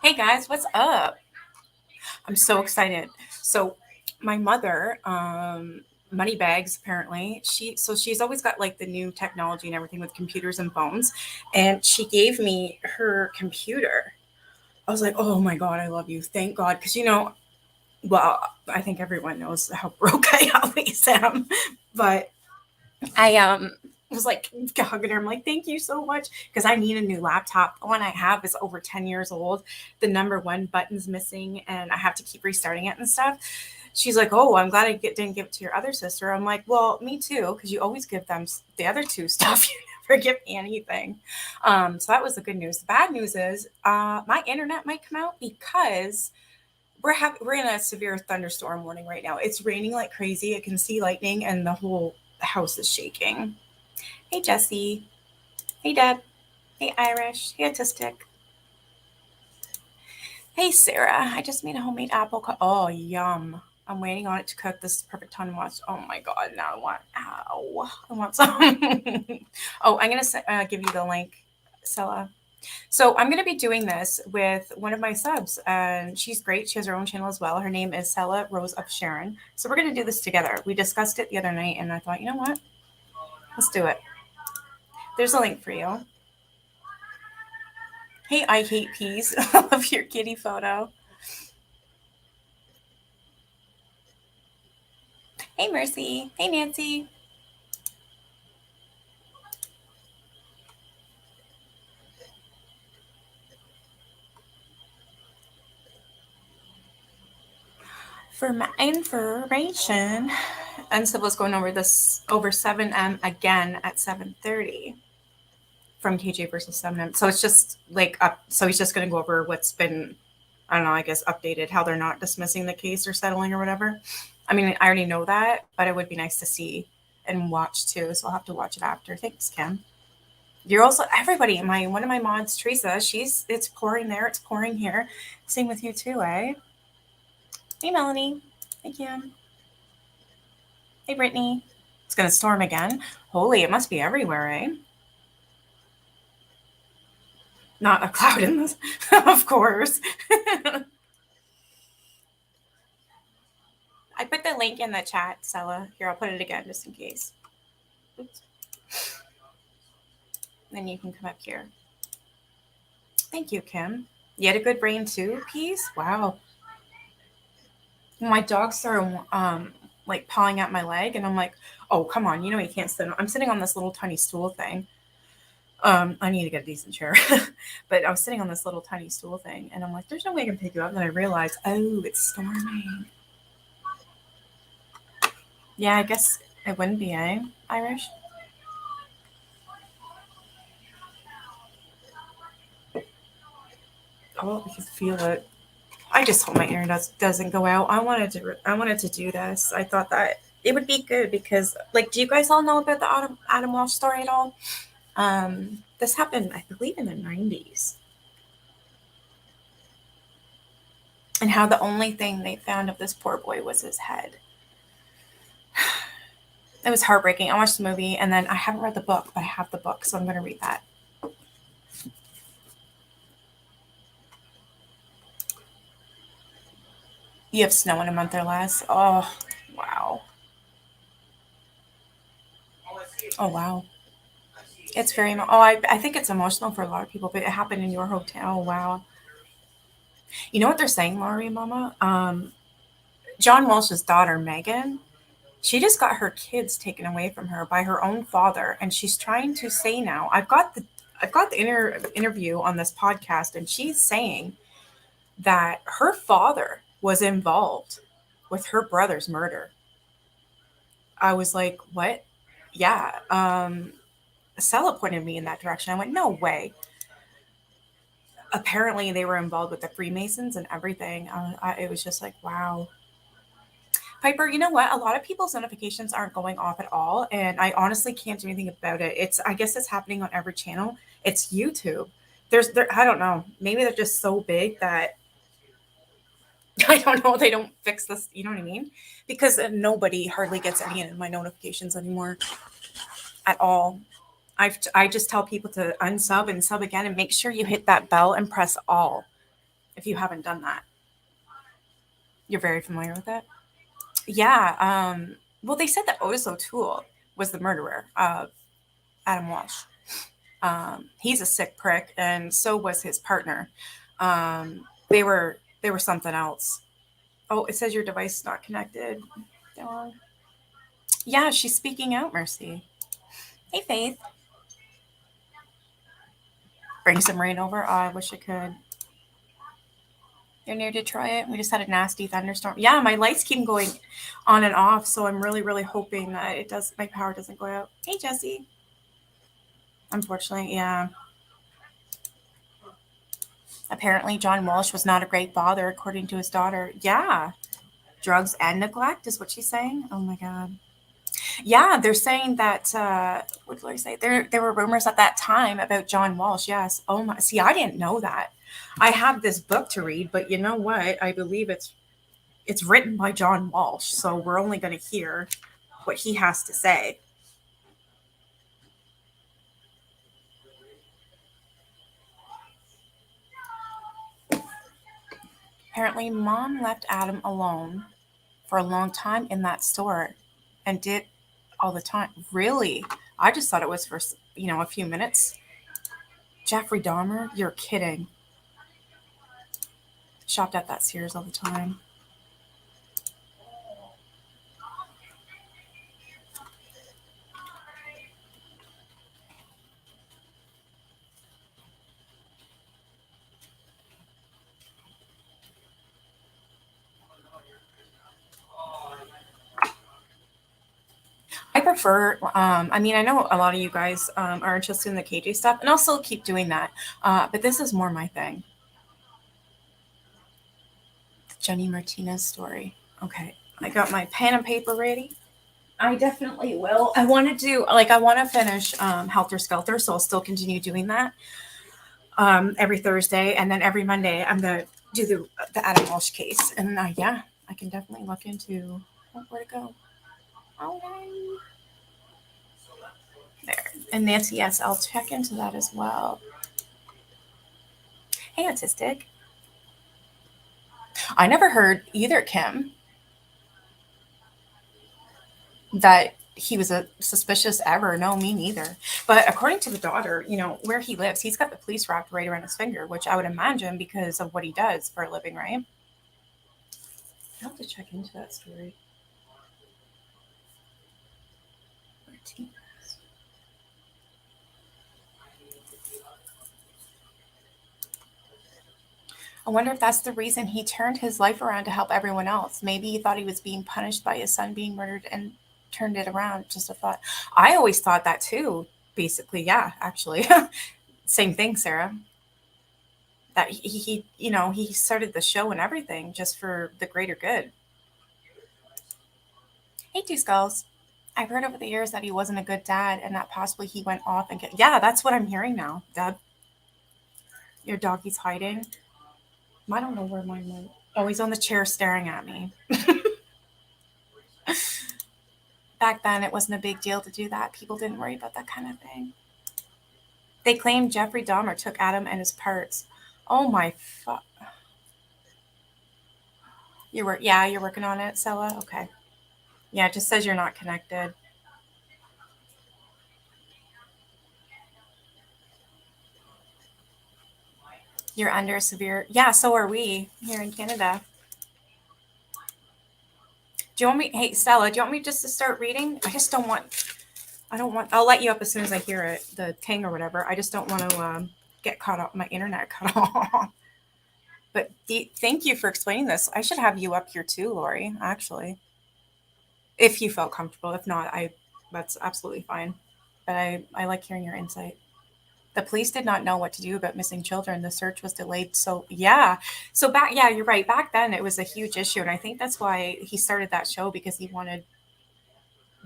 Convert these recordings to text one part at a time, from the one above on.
Hey guys, what's up? I'm so excited. So my mother, money bags apparently. She's always got like the new technology and everything with computers and phones, and she gave me her computer. I was like, "Oh my god, I love you. Thank God." Cuz well, I think everyone knows how broke I always am. But I was like hugging her. I'm like, thank you so much. Because I need a new laptop. The one I have is over 10 years old. The number one button's missing and I have to keep restarting it and stuff. She's like, oh, I'm glad didn't give it to your other sister. I'm like, well, me too, because you always give them the other two stuff. You never give me anything. So that was the good news. The bad news is my internet might come out because we're in a severe thunderstorm warning right now. It's raining like crazy. I can see lightning and the whole house is shaking. Hey Jesse. Hey Deb. Hey Irish. Hey Autistic. Hey Sarah. I just made a homemade oh yum. I'm waiting on it to cook. This is perfect time to watch. Oh my god, now I want some. Oh, I'm gonna give you the link, Selah. So I'm going to be doing this with one of my subs, and she's great. She has her own channel as well. Her name is Selah Rose of Sharon. So we're going to do this together. We discussed it the other night, and I thought, you know what? Let's do it. There's a link for you. Hey, I hate peas. I love your kitty photo. Hey, Mercy. Hey, Nancy. For my information, Uncivil is going over 7M again at 7:30 from KJ versus 7M. So it's just like up. So he's just going to go over what's been, I don't know, I guess updated, how they're not dismissing the case or settling or whatever. I mean, I already know that, but it would be nice to see and watch too. So I'll have to watch it after. Thanks, Kim. You're also everybody. My one of my mods, Teresa. It's pouring there. It's pouring here. Same with you too, eh? Hey, Melanie. Hey, Kim. Hey, Brittany. It's gonna storm again. Holy, it must be everywhere, eh? Not a cloud in this, of course. I put the link in the chat, Selah. Here, I'll put it again just in case. Oops. Then you can come up here. Thank you, Kim. You had a good brain too, Peace? Wow. My dog started like pawing at my leg, and I'm like, oh, come on, you can't sit. I'm sitting on this little tiny stool thing. I need to get a decent chair. But I was sitting on this little tiny stool thing, and I'm like, there's no way I can pick you up. And then I realized, oh, it's storming. Yeah, I guess it wouldn't be, eh, Irish? Oh, I can feel it. I just hope my internet doesn't go out. I wanted to do this. I thought that it would be good because, like, do you guys all know about the Adam Walsh story at all? This happened, I believe, in the 90s, and how the only thing they found of this poor boy was his head. It was heartbreaking. I watched the movie, and then I haven't read the book, but I have the book, so I'm going to read that. You have snow in a month or less. Oh, wow. Oh, wow. It's very. I think it's emotional for a lot of people, but it happened in your hotel. Oh, wow. You know what they're saying, Laurie and Mama? John Walsh's daughter, Megan, she just got her kids taken away from her by her own father, and she's trying to say now. I've got the interview on this podcast, and she's saying that her father was involved with her brother's murder. I was like, what? Yeah. Sella pointed me in that direction. I went, no way. Apparently, they were involved with the Freemasons and everything. It was just like, wow. Piper, you know what? A lot of people's notifications aren't going off at all, and I honestly can't do anything about it. I guess it's happening on every channel. It's YouTube. I don't know. Maybe they're just so big that I don't know. They don't fix this. You know what I mean? Because nobody hardly gets any of my notifications anymore at all. I just tell people to unsub and sub again, and make sure you hit that bell and press all. if you haven't done that. You're very familiar with it? Yeah. Well, they said that Otis O'Toole was the murderer of Adam Walsh. He's a sick prick, and so was his partner. They were something else. Oh, it says your device is not connected. Yeah, she's speaking out, Mercy. Hey, Faith. Bring some rain over. Oh, I wish I could. You're near Detroit. We just had a nasty thunderstorm. Yeah, my lights keep going on and off, so I'm really, really hoping that my power doesn't go out. Hey, Jesse. Unfortunately, yeah. Apparently, John Walsh was not a great father, according to his daughter. Yeah. Drugs and neglect is what she's saying. Oh my God. Yeah, they're saying that. What did I say? There were rumors at that time about John Walsh. Yes. Oh my. See, I didn't know that. I have this book to read, but you know what? I believe it's written by John Walsh, so we're only going to hear what he has to say. Apparently, Mom left Adam alone for a long time in that store and did all the time. Really? I just thought it was for, a few minutes. Jeffrey Dahmer? You're kidding. Shopped at that Sears all the time. I prefer, I know a lot of you guys are interested in the KJ stuff, and I'll still keep doing that. But this is more my thing. The Jenny Martinez story. Okay, I got my pen and paper ready. I definitely will. I want to finish Helter Skelter, so I'll still continue doing that every Thursday, and then every Monday I'm gonna do the Adam Walsh case, and yeah, I can definitely look into where to go. Okay. There. And Nancy, yes, I'll check into that as well. Hey, Autistic. I never heard either, Kim, that he was a suspicious ever. No, me neither. But according to the daughter, where he lives, he's got the police wrapped right around his finger, which I would imagine because of what he does for a living, right? I'll have to check into that story. I wonder if that's the reason he turned his life around to help everyone else. Maybe he thought he was being punished by his son being murdered and turned it around. Just a thought. I always thought that too, basically. Yeah, actually. Same thing, Sarah. That he started the show and everything just for the greater good. Hey, Two Skulls. I've heard over the years that he wasn't a good dad and that possibly he went off and yeah, that's what I'm hearing now. Deb, your doggy's hiding. I don't know where mine went. Oh, he's on the chair staring at me. Back then, it wasn't a big deal to do that. People didn't worry about that kind of thing. They claimed Jeffrey Dahmer took Adam and his parts. Oh my fuck. You're working on it, Selah? Okay. Yeah, it just says you're not connected. You're under severe. Yeah, so are we here in Canada. Do you want me? Hey, Stella, do you want me just to start reading? I'll let you up as soon as I hear it, the ting or whatever. I just don't want to get caught up, my internet cut off. But thank you for explaining this. I should have you up here too, Lori, actually. If you felt comfortable. If not, that's absolutely fine. But I like hearing your insight. The police did not know what to do about missing children. The search was delayed. So yeah. Yeah, you're right. Back then it was a huge issue. And I think that's why he started that show, because he wanted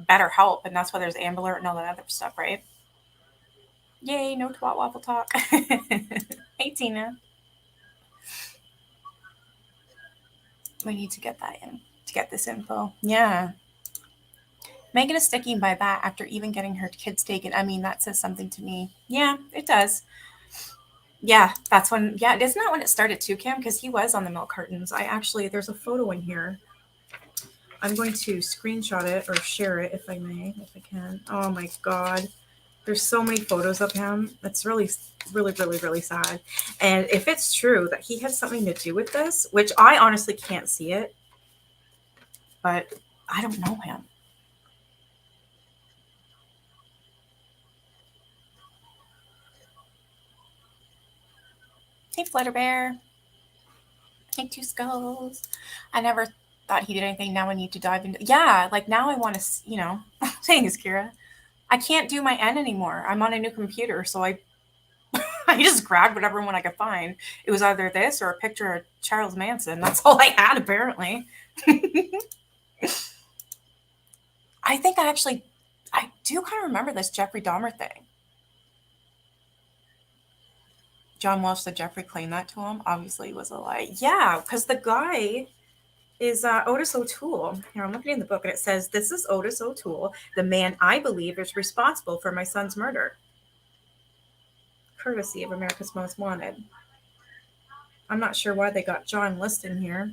better help. And that's why there's Amber Alert and all that other stuff, right? Yay, no twat waffle talk. Hey, Tina. We need to get that in, to get this info. Yeah. Megan is sticking by that after even getting her kids taken. I mean, that says something to me. Yeah, it does. Yeah, that's when, yeah, isn't that when it started too, Kim? Because he was on the milk cartons. I actually, there's a photo in here. I'm going to screenshot it or share it if I may, if I can. Oh my God. There's so many photos of him. It's really, really, really, really sad. And if it's true that he has something to do with this, which I honestly can't see it, but I don't know him. Hey, Flutter Bear. Hey, Two Skulls. I never thought he did anything. Now I need to dive into. Yeah, like now I want to, thanks, Kira. I can't do my N anymore. I'm on a new computer, so I I just grabbed whatever one I could find. It was either this or a picture of Charles Manson. That's all I had, apparently. I think I do kind of remember this Jeffrey Dahmer thing. John Walsh said Jeffrey claimed that to him. Obviously, it was a lie. Yeah, because the guy is Otis O'Toole. Here, I'm looking in the book, and it says, "This is Otis O'Toole, the man I believe is responsible for my son's murder, courtesy of America's Most Wanted." I'm not sure why they got John listed in here.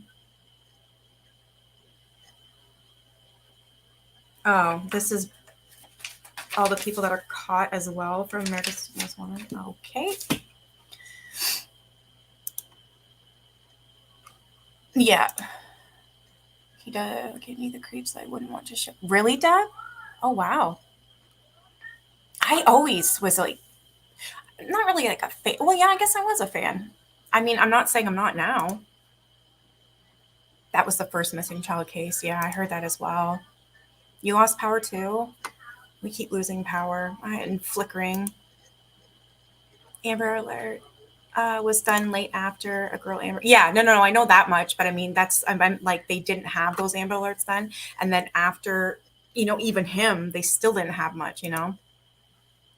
Oh, this is all the people that are caught as well from America's Most Wanted. Okay. Yeah. He does give me the creeps I wouldn't want to show. Really, Dad? Oh, wow. I always was like, not really like a fan. Well, yeah, I guess I was a fan. I mean, I'm not saying I'm not now. That was the first missing child case. Yeah, I heard that as well. You lost power too? We keep losing power and flickering. Amber Alert was done late after a girl Amber. Yeah, no. I know that much, but I mean, I'm like, they didn't have those Amber Alerts then. And then after, even him, they still didn't have much,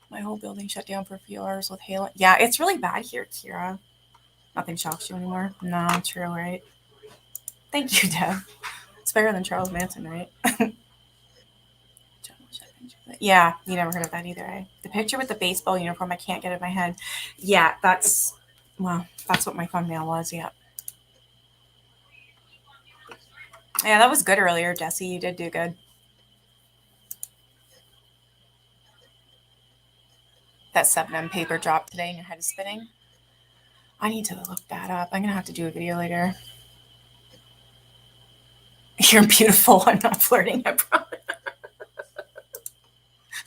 My whole building shut down for a few hours with hail. Yeah, it's really bad here, Kira. Nothing shocks you anymore. No, true, right? Thank you, Deb. It's better than Charles Manson, right? Yeah, you never heard of that either, eh? The picture with the baseball uniform, I can't get it in my head. Yeah, that's what my thumbnail was. Yeah. Yeah, that was good earlier, Jesse. You did do good. That 7M paper dropped today and your head is spinning. I need to look that up. I'm going to have to do a video later. You're beautiful. I'm not flirting, I promise.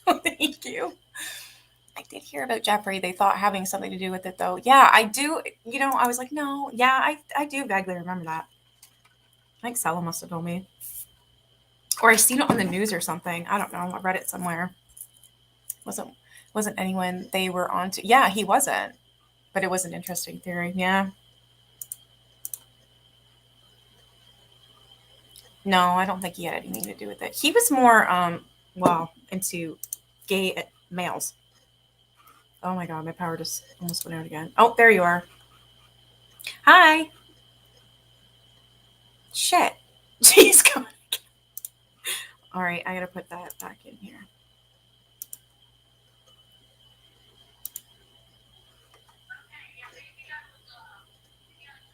Oh, thank you. I did hear about Jeffrey. They thought having something to do with it, though. Yeah, I do. I was like, no. Yeah, I do vaguely remember that. I think Selah must have told me. Or I seen it on the news or something. I don't know. I read it somewhere. Wasn't anyone they were on to. Yeah, he wasn't. But it was an interesting theory. Yeah. No, I don't think he had anything to do with it. He was more into gay males. Oh my god, my power just almost went out again. Oh, there you are. Hi. Shit. Jeez, come on. All right, I gotta put that back in here.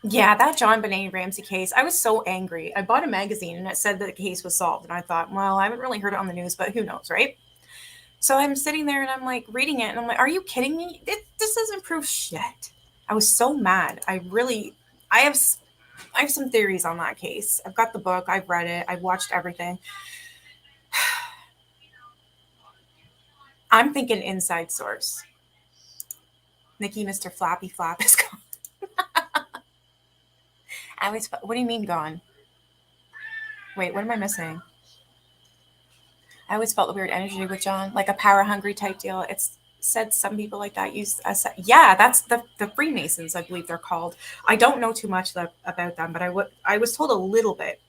Yeah, that John Benet Ramsey case. I was so angry. I bought a magazine and it said that the case was solved, and I thought, well, I haven't really heard it on the news, but who knows, right? So I'm sitting there and I'm like reading it, and I'm like, are you kidding me? This doesn't prove shit. I was so mad. I have I have some theories on that case. I've got the book. I've read it. I've watched everything. I'm thinking inside source. Nikki, Mr. Flappy Flap is gone. What do you mean gone? Wait, what am I missing? I always felt a weird energy with John, like a power hungry type deal. It's said some people like that use yeah, that's the Freemasons, I believe they're called. I don't know too much about them, but I was told a little bit.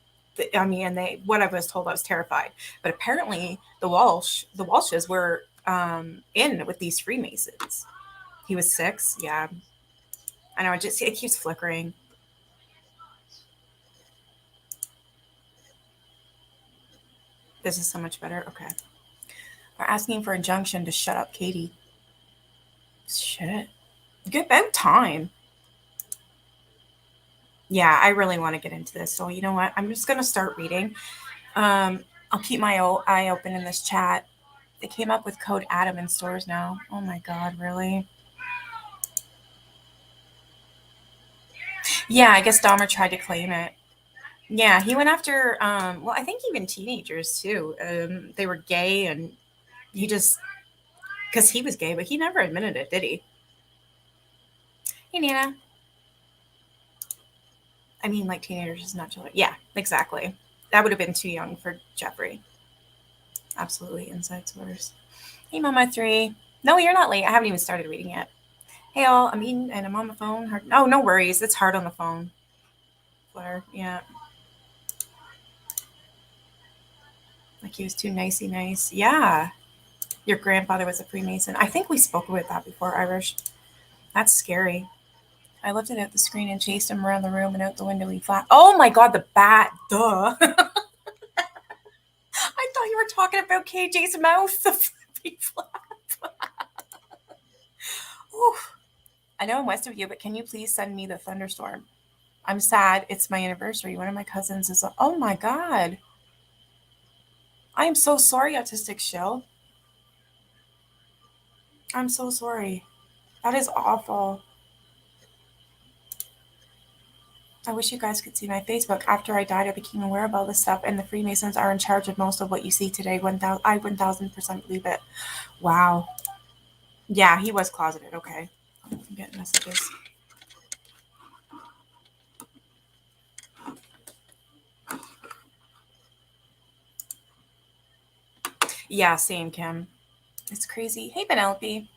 I mean, and what I was told, I was terrified. But apparently, the Walshes were in with these Freemasons. He was 6. Yeah, I know. It keeps flickering. This is so much better. Okay. We're asking for injunction to shut up Katie. Shit. Good about time. Yeah, I really want to get into this. So you know what? I'm just gonna start reading. I'll keep my eye open in this chat. They came up with code Adam in stores now. Oh my god, really? Yeah, I guess Dahmer tried to claim it. Yeah, he went after well, I think even teenagers too. They were gay and he just because he was gay, but he never admitted it, did he? Hey Nana. I mean like teenagers, not children. Yeah, exactly. That would have been too young for Jeffrey. Absolutely inside source. Hey Mama 3. No, you're not late. I haven't even started reading yet. Hey all, I'm eating and I'm on the phone. Oh, no worries. It's hard on the phone. Flutter. Yeah. Like he was too nicey nice. Yeah. Your grandfather was a Freemason. I think we spoke about that before, Irish. That's scary. I lifted out the screen and chased him around the room and out the window he flapped. Oh my god, the bat. Duh. I thought you were talking about KJ's mouth. The flippy flap. I know I'm west of you, but can you please send me the thunderstorm? I'm sad. It's my anniversary. One of my cousins is. Oh my god. I am so sorry, Autistic Shell. I'm so sorry. That is awful. I wish you guys could see my Facebook. After I died, I became aware of all this stuff, and the Freemasons are in charge of most of what you see today. 1,000, I 1000% believe it. Wow. Yeah, he was closeted. Okay. I'm getting messages. Yeah, same, Kim. It's crazy. Hey, Penelope.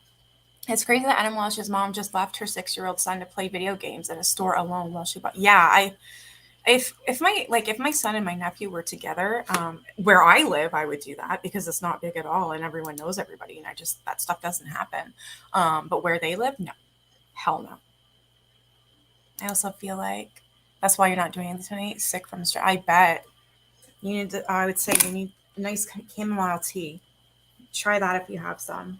It's crazy that Adam Walsh's mom just left her 6-year-old son to play video games at a store alone while she bought. Yeah, if my son and my nephew were together, where I live, I would do that because it's not big at all and everyone knows everybody, and I just that stuff doesn't happen. But where they live, no, hell no. I also feel like that's why you're not doing it tonight. Sick from stress. I bet you need to. I would say you need a nice chamomile tea. Try that if you have some.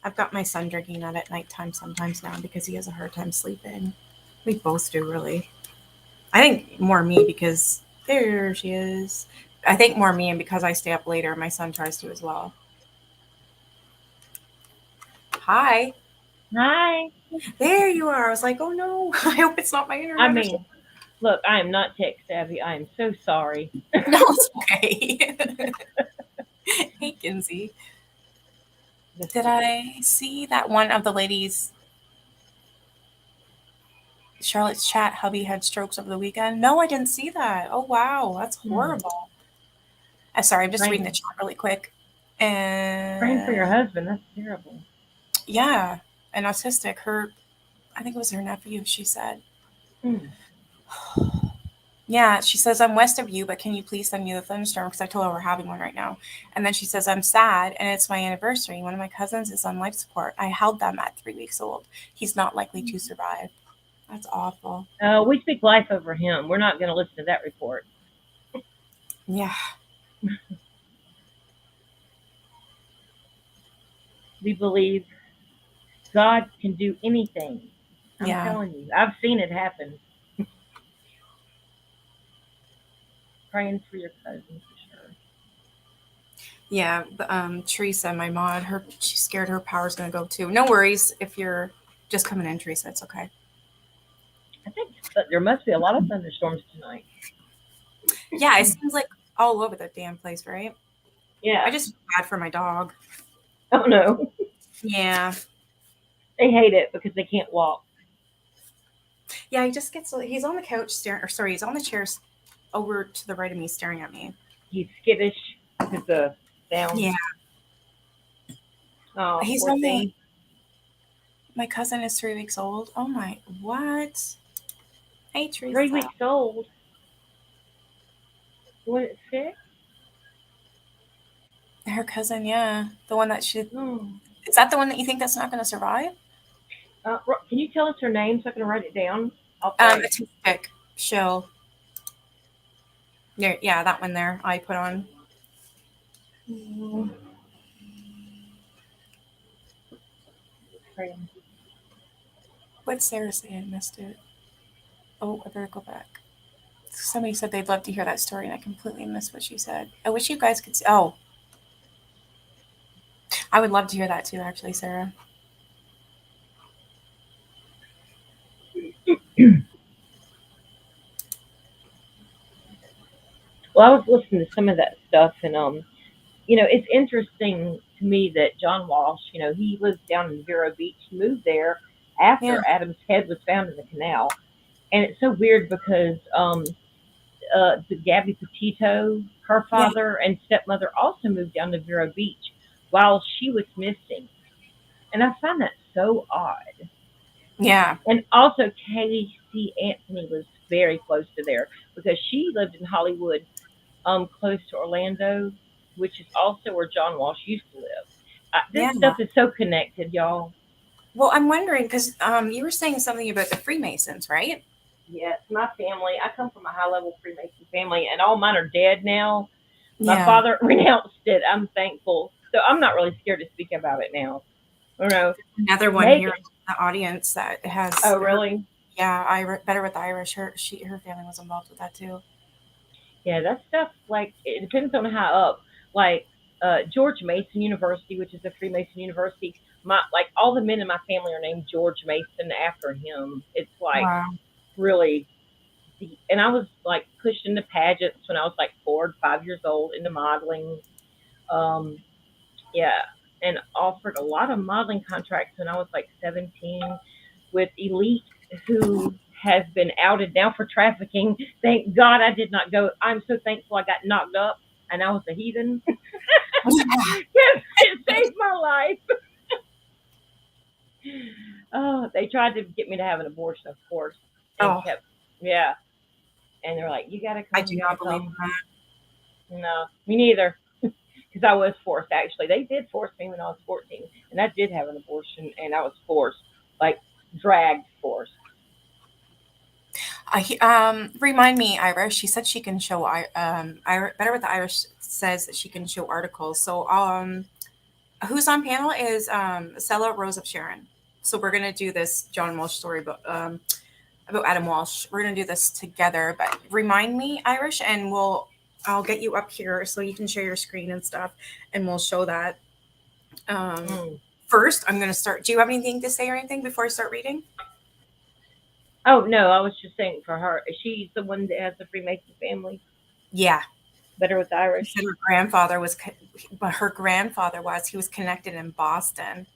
I've got my son drinking that at nighttime sometimes now because he has a hard time sleeping. We both do, really. I think more me because there she is. I think more me and because I stay up later, my son tries to as well. Hi. Hi. There you are. I was like, oh no, I hope it's not my I internet or mean, something. look, I am not tech savvy. I am so sorry. No, it's okay. Hey, Kinsey. Let's Did see. I see that one of the ladies, Charlotte's chat, hubby had strokes over the weekend? No, I didn't see that. Oh, wow. That's Hmm. horrible. Sorry, I'm just reading the Praying, chat really quick. praying for your And husband. That's terrible. yeah, an autistic, I think it was her nephew, she said. Hmm. Yeah, she says, I'm west of you, but can you please send me the thunderstorm? Because I told her we're having one right now. And then she says, I'm sad and it's my anniversary. One of my cousins is on life support. I held them at 3 weeks old. He's not likely to survive. That's awful. We speak life over him. We're not going to listen to that report. Yeah. We believe God can do anything. I'm Yeah. telling you, I've seen it happen. Praying for your cousin for sure. Yeah. Teresa, my mod, she's scared her power's going to go too. No worries if you're just coming in, Teresa. It's okay. I think there must be a lot of thunderstorms tonight. Yeah, it seems like all over the damn place, right? I Yeah. just feel bad for my dog. Oh no. Yeah. They hate it because they can't walk. Yeah, he's on the couch staring, or sorry, he's on the chair over to the right of me staring at me. He's skittish because the sound. Yeah. Oh, He's poor only, thing. my cousin is 3 weeks old. Oh my, what? Hey, 3 weeks Teresa. old. What, sick? Her cousin, yeah. The one that Oh. is that the one that you think that's not going to survive? Can you tell us her name so I can write it down? I'll pray. Autistic. She'll, yeah, that one there I put on. Mm, pray. What's Sarah saying? I missed it. Oh, I better go back. Somebody said they'd love to hear that story, and I completely missed what she said. I wish you guys could see. Oh, I would love to hear that too, actually, Sarah. Well, I was listening to some of that stuff, and it's interesting to me that John Walsh, he lives down in Vero Beach. He moved there Yeah, after Adam's head was found in the canal, and it's so weird because the Gabby Petito, her yeah, father and stepmother also moved down to Vero Beach while she was missing, and I find that so odd. yeah, And also, Casey Anthony was very close to there because she lived in Hollywood, close to Orlando, which is also where John Walsh used to live. This yeah. stuff is so connected, y'all. Well, I'm wondering because you were saying something about the Freemasons, right? Yes, my family. I come from a high level Freemason family, and all mine are dead now. My Yeah. father renounced it. I'm thankful, so I'm not really scared to speak about it now. You know, Another one here Megan. in the audience that has Oh, her. really? Yeah, better with the Irish. Her family was involved with that too. Yeah, that stuff. Like, it depends on how up. Like, George Mason University, which is a Freemason university. Like all the men in my family are named George Mason after him. It's like Wow. really deep. And I was like pushed into pageants when I was like 4 or 5 years old, into modeling. Um, yeah, and offered a lot of modeling contracts when I was like 17 with Elite, who has been outed now for trafficking. Thank God I did not go. I'm so thankful I got knocked up and I was a heathen. Yes, it saved my life. Oh, they tried to get me to have an abortion, of course, and Oh, kept, yeah. And they're like, you gotta I come, do you not gotta believe come. that. No, me neither. Because I was forced. Actually, they did force me when I was 14, and I did have an abortion, and I was forced, like dragged, forced. Remind me, Irish. She said she can show. Better with the Irish says that she can show articles. So who's on panel is Selah Rose of Sharon. So we're gonna do this John Walsh story, about Adam Walsh. We're gonna do this together. But remind me, Irish, and I'll get you up here so you can share your screen and stuff, and we'll show that. Um, Mm. First, I'm gonna start. Do you have anything to say or anything before I start reading? Oh no, I was just saying for her. She's the one that has the Freemason family. Yeah, Better with she Irish. said her grandfather was, but her grandfather was. He was connected in Boston.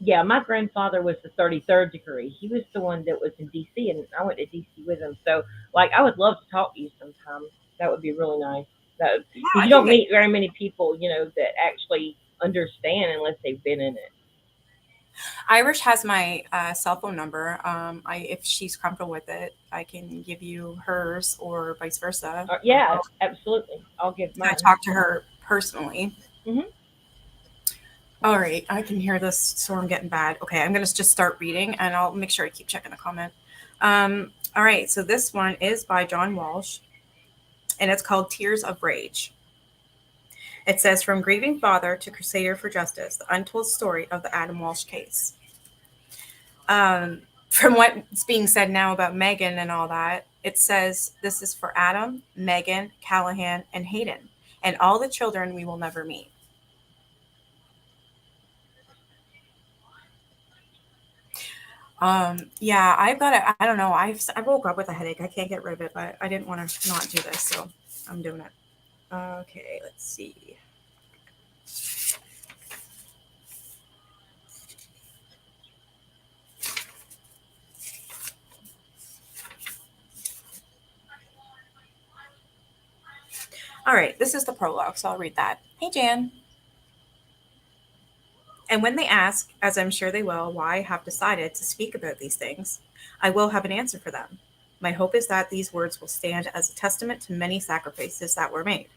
Yeah, my grandfather was the 33rd degree. He was the one that was in D.C. and I went to D.C. with him. So, like, I would love to talk to you sometime. That would be really nice. That Yeah, because I you can don't get. meet very many people, that actually understand unless they've been in it. Irish has my cell phone number. If she's comfortable with it, I can give you hers or vice versa. Yeah, absolutely. I'll give I mine. talk to her personally. Hmm. All right, I can hear this storm getting bad. Okay, I'm gonna just start reading, and I'll make sure I keep checking the comment. All right, so this one is by John Walsh, and it's called "Tears of Rage." It says, "From grieving father to crusader for justice: the untold story of the Adam Walsh case." From what's being said now about Megan and all that, it says this is for Adam, Megan, Callahan, and Hayden, and all the children we will never meet. Yeah, I've got it. I don't know. I woke up with a headache. I can't get rid of it, but I didn't want to not do this, so I'm doing it. Okay, let's see. All right, this is the prologue, so I'll read that. Hey, Jan. And when they ask, as I'm sure they will, why I have decided to speak about these things, I will have an answer for them. My hope is that these words will stand as a testament to many sacrifices that were made.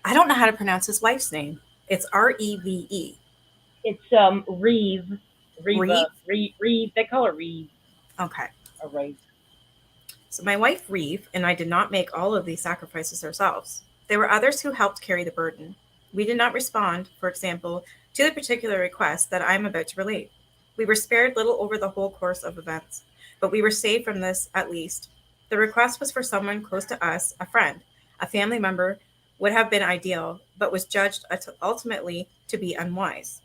I don't know how to pronounce his wife's name. It's Reve. It's Reeve, Reeve? Reeve. They call her Reeve Okay. or Reeve. So my wife Reeve and I did not make all of these sacrifices ourselves. There were others who helped carry the burden. We did not respond, for example, to the particular request that I am about to relate. We were spared little over the whole course of events, but we were saved from this at least. The request was for someone close to us, a friend, a family member would have been ideal, but was judged ultimately to be unwise.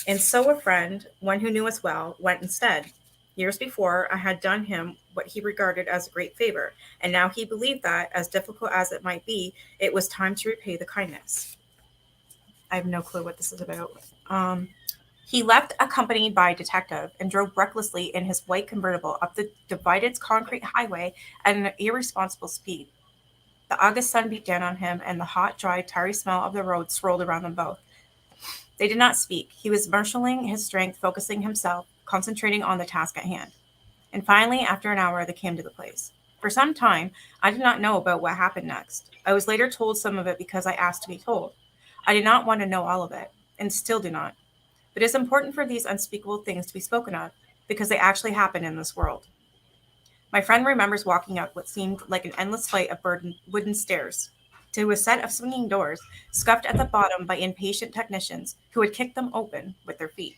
And so a friend, one who knew us well, went instead. Years before, I had done him what he regarded as a great favor, and now he believed that, as difficult as it might be, it was time to repay the kindness. I have no clue what this is about. Um, he left accompanied by a detective and drove recklessly in his white convertible up the divided concrete highway at an irresponsible speed. The August sun beat down on him, and the hot, dry, tarry smell of the road swirled around them both. They did not speak. He was marshaling his strength, focusing himself, concentrating on the task at hand. And finally, after an hour, they came to the place. For some time, I did not know about what happened next. I was later told some of it because I asked to be told. I did not want to know all of it, and still do not. But it is important for these unspeakable things to be spoken of, because they actually happen in this world. My friend remembers walking up what seemed like an endless flight of wooden stairs to a set of swinging doors, scuffed at the bottom by impatient technicians who had kicked them open with their feet.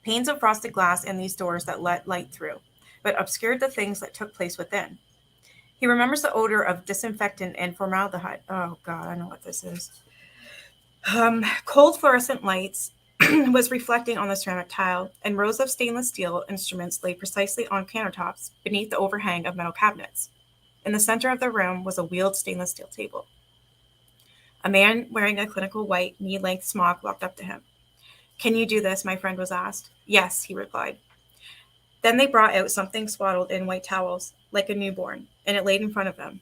Panes of frosted glass in these doors that let light through, but obscured the things that took place within. He remembers the odor of disinfectant and formaldehyde. Oh, God, I know what this is. Cold fluorescent lights was reflecting on the ceramic tile, and rows of stainless steel instruments lay precisely on countertops beneath the overhang of metal cabinets. In the center of the room was a wheeled stainless steel table. A man wearing a clinical white, knee length smock walked up to him. Can you do this? My friend was asked. Yes, he replied. Then they brought out something swaddled in white towels, like a newborn, and it laid in front of them.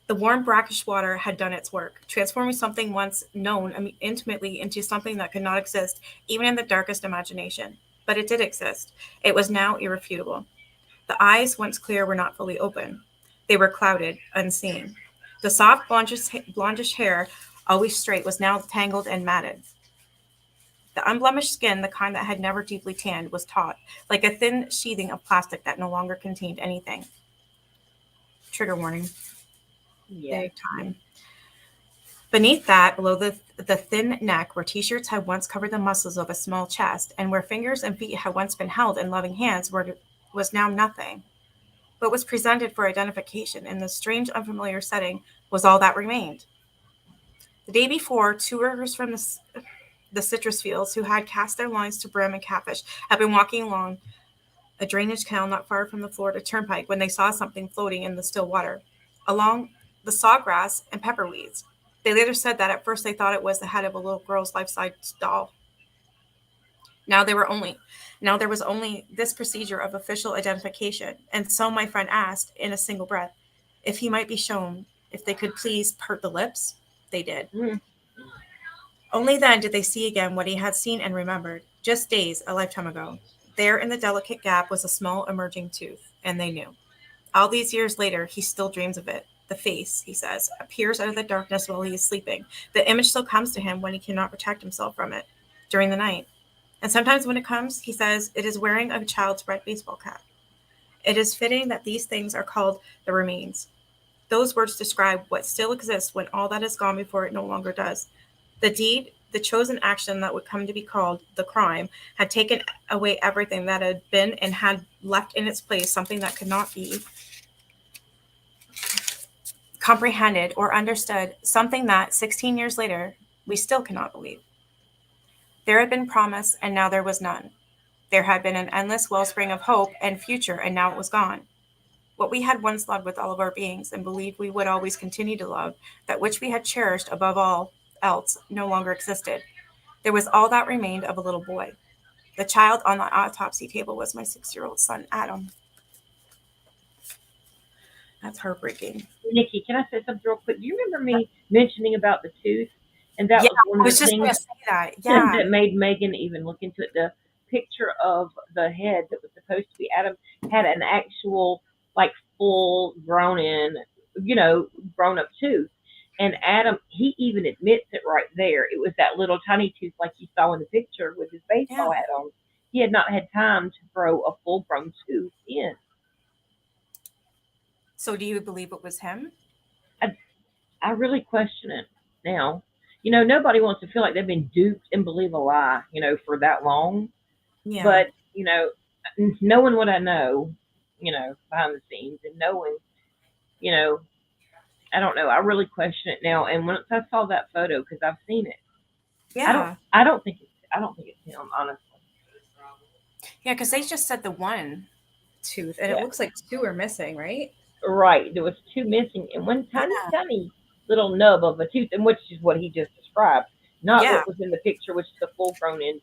The warm brackish water had done its work, transforming something once known intimately into something that could not exist even in the darkest imagination. But it did exist. It was now irrefutable. The eyes, once clear, were not fully open. They were clouded, unseeing. The soft blondish hair, always straight, was now tangled and matted. The unblemished skin, the kind that had never deeply tanned, was taut, like a thin sheathing of plastic that no longer contained anything. Trigger warning. Yeah. Big time. Beneath that, below the thin neck, where t-shirts had once covered the muscles of a small chest, and where fingers and feet had once been held in loving hands, was now nothing. What was presented for identification in this strange, unfamiliar setting was all that remained. The day before, two workers from the citrus fields, who had cast their lines to brim and catfish, had been walking along a drainage canal not far from the Florida Turnpike when they saw something floating in the still water, along the sawgrass and pepper weeds. They later said that at first they thought it was the head of a little girl's life-size doll. Now there were only Now there was only this procedure of official identification, and so my friend asked, in a single breath, if he might be shown, if they could please part the lips. They did. Mm. Only then did they see again what he had seen and remembered, just days, a lifetime ago. There in the delicate gap was a small emerging tooth, and they knew. All these years later, he still dreams of it. The face, he says, appears out of the darkness while he is sleeping. The image still comes to him when he cannot protect himself from it during the night. And sometimes when it comes, he says, it is wearing a child's red baseball cap. It is fitting that these things are called the remains. Those words describe what still exists when all that is gone before it no longer does. The deed, the chosen action that would come to be called the crime, had taken away everything that had been and had left in its place something that could not be comprehended or understood, something that, 16 years later, we still cannot believe. There had been promise, and now there was none. There had been an endless wellspring of hope and future, and now it was gone. What we had once loved with all of our beings and believed we would always continue to love, that which we had cherished above all else, no longer existed. There was all that remained of a little boy. The child on the autopsy table was my 6-year-old son, Adam. That's heartbreaking. Nikki, can I say something real quick? Do you remember me mentioning about the tooth? And that Yeah, was one I of was the just going things to say that. Yeah. that made Megan even look into it. The picture of the head that was supposed to be Adam had an actual, like, full grown in, grown up tooth. And Adam, he even admits it right there. It was that little tiny tooth like you saw in the picture with his Yeah. baseball hat on. He had not had time to grow a full grown tooth in. So do you believe it was him? I, I really question it now. Nobody wants to feel like they've been duped and believe a lie, for that long. Yeah. But, knowing what I know, behind the scenes and knowing, you know, I don't know. I really question it now. And once I saw that photo, because I've seen it, I don't, Yeah. I don't think it's him, honestly. Yeah, because they just said the one tooth, and it Yeah, looks like two are missing, right? right. There was two missing and one tiny, Yeah. tiny little nub of a tooth, and which is what he just described, not Yeah. what was in the picture, which is a full-grown in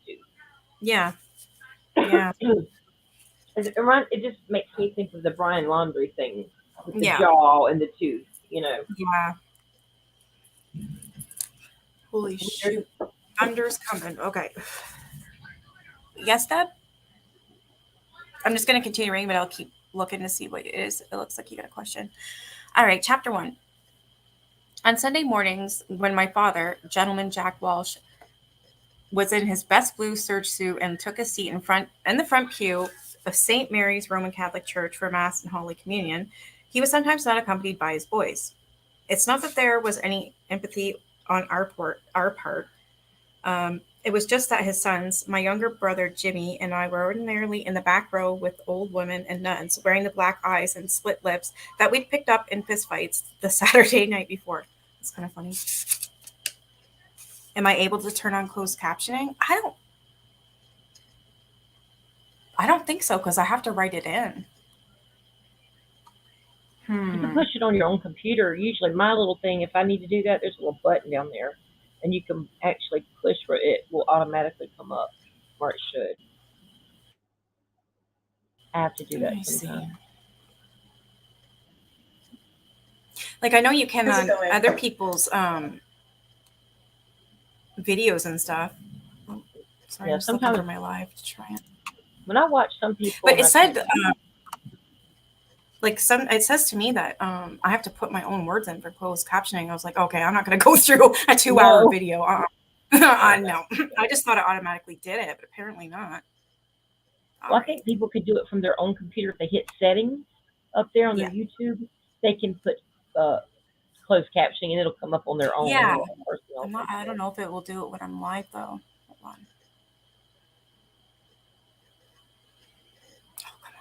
Yeah. Yeah. tooth. It just makes me think of the Brian Laundrie thing with the Yeah. jaw and the tooth. Yeah. Holy Weird. shoot. Thunder's coming. Okay. Yes, Deb? I'm just going to continue reading, but I'll keep looking to see what it is. It looks like you got a question. All right. Chapter 1. On Sunday mornings, when my father, gentleman Jack Walsh, was in his best blue serge suit and took a seat in the front pew of St. Mary's Roman Catholic Church for Mass and Holy Communion, he was sometimes not accompanied by his boys. It's not that there was any empathy on our part. It was just that his sons, my younger brother Jimmy, and I were ordinarily in the back row with old women and nuns wearing the black eyes and split lips that we'd picked up in fistfights the Saturday night before. It's kind of funny. Am I able to turn on closed captioning? I don't think so because I have to write it in. You can Hmm. push it on your own computer. Usually, my little thing, if I need to do that, there's a little button down there, and you can actually push where it will automatically come up where it should. I have to do Let that me see. sometimes. Like I know you can on other people's videos and stuff. Oh, sorry, Yeah, I'm just looking sometimes through my live to try it. when I watch some people, But and it I said think, it says to me that I have to put my own words in for closed captioning. I was like, okay, I'm not going to go through a 2 hour no, video. oh no. No, I just thought it automatically did it, but apparently not. All Well, I right. think people could do it from their own computer if they hit settings up there on their Yeah. YouTube. They can put uh, closed captioning, and it'll come up on their own Yeah. anyway. Personal I'm not. I computer. don't know if it will do it when I'm live though. Hold on. Oh, come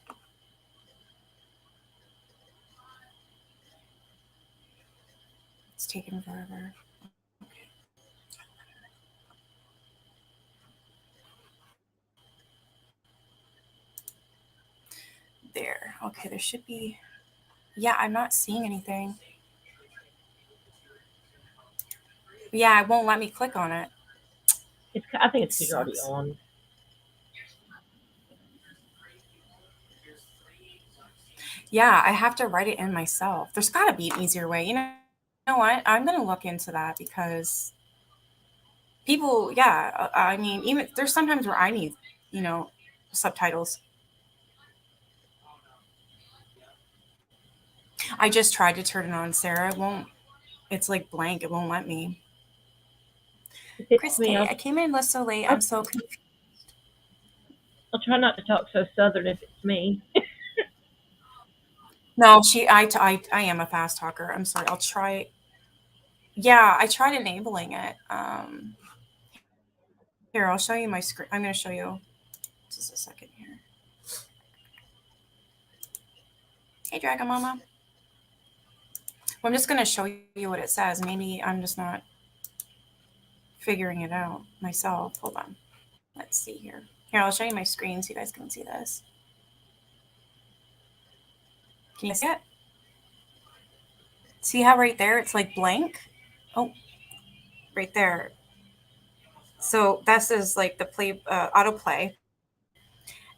on. It's taking forever. Okay. There. Okay. There should be. Yeah, I'm not seeing anything. Yeah, it won't let me click on it. I think It it's because you're already sucks. on. Yeah, I have to write it in myself. There's got to be an easier way. You know what? I'm going to look into that because people, yeah, I mean, even there's sometimes where I need, you know, subtitles. I just tried to turn it on, Sarah. It won't, it's like blank. It won't let me. If it's Chris me, K, I'll, I came in so late. I'm I'll so confused. I'll try not to talk so southern if it's me. No, I am a fast talker. I'm sorry. I'll try. Yeah, I tried enabling it. Here, I'll show you my screen. I'm going to show you just a second here. Hey, Dragon Mama. Well, I'm just going to show you what it says. Maybe I'm just not figuring it out myself. Hold on. Let's see here. Here, I'll show you my screen so you guys can see this. Can you see it? See how right there it's like blank? Oh, right there. So this is like the play autoplay.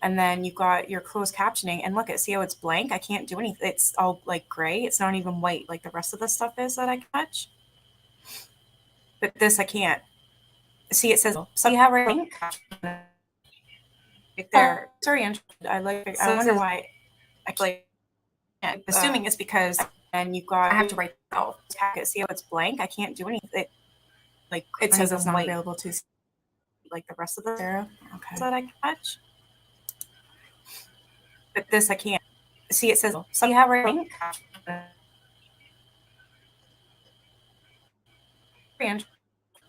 And then you've got your closed captioning. And look, see how it's blank? I can't do anything. It's all like gray. It's not even white like the rest of the stuff is that I can touch. But this I can't. See, it says, see how right there. Sorry, I like. I wonder why. Actually, assuming it's because and you've got. I have to write out. See how it's blank? I can't do anything. It says it's not available to like the rest of the Sarah. Okay. That I can touch. But this I can't. See, it says. See how right?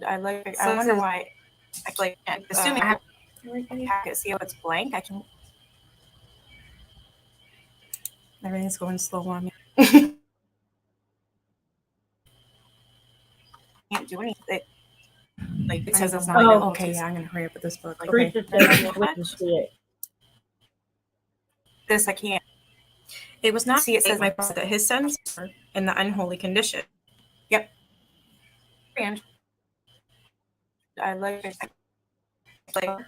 I wonder why. I like assuming I have everybody see how it's blank. I can. Everything's going slow on me. Can't do anything. It says it's not. Oh, Okay, yeah, I'm gonna hurry up with this book. Okay, Teresa says we can see it. this I can't. It was not. See, it says my brother that his sons were in the unholy condition. Yep. And I like it. Like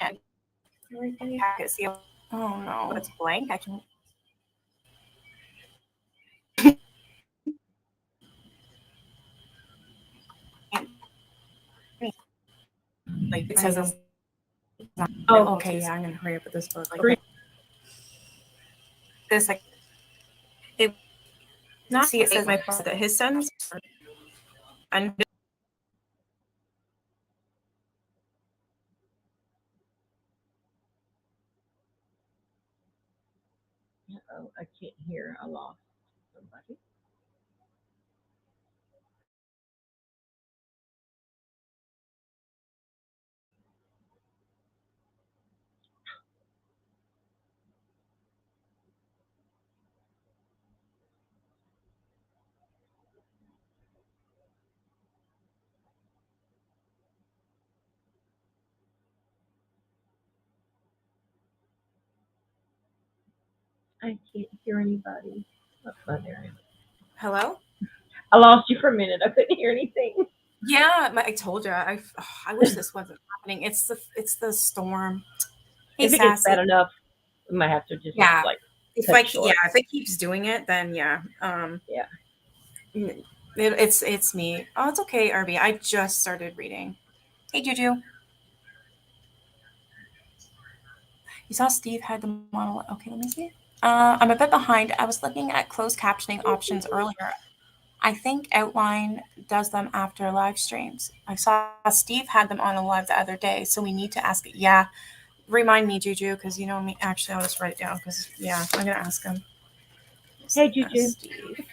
everybody see. Oh no, it's blank. I can. Like it says it's not. Oh, Okay, yeah, I'm gonna hurry up with this book. Three. Okay. This like it not see it says my brother that his sons were and Oh, I can't hear. I lost somebody. I can't hear anybody. Oh, there I am. hello. I lost you for a minute. I couldn't hear anything. Yeah, I told you. I wish this wasn't happening. It's the storm. Hey, If it gets Sassy. bad enough, we might have to just Yeah. like If cut short. if it keeps doing it, then yeah. Yeah. It's me. Oh, it's okay, RB. I just started reading. Hey, Juju. You saw Steve had the model. Okay, let me see. I'm a bit behind. I was looking at closed captioning options earlier. I think Outline does them after live streams. I saw Steve had them on a live the other day, so we need to ask it. Yeah, remind me, Juju, because you know me. Actually, I'll just write it down because yeah, I'm gonna ask him. Hey, Juju. Steve.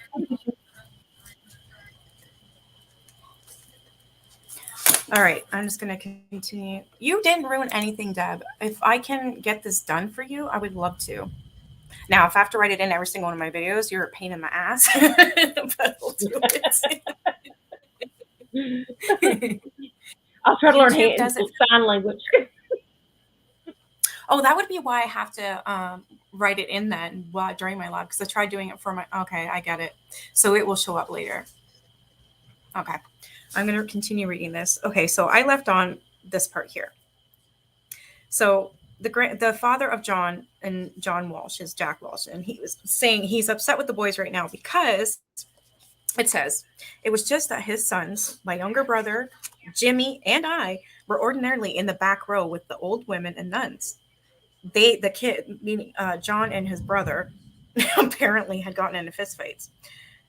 All right, I'm just gonna continue. You didn't ruin anything, Deb. If I can get this done for you, I would love to. Now, if I have to write it in every single one of my videos, you're a pain in the ass. But I'll do it. I'll try to learn YouTube does it. sign language. Oh, that would be why I have to write it in then during my live because I tried doing it for my. Okay, I get it. So it will show up later. Okay, I'm going to continue reading this. Okay, so I left on this part here. So the father of John and John Walsh is Jack Walsh, and he was saying he's upset with the boys right now because it says it was just that his sons, my younger brother, Jimmy, and I were ordinarily in the back row with the old women and nuns. The kid, meaning John and his brother, apparently had gotten into fistfights.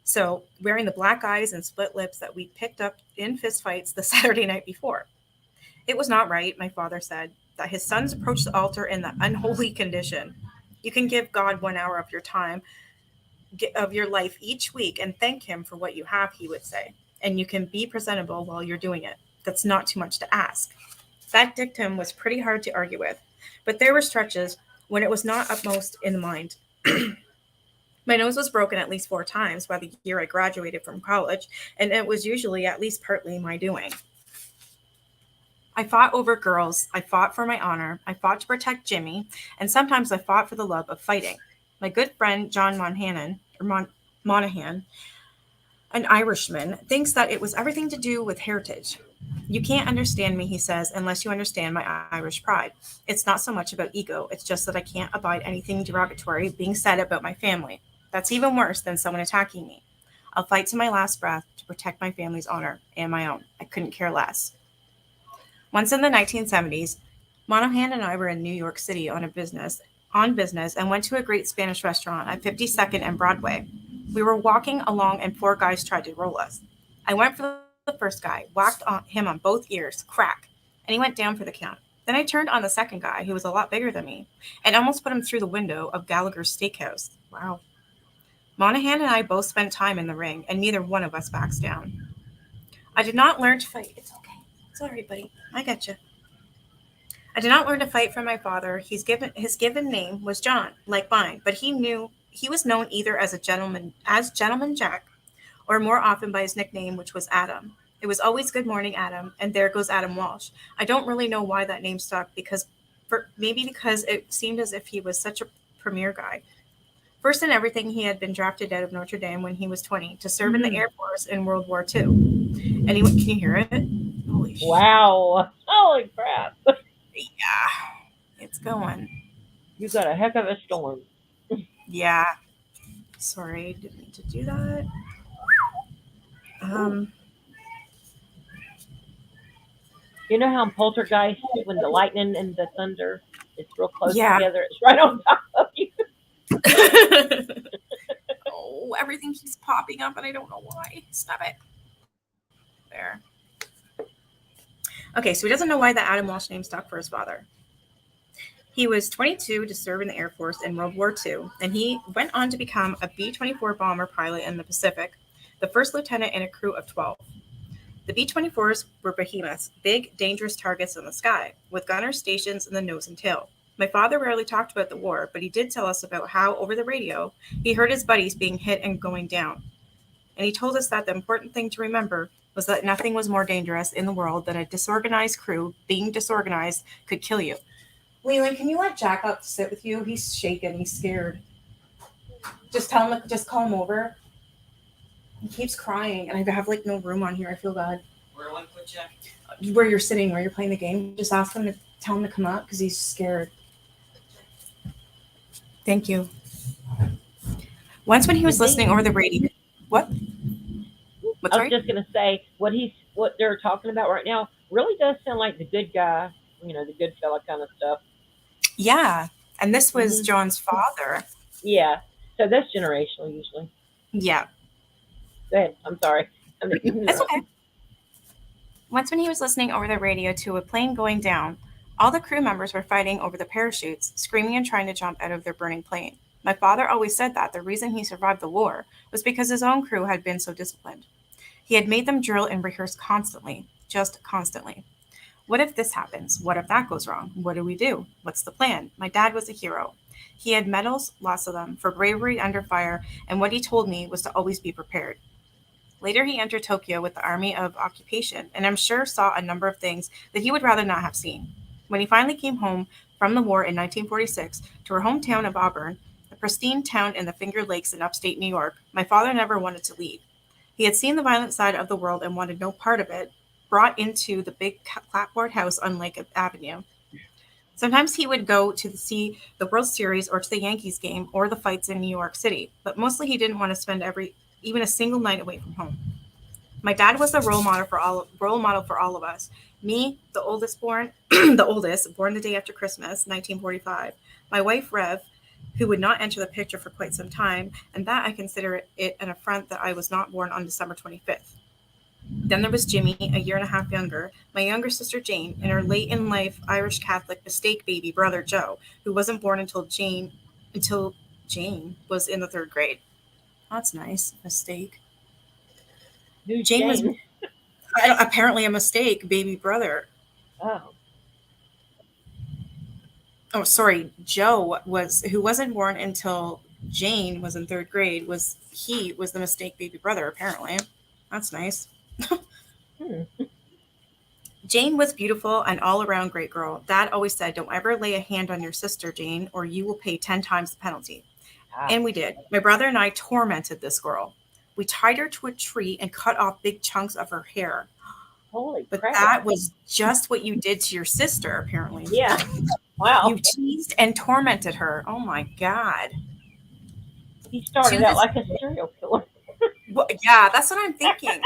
So wearing the black eyes and split lips that we picked up in fistfights the Saturday night before. It was not right, my father said, that his sons approached the altar in the unholy condition. You can give God 1 hour of your time, of your life each week, and thank him for what you have, he would say. And you can be presentable while you're doing it. That's not too much to ask. That dictum was pretty hard to argue with, but there were stretches when it was not upmost in the mind. My nose was broken at least 4 times by the year I graduated from college, and it was usually at least partly my doing. I fought over girls, I fought for my honor, I fought to protect Jimmy, and sometimes I fought for the love of fighting. My good friend John Monahan, an Irishman, thinks that it was everything to do with heritage. You can't understand me, he says, unless you understand my Irish pride. It's not so much about ego, it's just that I can't abide anything derogatory being said about my family. That's even worse than someone attacking me. I'll fight to my last breath to protect my family's honor and my own. I couldn't care less. Once in the 1970s, Monahan and I were in New York City on business and went to a great Spanish restaurant at 52nd and Broadway. We were walking along and 4 guys tried to roll us. I went for the first guy, whacked him on both ears, crack, and he went down for the count. Then I turned on the second guy, who was a lot bigger than me, and almost put him through the window of Gallagher's Steakhouse. Wow. Monahan and I both spent time in the ring, and neither one of us backs down. I did not learn to fight. It's okay. Sorry, buddy. I get you. I did not learn to fight from my father. His given name was John, like mine, but he was known either as Gentleman Jack, or more often by his nickname, which was Adam. It was always "Good morning, Adam," and there goes Adam Walsh. I don't really know why that name stuck maybe because it seemed as if he was such a premier guy. First in everything, he had been drafted out of Notre Dame when he was 20 to serve in the Air Force in World War II. Anyone, can you hear it? Holy shit. Wow. Holy crap. Yeah, it's going. You got a heck of a storm. Yeah. Sorry, didn't mean to do that. Ooh. Um, You know how in Poltergeist, when the lightning and the thunder is real close yeah. together, it's right on top of you. Oh, everything keeps popping up and I don't know why. Stop it. There. Okay, so he doesn't know why the Adam Walsh name stuck for his father. He was 22 to serve in the Air Force in World War II, and he went on to become a B-24 bomber pilot in the Pacific, the first lieutenant in a crew of 12. The B-24s were behemoths, big, dangerous targets in the sky, with gunners stationed in the nose and tail. My father rarely talked about the war, but he did tell us about how, over the radio, he heard his buddies being hit and going down. And he told us that the important thing to remember was that nothing was more dangerous in the world than a disorganized crew being disorganized could kill you. Leland, can you let Jack up to sit with you? He's shaking. He's scared. Just call him over. He keeps crying, and I have like no room on here. I feel bad. Where do I put Jack? Where you're sitting, where you're playing the game. Just ask him to tell him to come up because he's scared. Thank you. Once when he was listening over the radio. What? What's I was right? just gonna say what they're talking about right now really does sound like the good guy, the good fella kind of stuff. Yeah. And this was Mhm. John's father. Yeah. So that's generational usually. Yeah. Go ahead. I'm sorry. It's okay. Once when he was listening over the radio to a plane going down, all the crew members were fighting over the parachutes, screaming and trying to jump out of their burning plane. My father always said that the reason he survived the war was because his own crew had been so disciplined. He had made them drill and rehearse constantly, just constantly. What if this happens? What if that goes wrong? What do we do? What's the plan? My dad was a hero. He had medals, lots of them, for bravery under fire, and what he told me was to always be prepared. Later, he entered Tokyo with the Army of Occupation, and I'm sure saw a number of things that he would rather not have seen. When he finally came home from the war in 1946 to our hometown of Auburn, a pristine town in the Finger Lakes in upstate New York, my father never wanted to leave. He had seen the violent side of the world and wanted no part of it, brought into the big clapboard house on Lake Avenue. Sometimes he would go to see the World Series or to the Yankees game or the fights in New York City, but mostly he didn't want to spend even a single night away from home. My dad was the role model for all of us. Me, the oldest born, born the day after Christmas, 1945. My wife Rev, who would not enter the picture for quite some time, and that I consider it an affront that I was not born on December 25th. Then there was Jimmy, a year and a half younger, my younger sister Jane, and her late in life Irish Catholic mistake baby brother Joe, who wasn't born until Jane was in the third grade. That's nice. Mistake. Who's Jane was Jane? apparently a mistake baby brother. Oh. Oh, sorry. Joe who wasn't born until Jane was in third grade. He was the mistake baby brother apparently. That's nice. Hmm. Jane was beautiful and all around great girl. Dad always said, "Don't ever lay a hand on your sister, Jane, or you will pay 10 times the penalty." Ah. And we did. My brother and I tormented this girl. We tied her to a tree and cut off big chunks of her hair. Holy But crap. that was just what you did to your sister, apparently. Yeah. Wow. You teased and tormented her. Oh my God. He started out like a serial killer. Well, yeah, that's what I'm thinking.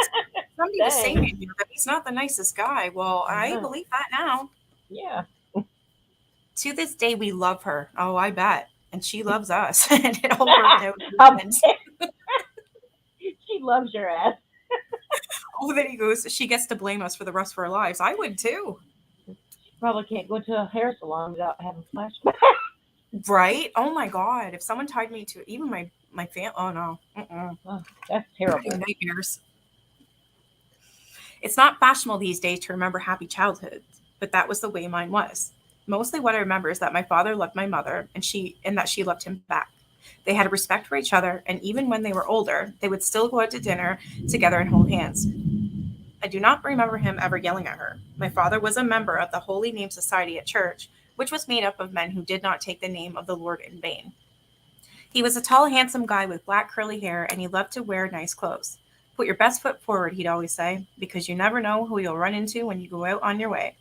Somebody was Dang. saying in here that he's not the nicest guy. Well, I Uh-huh. believe that now. Yeah. To this day, we love her. Oh, I bet. And she loves us. And it all worked out. I'll bet. She loves your ass. Oh, then he goes, she gets to blame us for the rest of our lives. I would too. She probably can't go to a hair salon without having flashbacks. Right? Oh my God. If someone tied me to even my family, oh no. Oh, that's terrible. Nightmares. It's not fashionable these days to remember happy childhoods, but that was the way mine was. Mostly what I remember is that my father loved my mother and that she loved him back. They had a respect for each other, and even when they were older, they would still go out to dinner together and hold hands. I do not remember him ever yelling at her. My father was a member of the Holy Name Society at church, which was made up of men who did not take the name of the Lord in vain. He was a tall, handsome guy with black curly hair, and he loved to wear nice clothes. Put your best foot forward, he'd always say, because you never know who you'll run into when you go out on your way.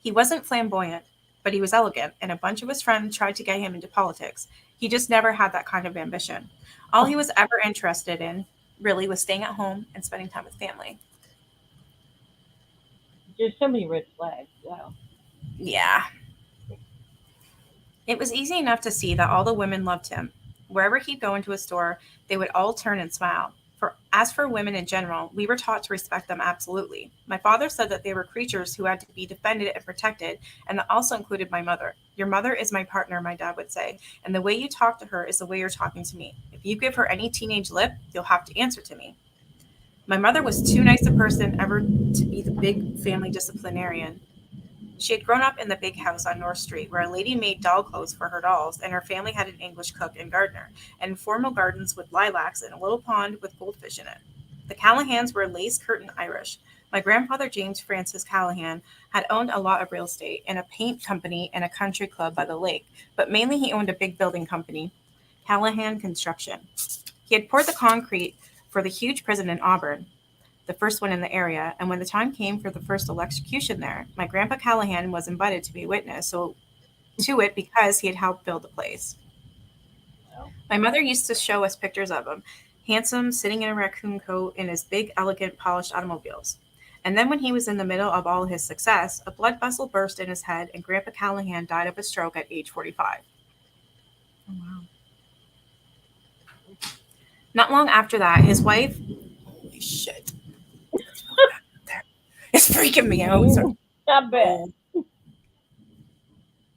He wasn't flamboyant, but he was elegant, and a bunch of his friends tried to get him into politics. He just never had that kind of ambition. All he was ever interested in, really, was staying at home and spending time with family. There's so many red flags. Wow. Yeah. It was easy enough to see that all the women loved him. Wherever he'd go into a store, they would all turn and smile. For as for women in general, we were taught to respect them absolutely. My father said that they were creatures who had to be defended and protected, and that also included my mother. Your mother is my partner, my dad would say, and the way you talk to her is the way you're talking to me. If you give her any teenage lip, you'll have to answer to me. My mother was too nice a person ever to be the big family disciplinarian. She had grown up in the big house on North Street, where a lady made doll clothes for her dolls, and her family had an English cook and gardener, and formal gardens with lilacs and a little pond with goldfish in it. The Callahans were lace curtain Irish. My grandfather, James Francis Callahan, had owned a lot of real estate and a paint company and a country club by the lake, but mainly he owned a big building company, Callahan Construction. He had poured the concrete for the huge prison in Auburn, the first one in the area, and when the time came for the first electrocution there, my grandpa Callahan was invited to be a witness so to it because he had helped build the place. Well, My mother used to show us pictures of him, handsome, sitting in a raccoon coat in his big, elegant, polished automobiles. And then when he was in the middle of all his success, a blood vessel burst in his head and Grandpa Callahan died of a stroke at age 45. Oh, wow. Not long after that, his wife, holy shit, it's really bad out there. It's freaking me out. Sorry. I bet. Oh,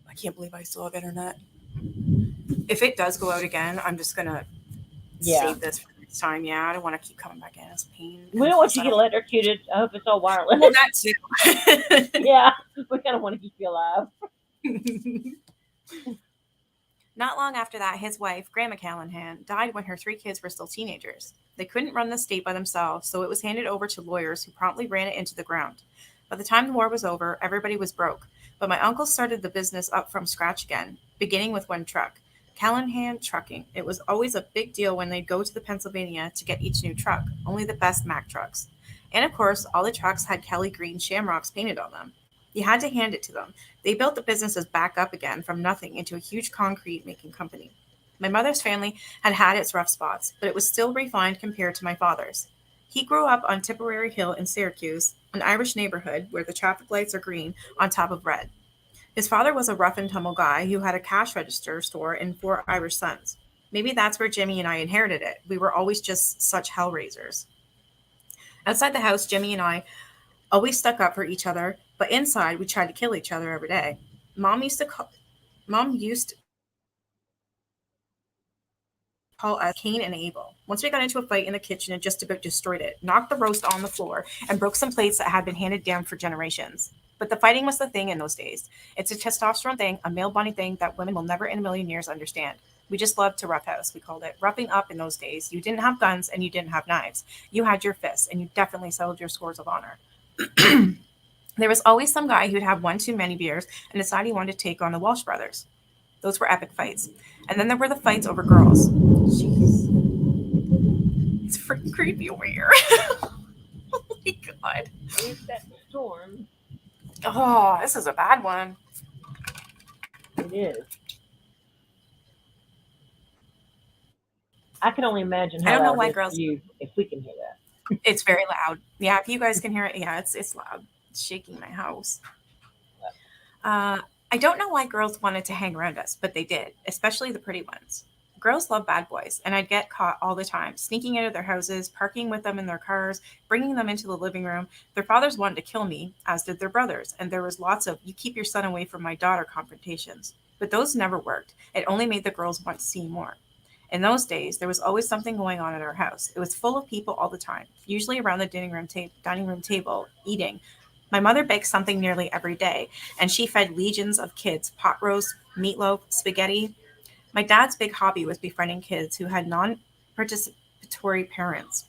I can't believe I still have internet. If it does go out again, I'm just gonna Yeah. save this for next time. Yeah, I don't want to keep coming back in. It's a pain, We and don't want plus you I to get don't. electrocuted. I hope it's all wireless. Well, that too. Yeah. We kind of want to keep you alive. Not long after that, his wife, Grandma Callahan, died when her three kids were still teenagers. They couldn't run the state by themselves, so it was handed over to lawyers who promptly ran it into the ground. By the time the war was over, everybody was broke, but my uncle started the business up from scratch again, beginning with one truck. Callahan Trucking. It was always a big deal when they'd go to the Pennsylvania to get each new truck, only the best Mack trucks. And of course, all the trucks had Kelly Green shamrocks painted on them. You had to hand it to them. They built the businesses back up again from nothing into a huge concrete making company. My mother's family had had its rough spots, but it was still refined compared to my father's. He grew up on Tipperary Hill in Syracuse, an Irish neighborhood where the traffic lights are green on top of red. His father was a rough and tumble guy who had a cash register store and four Irish sons. Maybe that's where Jimmy and I inherited it. We were always just such hell raisers. Outside the house, Jimmy and I always stuck up for each other, but inside we tried to kill each other every day. Mom used to call, Mom used to call us Cain and Abel. Once we got into a fight in the kitchen and just about destroyed it, knocked the roast on the floor, and broke some plates that had been handed down for generations. But the fighting was the thing in those days. It's a testosterone thing, a male bonding thing that women will never in a million years understand. We just loved to roughhouse. We called it roughing up in those days. You didn't have guns and you didn't have knives. You had your fists and you definitely settled your scores of honor. There was always some guy who'd have one too many beers and decide he wanted to take on the Walsh brothers. Those were epic fights. And then there were the fights over girls. Jeez. It's freaking creepy over here. Oh my god. It's that storm. Oh, this is a bad one. It is. I can only imagine I how don't know loud why it is for girls. you if we can hear that. It's very loud. Yeah, if you guys can hear it, yeah, it's loud. It's shaking my house. I don't know why girls wanted to hang around us, but they did, especially the pretty ones. Girls love bad boys, and I'd get caught all the time, sneaking out of their houses, parking with them in their cars, bringing them into the living room. Their fathers wanted to kill me, as did their brothers, and there was lots of "you keep your son away from my daughter" confrontations. But those never worked. It only made the girls want to see more. In those days, there was always something going on at our house. It was full of people all the time, usually around the dining room table, eating. My mother baked something nearly every day, and she fed legions of kids pot roast, meatloaf, spaghetti. My dad's big hobby was befriending kids who had non participatory parents.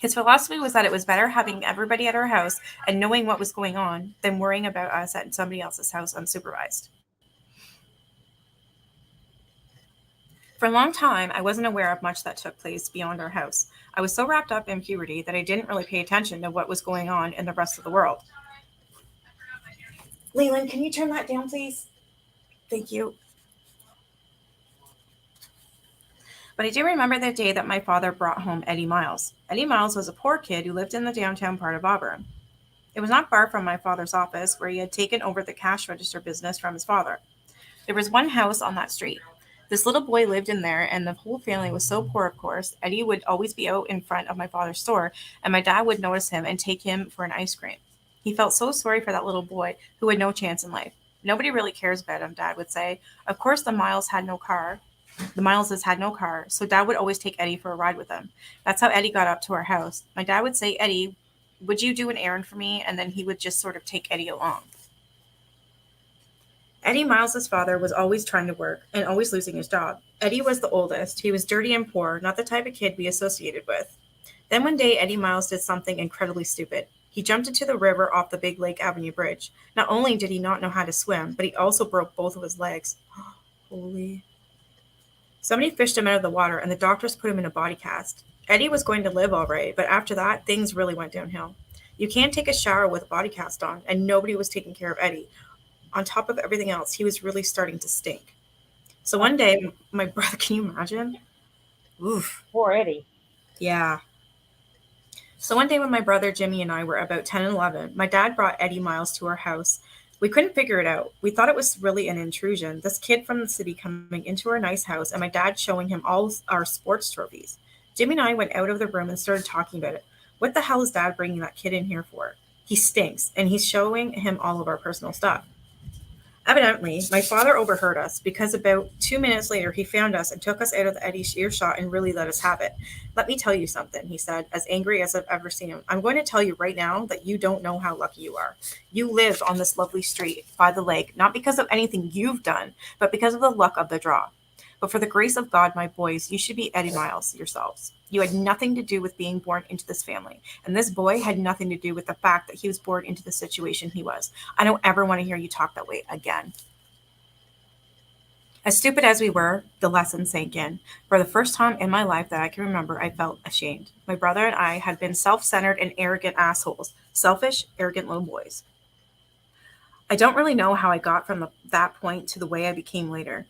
His philosophy was that it was better having everybody at our house and knowing what was going on than worrying about us at somebody else's house unsupervised. For a long time, I wasn't aware of much that took place beyond our house. I was so wrapped up in puberty that I didn't really pay attention to what was going on in the rest of the world. Leland, can you turn that down, please? Thank you. But I do remember the day that my father brought home Eddie Miles. Eddie Miles was a poor kid who lived in the downtown part of Auburn. It was not far from my father's office, where he had taken over the cash register business from his father. There was one house on that street. This little boy lived in there, and the whole family was so poor, of course. Eddie would always be out in front of my father's store, and my dad would notice him and take him for an ice cream. He felt so sorry for that little boy who had no chance in life. Nobody really cares about him, Dad would say. Of course, the Miles had no car. The Mileses had no car, so Dad would always take Eddie for a ride with him. That's how Eddie got up to our house. My dad would say, Eddie, would you do an errand for me? And then he would just sort of take Eddie along. Eddie Miles's father was always trying to work and always losing his job. Eddie was the oldest. He was dirty and poor, not the type of kid we associated with. Then one day, Eddie Miles did something incredibly stupid. He jumped into the river off the Big Lake Avenue Bridge. Not only did he not know how to swim, but he also broke both of his legs. Holy. Somebody fished him out of the water, and the doctors put him in a body cast. Eddie was going to live all right, but after that, things really went downhill. You can't take a shower with a body cast on, and nobody was taking care of Eddie. On top of everything else, he was really starting to stink. So one day, my brother, can you imagine? Oof. Poor Eddie. Yeah. So one day when my brother Jimmy and I were about 10 and 11, my dad brought Eddie Miles to our house. We couldn't figure it out. We thought it was really an intrusion, this kid from the city coming into our nice house and my dad showing him all our sports trophies. Jimmy and I went out of the room and started talking about it. What the hell is Dad bringing that kid in here for? He stinks, and he's showing him all of our personal stuff. Evidently, my father overheard us because about 2 minutes later, he found us and took us out of the Eddie's earshot and really let us have it. Let me tell you something, he said, as angry as I've ever seen him. I'm going to tell you right now that you don't know how lucky you are. You live on this lovely street by the lake, not because of anything you've done, but because of the luck of the draw. But for the grace of God, my boys, you should be Eddie Miles yourselves. You had nothing to do with being born into this family. And this boy had nothing to do with the fact that he was born into the situation he was. I don't ever want to hear you talk that way again. As stupid as we were, the lesson sank in. For the first time in my life that I can remember, I felt ashamed. My brother and I had been self-centered and arrogant assholes. Selfish, arrogant little boys. I don't really know how I got from that point to the way I became later.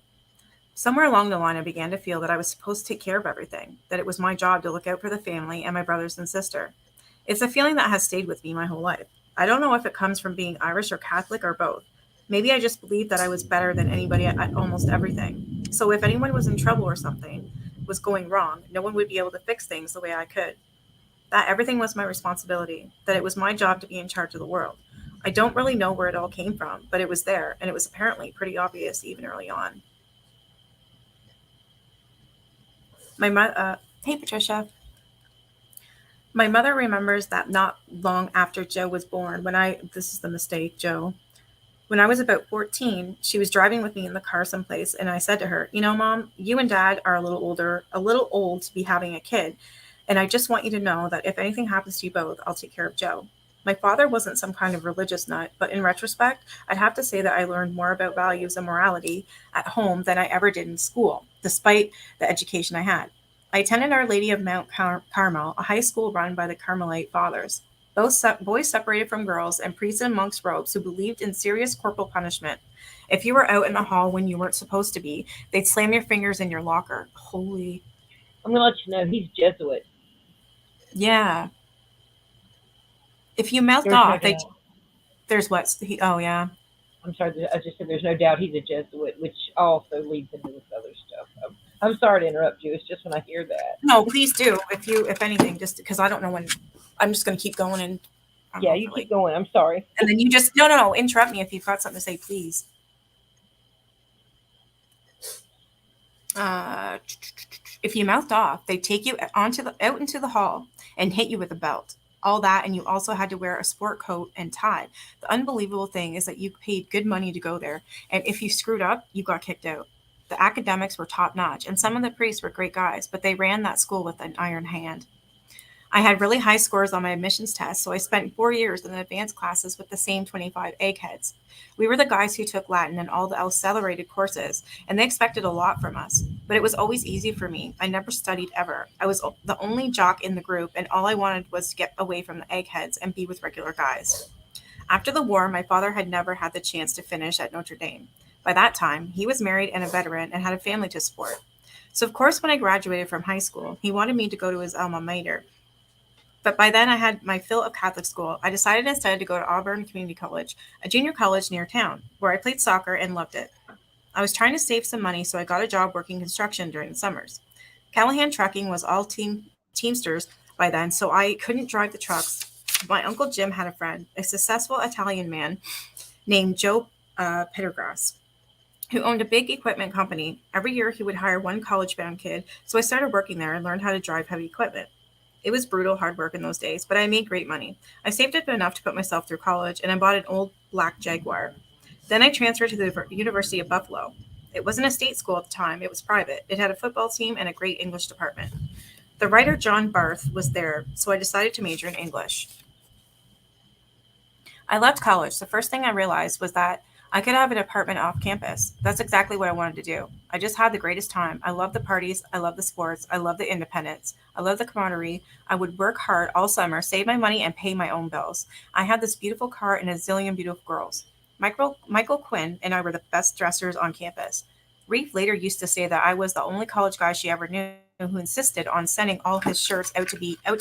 Somewhere along the line, I began to feel that I was supposed to take care of everything, that it was my job to look out for the family and my brothers and sister. It's a feeling that has stayed with me my whole life. I don't know if it comes from being Irish or Catholic or both. Maybe I just believed that I was better than anybody at almost everything. So if anyone was in trouble or something was going wrong, no one would be able to fix things the way I could. That everything was my responsibility, that it was my job to be in charge of the world. I don't really know where it all came from, but it was there, and it was apparently pretty obvious even early on. Hey Patricia. My mother remembers that not long after Joe was born, this is the mistake, Joe. When I was about 14, she was driving with me in the car someplace, and I said to her, you know, Mom, you and Dad are a little old to be having a kid, and I just want you to know that if anything happens to you both, I'll take care of Joe. My father wasn't some kind of religious nut, but in retrospect, I'd have to say that I learned more about values and morality at home than I ever did in school, despite the education I had. I attended Our Lady of Mount Carmel, a high school run by the Carmelite Fathers. Both boys separated from girls and priests in monks' robes who believed in serious corporal punishment. If you were out in the hall when you weren't supposed to be, they'd slam your fingers in your locker. Holy. I'm going to let you know he's Jesuit. Yeah. If you mouthed There's off, no doubt. There's what? Oh, yeah. I'm sorry, I just said there's no doubt he's a Jesuit, which also leads into this other stuff. I'm sorry to interrupt you. It's just when I hear that. No, please do. If anything, just because I don't know when. I'm just going to keep going and. Yeah, you keep going. I'm sorry. And then you just no. Interrupt me if you've got something to say, please. uh, if you mouthed off, they'd take you out into the hall and hit you with a belt. All that, and you also had to wear a sport coat and tie. The unbelievable thing is that you paid good money to go there, and if you screwed up, you got kicked out. The academics were top notch, and some of the priests were great guys, but they ran that school with an iron hand. I had really high scores on my admissions test, so I spent 4 years in the advanced classes with the same 25 eggheads. We were the guys who took Latin and all the accelerated courses, and they expected a lot from us. But it was always easy for me. I never studied ever. I was the only jock in the group, and all I wanted was to get away from the eggheads and be with regular guys. After the war, my father had never had the chance to finish at Notre Dame. By that time, he was married and a veteran and had a family to support. So, of course, when I graduated from high school, he wanted me to go to his alma mater, but by then I had my fill of Catholic school. I decided instead to go to Auburn Community College, a junior college near town, where I played soccer and loved it. I was trying to save some money, so I got a job working construction during the summers. Callahan Trucking was all Teamsters by then, so I couldn't drive the trucks. My uncle Jim had a friend, a successful Italian man named Joe Pittergrass, who owned a big equipment company. Every year he would hire one college bound kid, so I started working there and learned how to drive heavy equipment. It was brutal hard work in those days, but I made great money. I saved up enough to put myself through college, and I bought an old black Jaguar. Then I transferred to the University of Buffalo. It wasn't a state school at the time, it was private. It had a football team and a great English department. The writer John Barth was there, so I decided to major in English. I left college. The first thing I realized was that I could have an apartment off campus. That's exactly what I wanted to do. I just had the greatest time. I love the parties. I love the sports. I love the independence. I love the camaraderie. I would work hard all summer, save my money, and pay my own bills. I had this beautiful car and a zillion beautiful girls. Michael Quinn and I were the best dressers on campus. Reeve later used to say that I was the only college guy she ever knew who insisted on sending all his shirts out to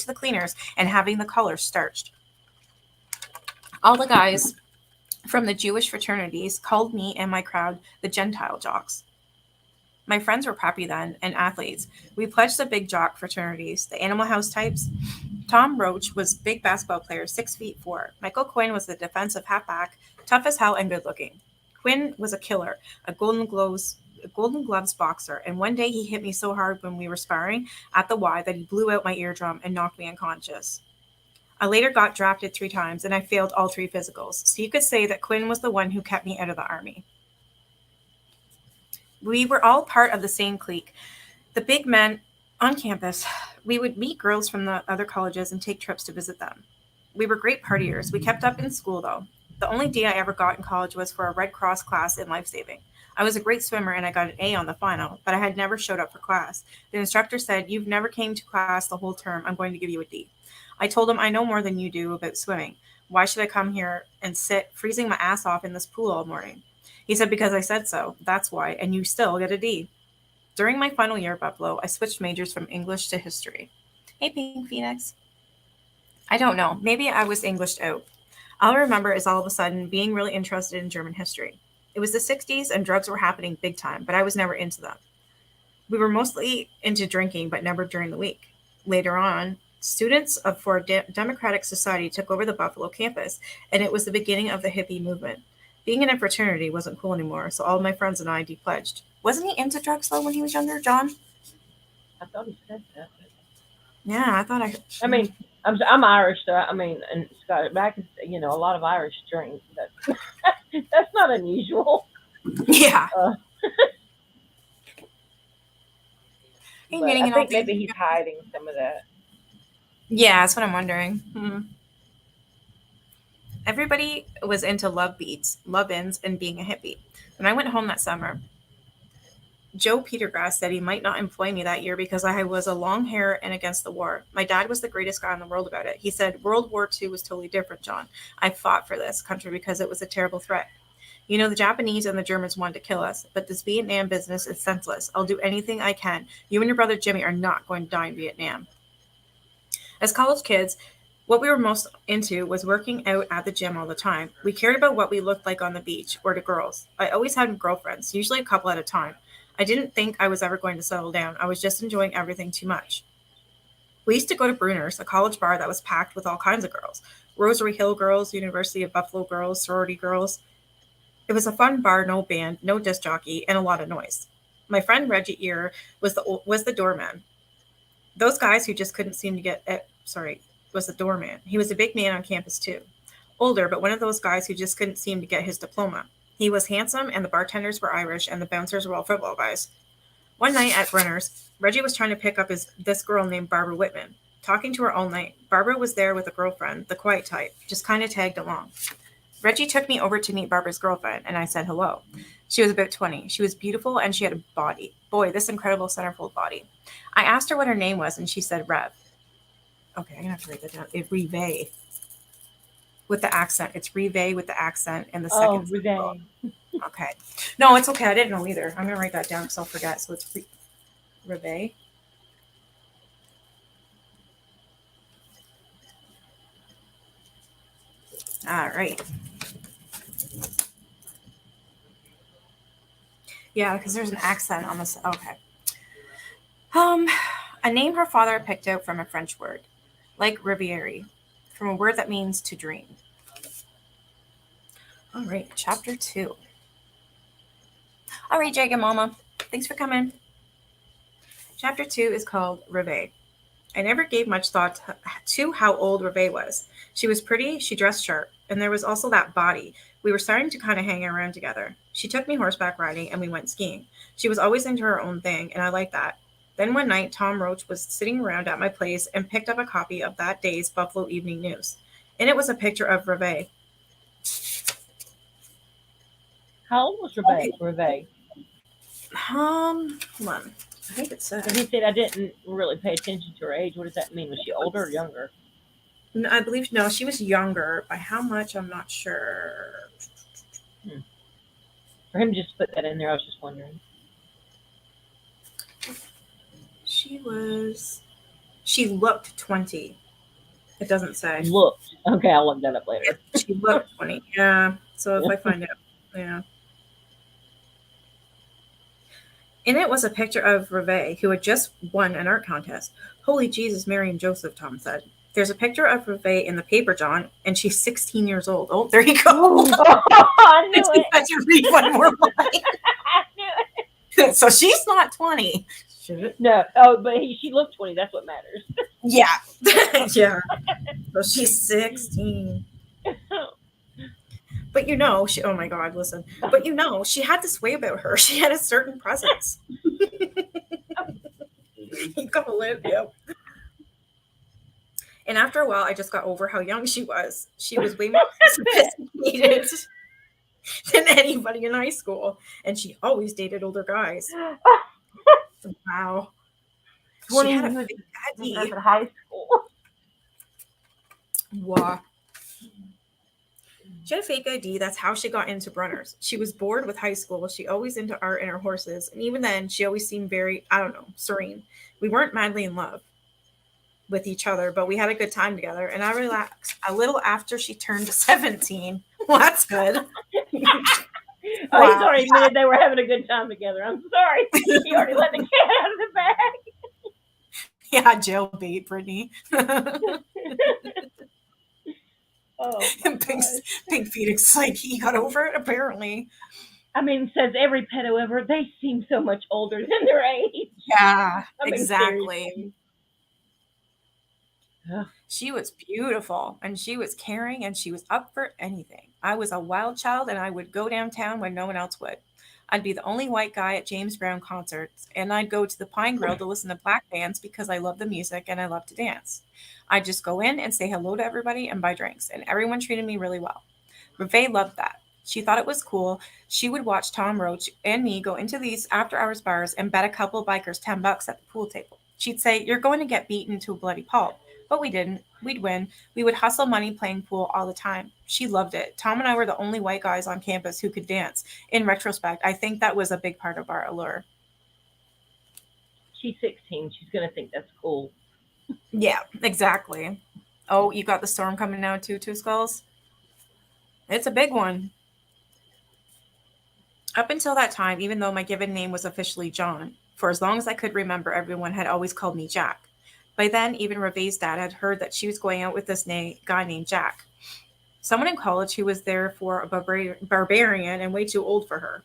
the cleaners and having the colors starched. All the guys from the Jewish fraternities called me and my crowd the Gentile jocks. My friends were preppy then and athletes. We pledged the big jock fraternities, the Animal House types. Tom Roach was a big basketball player, 6 feet 4. Michael Quinn was the defensive halfback, tough as hell and good looking. Quinn was a killer, a Golden Gloves boxer, and one day he hit me so hard when we were sparring at the Y that he blew out my eardrum and knocked me unconscious. I later got drafted 3 times and I failed all 3 physicals, so you could say that Quinn was the one who kept me out of the army. We were all part of the same clique. The big men on campus, we would meet girls from the other colleges and take trips to visit them. We were great partiers. We kept up in school though. The only D I ever got in college was for a Red Cross class in life saving. I was a great swimmer and I got an A on the final, but I had never showed up for class. The instructor said, "You've never came to class the whole term. I'm going to give you a D." I told him, "I know more than you do about swimming. Why should I come here and sit freezing my ass off in this pool all morning?" He said, "Because I said so. That's why. And you still get a D." During my final year at Buffalo, I switched majors from English to history. Hey, Pink Phoenix. I don't know. Maybe I was Englished out. All I remember is all of a sudden being really interested in German history. It was the 60s and drugs were happening big time, but I was never into them. We were mostly into drinking, but never during the week. Later on, students of for a democratic society took over the Buffalo campus, and it was the beginning of the hippie movement. Being in a fraternity wasn't cool anymore, so all of my friends and I depledged. Wasn't he into drugs though when he was younger, John? I thought he said that. Yeah, I thought I. I mean, I'm Irish, so I mean, and Scottish. But I can, a lot of Irish drink. That's not unusual. Yeah. Uh, Hey, but knitting I and all think things. maybe he's hiding some of that. Yeah, that's what I'm wondering. Everybody was into love beats, love ins, and being a hippie. When I went home that summer, Joe Petergrass said he might not employ me that year because I was a long hair and against the war. My dad was the greatest guy in the world about it. He said, "World War II was totally different, John. I fought for this country because it was a terrible threat. You know, the Japanese and the Germans wanted to kill us, but this Vietnam business is senseless. I'll do anything I can. You and your brother Jimmy are not going to die in Vietnam." As college kids, what we were most into was working out at the gym all the time. We cared about what we looked like on the beach or to girls. I always had girlfriends, usually a couple at a time. I didn't think I was ever going to settle down. I was just enjoying everything too much. We used to go to Bruner's, a college bar that was packed with all kinds of girls. Rosary Hill girls, University of Buffalo girls, sorority girls. It was a fun bar, no band, no disc jockey, and a lot of noise. My friend Reggie Ear was the doorman. Those guys who just couldn't seem to get sorry, was the doorman. He was a big man on campus too. Older, but one of those guys who just couldn't seem to get his diploma. He was handsome, and the bartenders were Irish, and the bouncers were all football guys. One night at Brenner's, Reggie was trying to pick up this girl named Barbara Whitman. Talking to her all night. Barbara was there with a girlfriend, the quiet type, just kind of tagged along. Reggie took me over to meet Barbara's girlfriend, and I said hello. She was about 20. She was beautiful, and she had a body. Boy, this incredible centerfold body. I asked her what her name was, and she said Rev. Okay, I'm going to have to write that down. It's Revee. With the accent. It's Revee with the accent in the second. Revee. Okay. No, it's okay. I didn't know either. I'm going to write that down because I'll forget. So it's Revee. All right. Yeah, because there's an accent on this. Okay. A name her father picked out from a French word, like Riviere, from a word that means to dream. All right, chapter 2. All right, Jake and Mama, thanks for coming. Chapter 2 is called Revee. I never gave much thought to how old Revee was. She was pretty, she dressed sharp, and there was also that body. We were starting to kind of hang around together. She took me horseback riding, and we went skiing. She was always into her own thing, and I liked that. Then one night, Tom Roach was sitting around at my place and picked up a copy of that day's Buffalo Evening News. And it was a picture of Revee. How old was Revee? Hold on. I think it said. He said I didn't really pay attention to her age. What does that mean? Was she older or younger? No, I believe no, she was younger. By how much, I'm not sure. For him to just put that in there, I was just wondering. She looked 20. It doesn't say. Looked. Okay, I'll look that up later. She looked 20. Yeah. So if I find out, yeah. In it was a picture of Revee, who had just won an art contest. Holy Jesus, Mary and Joseph, Tom said. There's a picture of Revee in the paper, John, and she's 16 years old. Oh, there you go. I knew it. I should read one more line. I knew it. So she's not 20. No. Oh, but she looked 20. That's what matters. Yeah. Yeah. So she's 16. But she, oh my God, listen. But she had this way about her. She had a certain presence. You gotta live, yep. And after a while, I just got over how young she was. She was way more sophisticated than anybody in high school. And she always dated older guys. Wow. She had a fake ID. In high school. Wow. She had a fake ID. That's how she got into Brenner's. She was bored with high school. She always into art and her horses. And even then, she always seemed very, serene. We weren't madly in love with each other, but we had a good time together. And I relaxed a little after she turned 17. Well, that's good. He's already admitted they were having a good time together. I'm sorry. He already let the cat out of the bag. Yeah, jailbait, Brittany. Oh, Pink Phoenix, like, he got over it, apparently. I mean, says every pedo ever, they seem so much older than their age. Yeah, exactly. She was beautiful, and she was caring, and she was up for anything. I was a wild child, and I would go downtown when no one else would. I'd be the only white guy at James Brown concerts, and I'd go to the Pine Grill to listen to black bands because I love the music and I love to dance. I'd just go in and say hello to everybody and buy drinks, and everyone treated me really well. Revee loved that. She thought it was cool. She would watch Tom Roach and me go into these after-hours bars and bet a couple bikers $10 at the pool table. She'd say, "You're going to get beaten to a bloody pulp." But we didn't. We'd win. We would hustle money playing pool all the time. She loved it. Tom and I were the only white guys on campus who could dance. In retrospect, I think that was a big part of our allure. She's 16. She's going to think that's cool. Yeah, exactly. Oh, you got the storm coming now too, Two Skulls? It's a big one. Up until that time, even though my given name was officially John, for as long as I could remember, everyone had always called me Jack. By then, even Revee's dad had heard that she was going out with this guy named Jack. Someone in college who was there for a barbarian and way too old for her.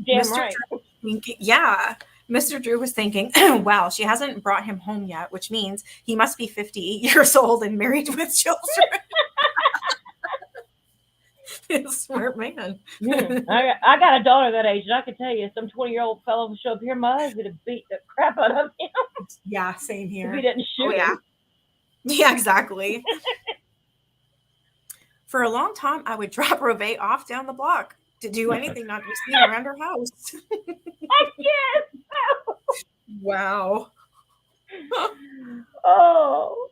Damn right. Yeah. Mr. Drew was thinking, wow, she hasn't brought him home yet, which means he must be 58 years old and married with children. Smart man. I got a daughter that age, and I can tell you, some 20-year-old fellow will show up here, my husband would beat the crap out of him Yeah, same if he here. didn't Oh, shoot yeah. him. Yeah, exactly. For a long time, I would drop Revee off down the block to do anything not to be seen around her house. Yes. Wow. Oh.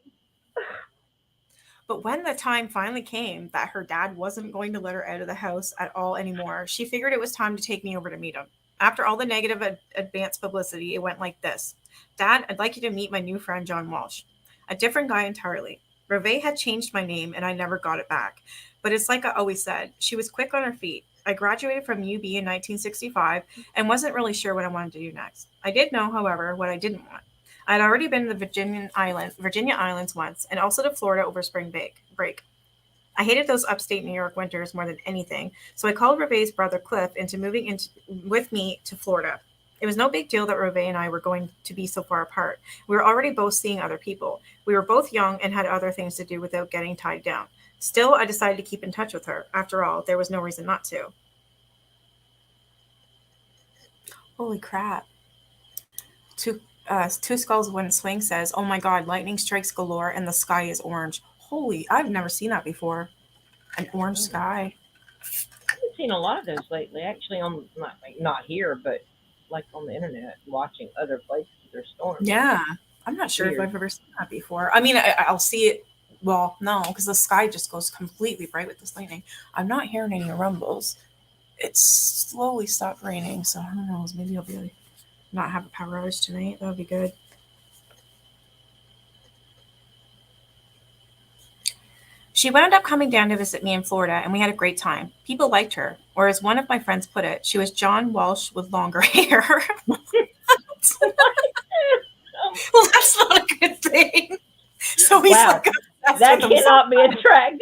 But when the time finally came that her dad wasn't going to let her out of the house at all anymore, she figured it was time to take me over to meet him. After all the negative advance publicity, it went like this: Dad, I'd like you to meet my new friend, John Walsh. A different guy entirely. Revee had changed my name and I never got it back. But it's like I always said, she was quick on her feet. I graduated from UB in 1965 and wasn't really sure what I wanted to do next. I did know, however, what I didn't want. I'd already been to the Virginia Islands once, and also to Florida over spring break. I hated those upstate New York winters more than anything, so I called Revee's brother Cliff into moving into with me to Florida. It was no big deal that Revee and I were going to be so far apart. We were already both seeing other people. We were both young and had other things to do without getting tied down. Still, I decided to keep in touch with her. After all, there was no reason not to. Holy crap. Two Skulls One Swing says, "Oh my God, lightning strikes galore and the sky is orange." Holy, I've never seen that before. An orange sky. I've seen a lot of those lately, actually, on not here, but like on the internet, watching other places their storms. Yeah, I'm not sure if Weird. I've ever seen that before. I mean, I'll see it. Well, no, because the sky just goes completely bright with this lightning. I'm not hearing any rumbles. It's slowly stopped raining, so who knows? Maybe I'll be not have a power outage tonight. That would be good. She wound up coming down to visit me in Florida, and we had a great time. People liked her, or as one of my friends put it, she was John Walsh with longer hair. Well, that's not a good thing. So he's Wow, like obsessed that with himself. cannot be attractive.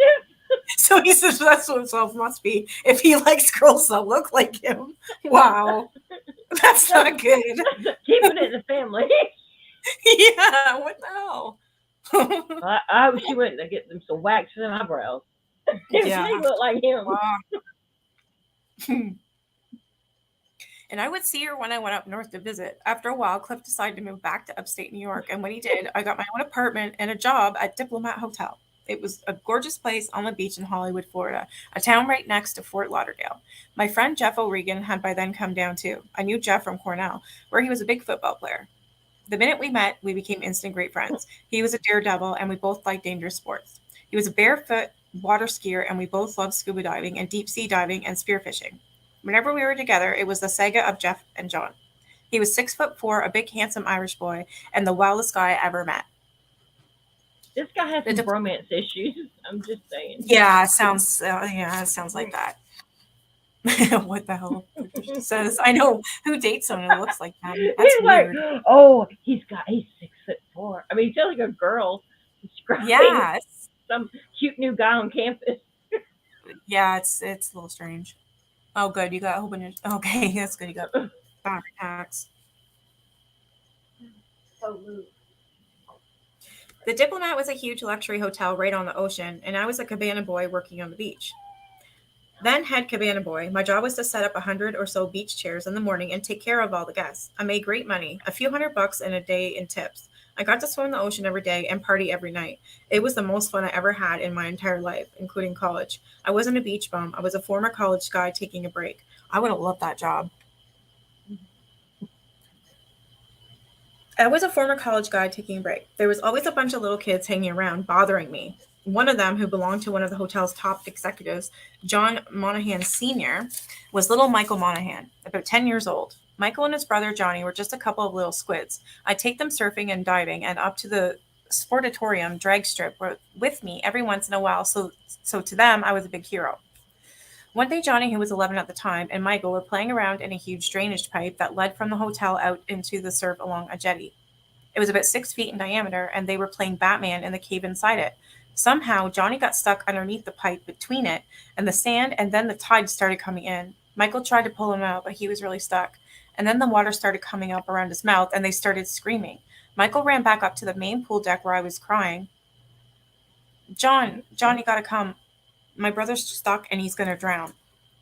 So he says that's what himself must be if he likes girls that look like him. Wow, that's not good. Keeping it in the family. Yeah, what the hell? I hope she went to get them some wax for them eyebrows. If Yeah. she looked like him. Wow. And I would see her when I went up north to visit. After a while, Cliff decided to move back to upstate New York, and when he did, I got my own apartment and a job at Diplomat Hotel. It was a gorgeous place on the beach in Hollywood, Florida, a town right next to Fort Lauderdale. My friend Jeff O'Regan had by then come down too. I knew Jeff from Cornell, where he was a big football player. The minute we met, we became instant great friends. He was a daredevil, and we both liked dangerous sports. He was a barefoot water skier, and we both loved scuba diving and deep sea diving and spearfishing. Whenever we were together, it was the saga of Jeff and John. He was 6'4", a big, handsome Irish boy, and the wildest guy I ever met. This guy has The some dip- bromance issues. I'm just saying. yeah, it sounds like that. What the hell? Patricia says, I know who dates someone who looks like them. That's He's like, weird. oh, he's 6'4". I mean, he sounds like a girl describing Yeah, some cute new guy on campus. it's a little strange. Oh, good. You got a whole bunch of. Okay, that's good. You got battery packs. The Diplomat was a huge luxury hotel right on the ocean, and I was a cabana boy working on the beach. Then head cabana boy, my job was to set up 100 or so beach chairs in the morning and take care of all the guests. I made great money, a few $100 in a day in tips. I got to swim in the ocean every day and party every night. It was the most fun I ever had in my entire life, including college. I wasn't a beach bum. I was a former college guy taking a break. I would have loved that job. I was a former college guy taking a break. There was always a bunch of little kids hanging around, bothering me. One of them, who belonged to one of the hotel's top executives, John Monahan Sr., was little Michael Monahan, about 10 years old. Michael and his brother Johnny were just a couple of little squids. I'd take them surfing and diving and up to the sportatorium drag strip with me every once in a while, so to them, I was a big hero. One day, Johnny, who was 11 at the time, and Michael were playing around in a huge drainage pipe that led from the hotel out into the surf along a jetty. It was about 6 feet in diameter, and they were playing Batman in the cave inside it. Somehow, Johnny got stuck underneath the pipe between it and the sand, and then the tide started coming in. Michael tried to pull him out, but he was really stuck. And then the water started coming up around his mouth and they started screaming. Michael ran back up to the main pool deck where I was crying. John, you gotta come. My brother's stuck and he's gonna drown.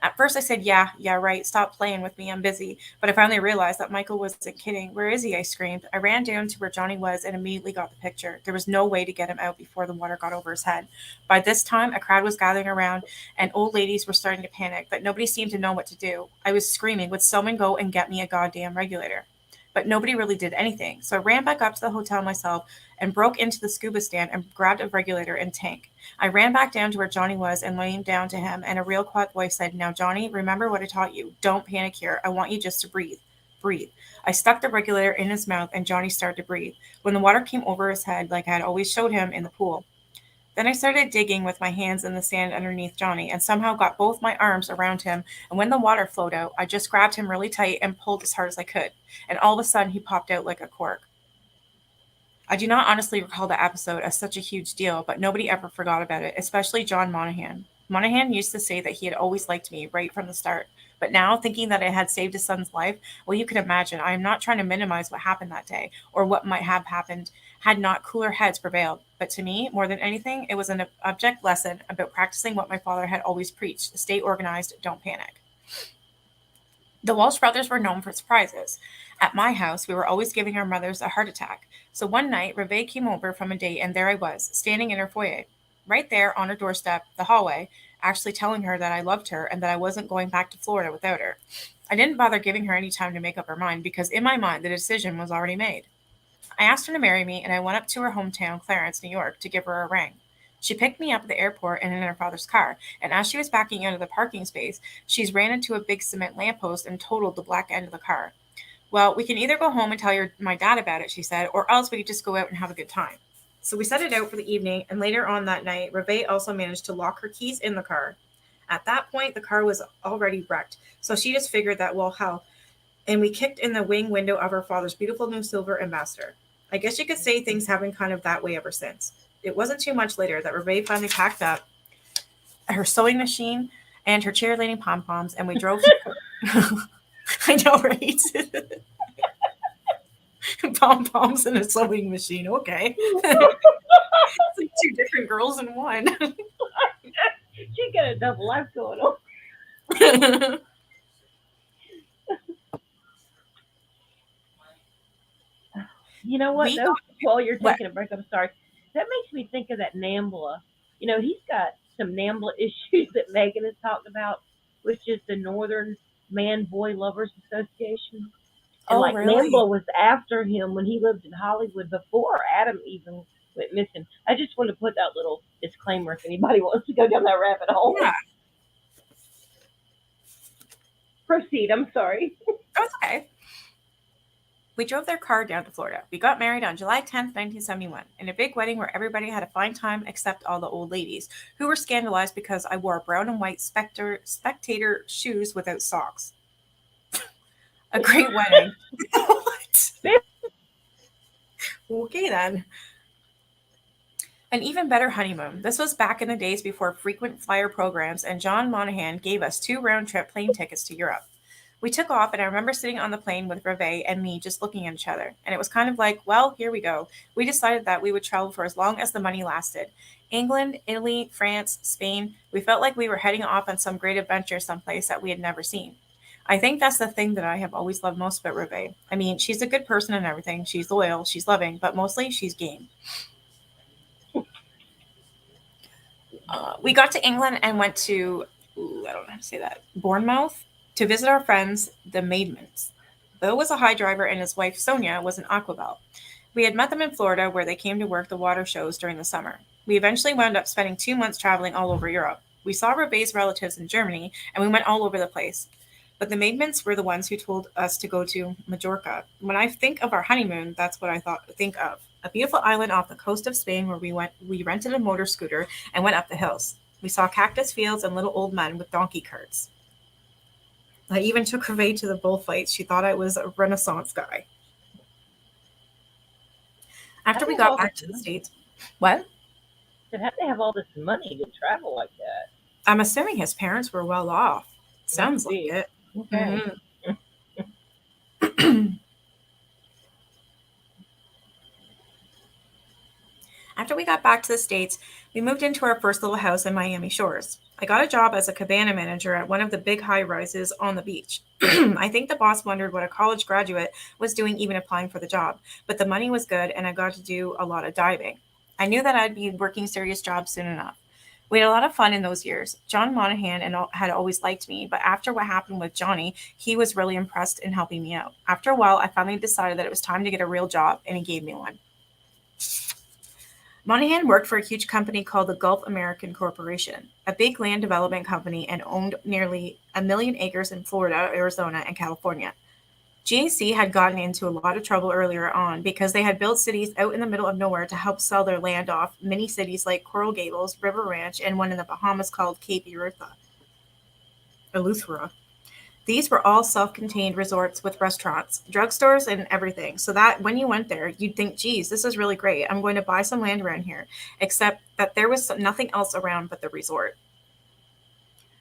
At first, I said, yeah, right, stop playing with me, I'm busy. But I finally realized that Michael wasn't kidding. Where is he? I screamed. I ran down to where Johnny was and immediately got the picture. There was no way to get him out before the water got over his head. By this time, a crowd was gathering around and old ladies were starting to panic, but nobody seemed to know what to do. I was screaming, would someone go and get me a goddamn regulator? But nobody really did anything. So I ran back up to the hotel myself and broke into the scuba stand and grabbed a regulator and tank. I ran back down to where Johnny was and leaned down to him, and a real quiet voice said, "Now, Johnny, remember what I taught you. Don't panic here. I want you just to breathe. Breathe." I stuck the regulator in his mouth, and Johnny started to breathe. When the water came over his head, like I had always showed him in the pool, then I started digging with my hands in the sand underneath Johnny and somehow got both my arms around him. And when the water flowed out, I just grabbed him really tight and pulled as hard as I could. And all of a sudden, he popped out like a cork. I do not honestly recall the episode as such a huge deal, but nobody ever forgot about it, especially John Monahan. Monahan used to say that he had always liked me right from the start. But now, thinking that I had saved his son's life, well, you can imagine, I am not trying to minimize what happened that day or what might have happened had not cooler heads prevailed. But to me, more than anything, it was an object lesson about practicing what my father had always preached: stay organized, don't panic. The Walsh brothers were known for surprises. At my house, we were always giving our mothers a heart attack. So one night, Revee came over from a date, and there I was, standing in her foyer, right there on her doorstep, the hallway, actually telling her that I loved her and that I wasn't going back to Florida without her. I didn't bother giving her any time to make up her mind because in my mind, the decision was already made. I asked her to marry me, and I went up to her hometown, Clarence, New York, to give her a ring. She picked me up at the airport and in her father's car, and as she was backing out of the parking space, she ran into a big cement lamppost and totaled the black end of the car. "Well, we can either go home and tell my dad about it," she said, "or else we could just go out and have a good time." So we set it out for the evening, and later on that night, Reve also managed to lock her keys in the car. At that point, the car was already wrecked, so she just figured that, well, hell, and we kicked in the wing window of her father's beautiful new silver Ambassador. I guess you could say things have been kind of that way ever since. It wasn't too much later that Reve finally packed up her sewing machine and her cheerleading pom poms, and we drove to. I know, right? Pom poms and a sewing machine. Okay. It's like two different girls in one. She got a double life going on. You know what We though? While you're what? taking a break, I'm sorry. That makes me think of that NAMBLA. He's got some NAMBLA issues that Megan has talked about, which is the Northern Man Boy Lovers Association. And Oh, like really? NAMBLA was after him when he lived in Hollywood before Adam even went missing. I just want to put that little disclaimer if anybody wants to go down that rabbit hole. Yeah, Proceed. I'm sorry. that's okay. We drove their car down to Florida. We got married on July 10th, 1971, in a big wedding where everybody had a fine time except all the old ladies, who were scandalized because I wore brown and white spectator shoes without socks. A great wedding. What? Okay, then. An even better honeymoon. This was back in the days before frequent flyer programs, and John Monahan gave us 2 round-trip plane tickets to Europe. We took off, and I remember sitting on the plane with Reve and me just looking at each other. And it was kind of like, well, here we go. We decided that we would travel for as long as the money lasted. England, Italy, France, Spain. We felt like we were heading off on some great adventure someplace that we had never seen. I think that's the thing that I have always loved most about Reve. I mean, she's a good person and everything. She's loyal, she's loving, but mostly she's game. We got to England and went to, I don't know how to say that, Bournemouth to visit our friends, the Maidments. Bill was a high driver and his wife, Sonia, was an aquabelle. We had met them in Florida where they came to work the water shows during the summer. We eventually wound up spending 2 months traveling all over Europe. We saw Rebe's relatives in Germany and we went all over the place. But the Maidments were the ones who told us to go to Majorca. When I think of our honeymoon, that's what I think of. A beautiful island off the coast of Spain where we rented a motor scooter and went up the hills. We saw cactus fields and little old men with donkey carts. I even took Reve to the bullfights. She thought I was a Renaissance guy. How After they we have got all this back to the money? States, what? How they have all this money to travel like that? I'm assuming his parents were well off. Must Sounds like be. it. Okay. Hmm. After we got back to the States, we moved into our first little house in Miami Shores. I got a job as a cabana manager at one of the big high rises on the beach. I think the boss wondered what a college graduate was doing even applying for the job, but the money was good and I got to do a lot of diving. I knew that I'd be working serious jobs soon enough. We had a lot of fun in those years. John Monahan had always liked me, but after what happened with Johnny, he was really impressed in helping me out. After a while, I finally decided that it was time to get a real job, and he gave me one. Monahan worked for a huge company called the Gulf American Corporation, a big land development company, and owned nearly a million acres in Florida, Arizona, and California. GAC had gotten into a lot of trouble earlier on because they had built cities out in the middle of nowhere to help sell their land off, many cities like Coral Gables, River Ranch, and one in the Bahamas called Cape Eleuthera. These were all self-contained resorts with restaurants, drugstores, and everything. So that when you went there, you'd think, geez, this is really great. I'm going to buy some land around here. Except that there was nothing else around but the resort.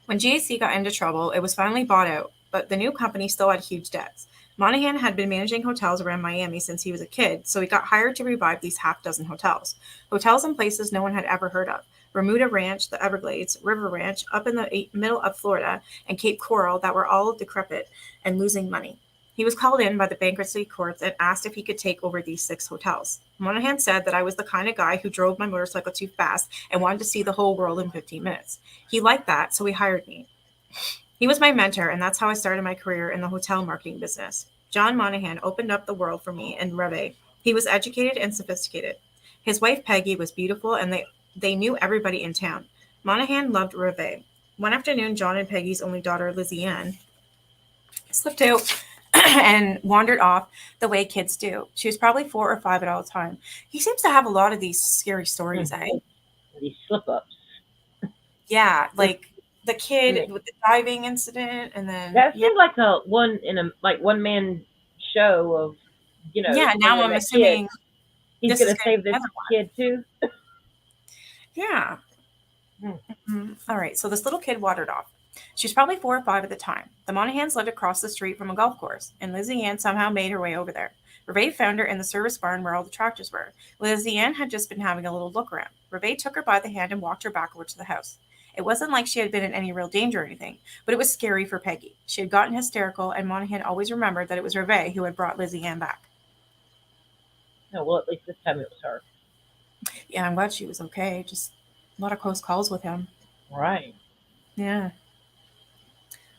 When GAC got into trouble, it was finally bought out, but the new company still had huge debts. Monahan had been managing hotels around Miami since he was a kid, so he got hired to revive these half dozen hotels. Hotels in places no one had ever heard of. Bermuda Ranch, the Everglades, River Ranch, up in the middle of Florida, and Cape Coral that were all decrepit and losing money. He was called in by the bankruptcy courts and asked if he could take over these 6 hotels. Monahan said that I was the kind of guy who drove my motorcycle too fast and wanted to see the whole world in 15 minutes. He liked that, so he hired me. He was my mentor, and that's how I started my career in the hotel marketing business. John Monahan opened up the world for me in Revee. He was educated and sophisticated. His wife Peggy was beautiful, and they knew everybody in town. Monahan loved Revee. One afternoon, John and Peggy's only daughter, Lizzie Ann, slipped out and wandered off the way kids do. She was probably 4 or 5 at all time. He seems to have a lot of these scary stories, eh? These slip ups. Yeah, like the kid with the diving incident, and then That seemed like a one man show of, yeah. Now I'm assuming he's this is going to save this another kid too. Yeah. Hmm. All right. So this little kid wandered off. She was probably 4 or 5 at the time. The Monahans lived across the street from a golf course, and Lizzie Ann somehow made her way over there. Revee found her in the service barn where all the tractors were. Lizzie Ann had just been having a little look around. Revee took her by the hand and walked her back over to the house. It wasn't like she had been in any real danger or anything, but it was scary for Peggy. She had gotten hysterical, and Monahan always remembered that it was Revee who had brought Lizzie Ann back. No, well, at least this time it was her. Yeah, I'm glad she was okay. Just a lot of close calls with him. Right. Yeah.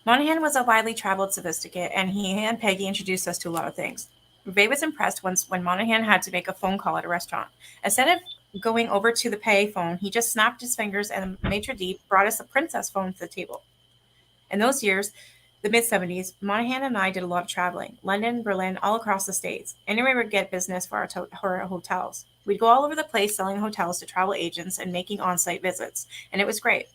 Monahan was a widely traveled sophisticate, and he and Peggy introduced us to a lot of things. Revee was impressed once when Monahan had to make a phone call at a restaurant. Instead of going over to the pay phone, he just snapped his fingers and the maitre d' brought us a princess phone to the table. In those years, the mid-70s, Monahan and I did a lot of traveling. London, Berlin, all across the States. Anywhere we would get business for our hotels. We'd go all over the place selling hotels to travel agents and making on-site visits, and it was great.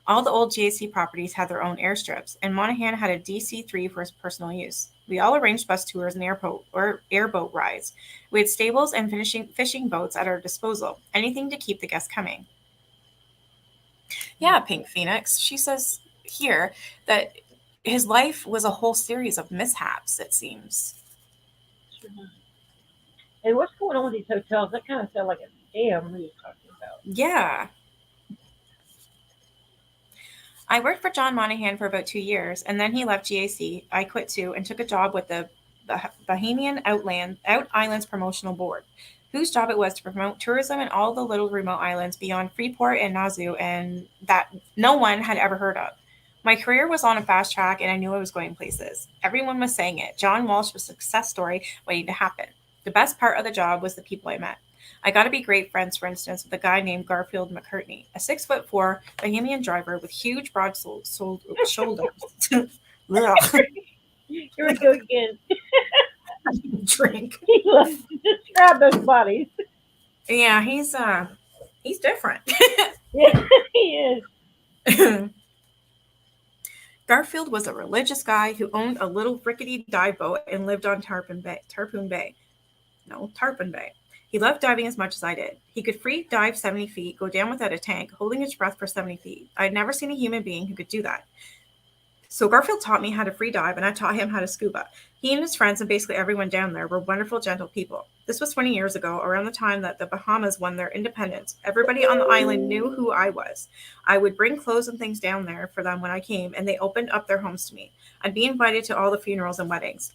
All the old GAC properties had their own airstrips, and Monahan had a DC-3 for his personal use. We all arranged bus tours and airboat rides. We had stables and fishing boats at our disposal, anything to keep the guests coming. Yeah, Pink Phoenix. She says here that his life was a whole series of mishaps, it seems. And what's going on with these hotels? That kind of sounds like a scam we were talking about. Yeah. I worked for John Monahan for about 2 years, and then he left GAC. I quit too and took a job with the Bahamian Out Islands Promotional Board, whose job it was to promote tourism in all the little remote islands beyond Freeport and Nassau, and that no one had ever heard of. My career was on a fast track, and I knew I was going places. Everyone was saying it. John Walsh was a success story waiting to happen. The best part of the job was the people I met. I got to be great friends, for instance, with a guy named Garfield McCartney, a 6'4" Bahamian driver with huge, broad shoulders. Here we go again. Drink. He loves to describe those bodies. Yeah, he's different. Yeah, he is. Garfield was a religious guy who owned a little rickety dive boat and lived on Tarpon Bay. He loved diving as much as I did. He could free dive 70 feet, go down without a tank, holding his breath for 70 feet. I'd never seen a human being who could do that. So Garfield taught me how to free dive, and I taught him how to scuba. He and his friends and basically everyone down there were wonderful, gentle people. This was 20 years ago, around the time that the Bahamas won their independence. Everybody on the island knew who I was. I would bring clothes and things down there for them when I came, and they opened up their homes to me. I'd be invited to all the funerals and weddings.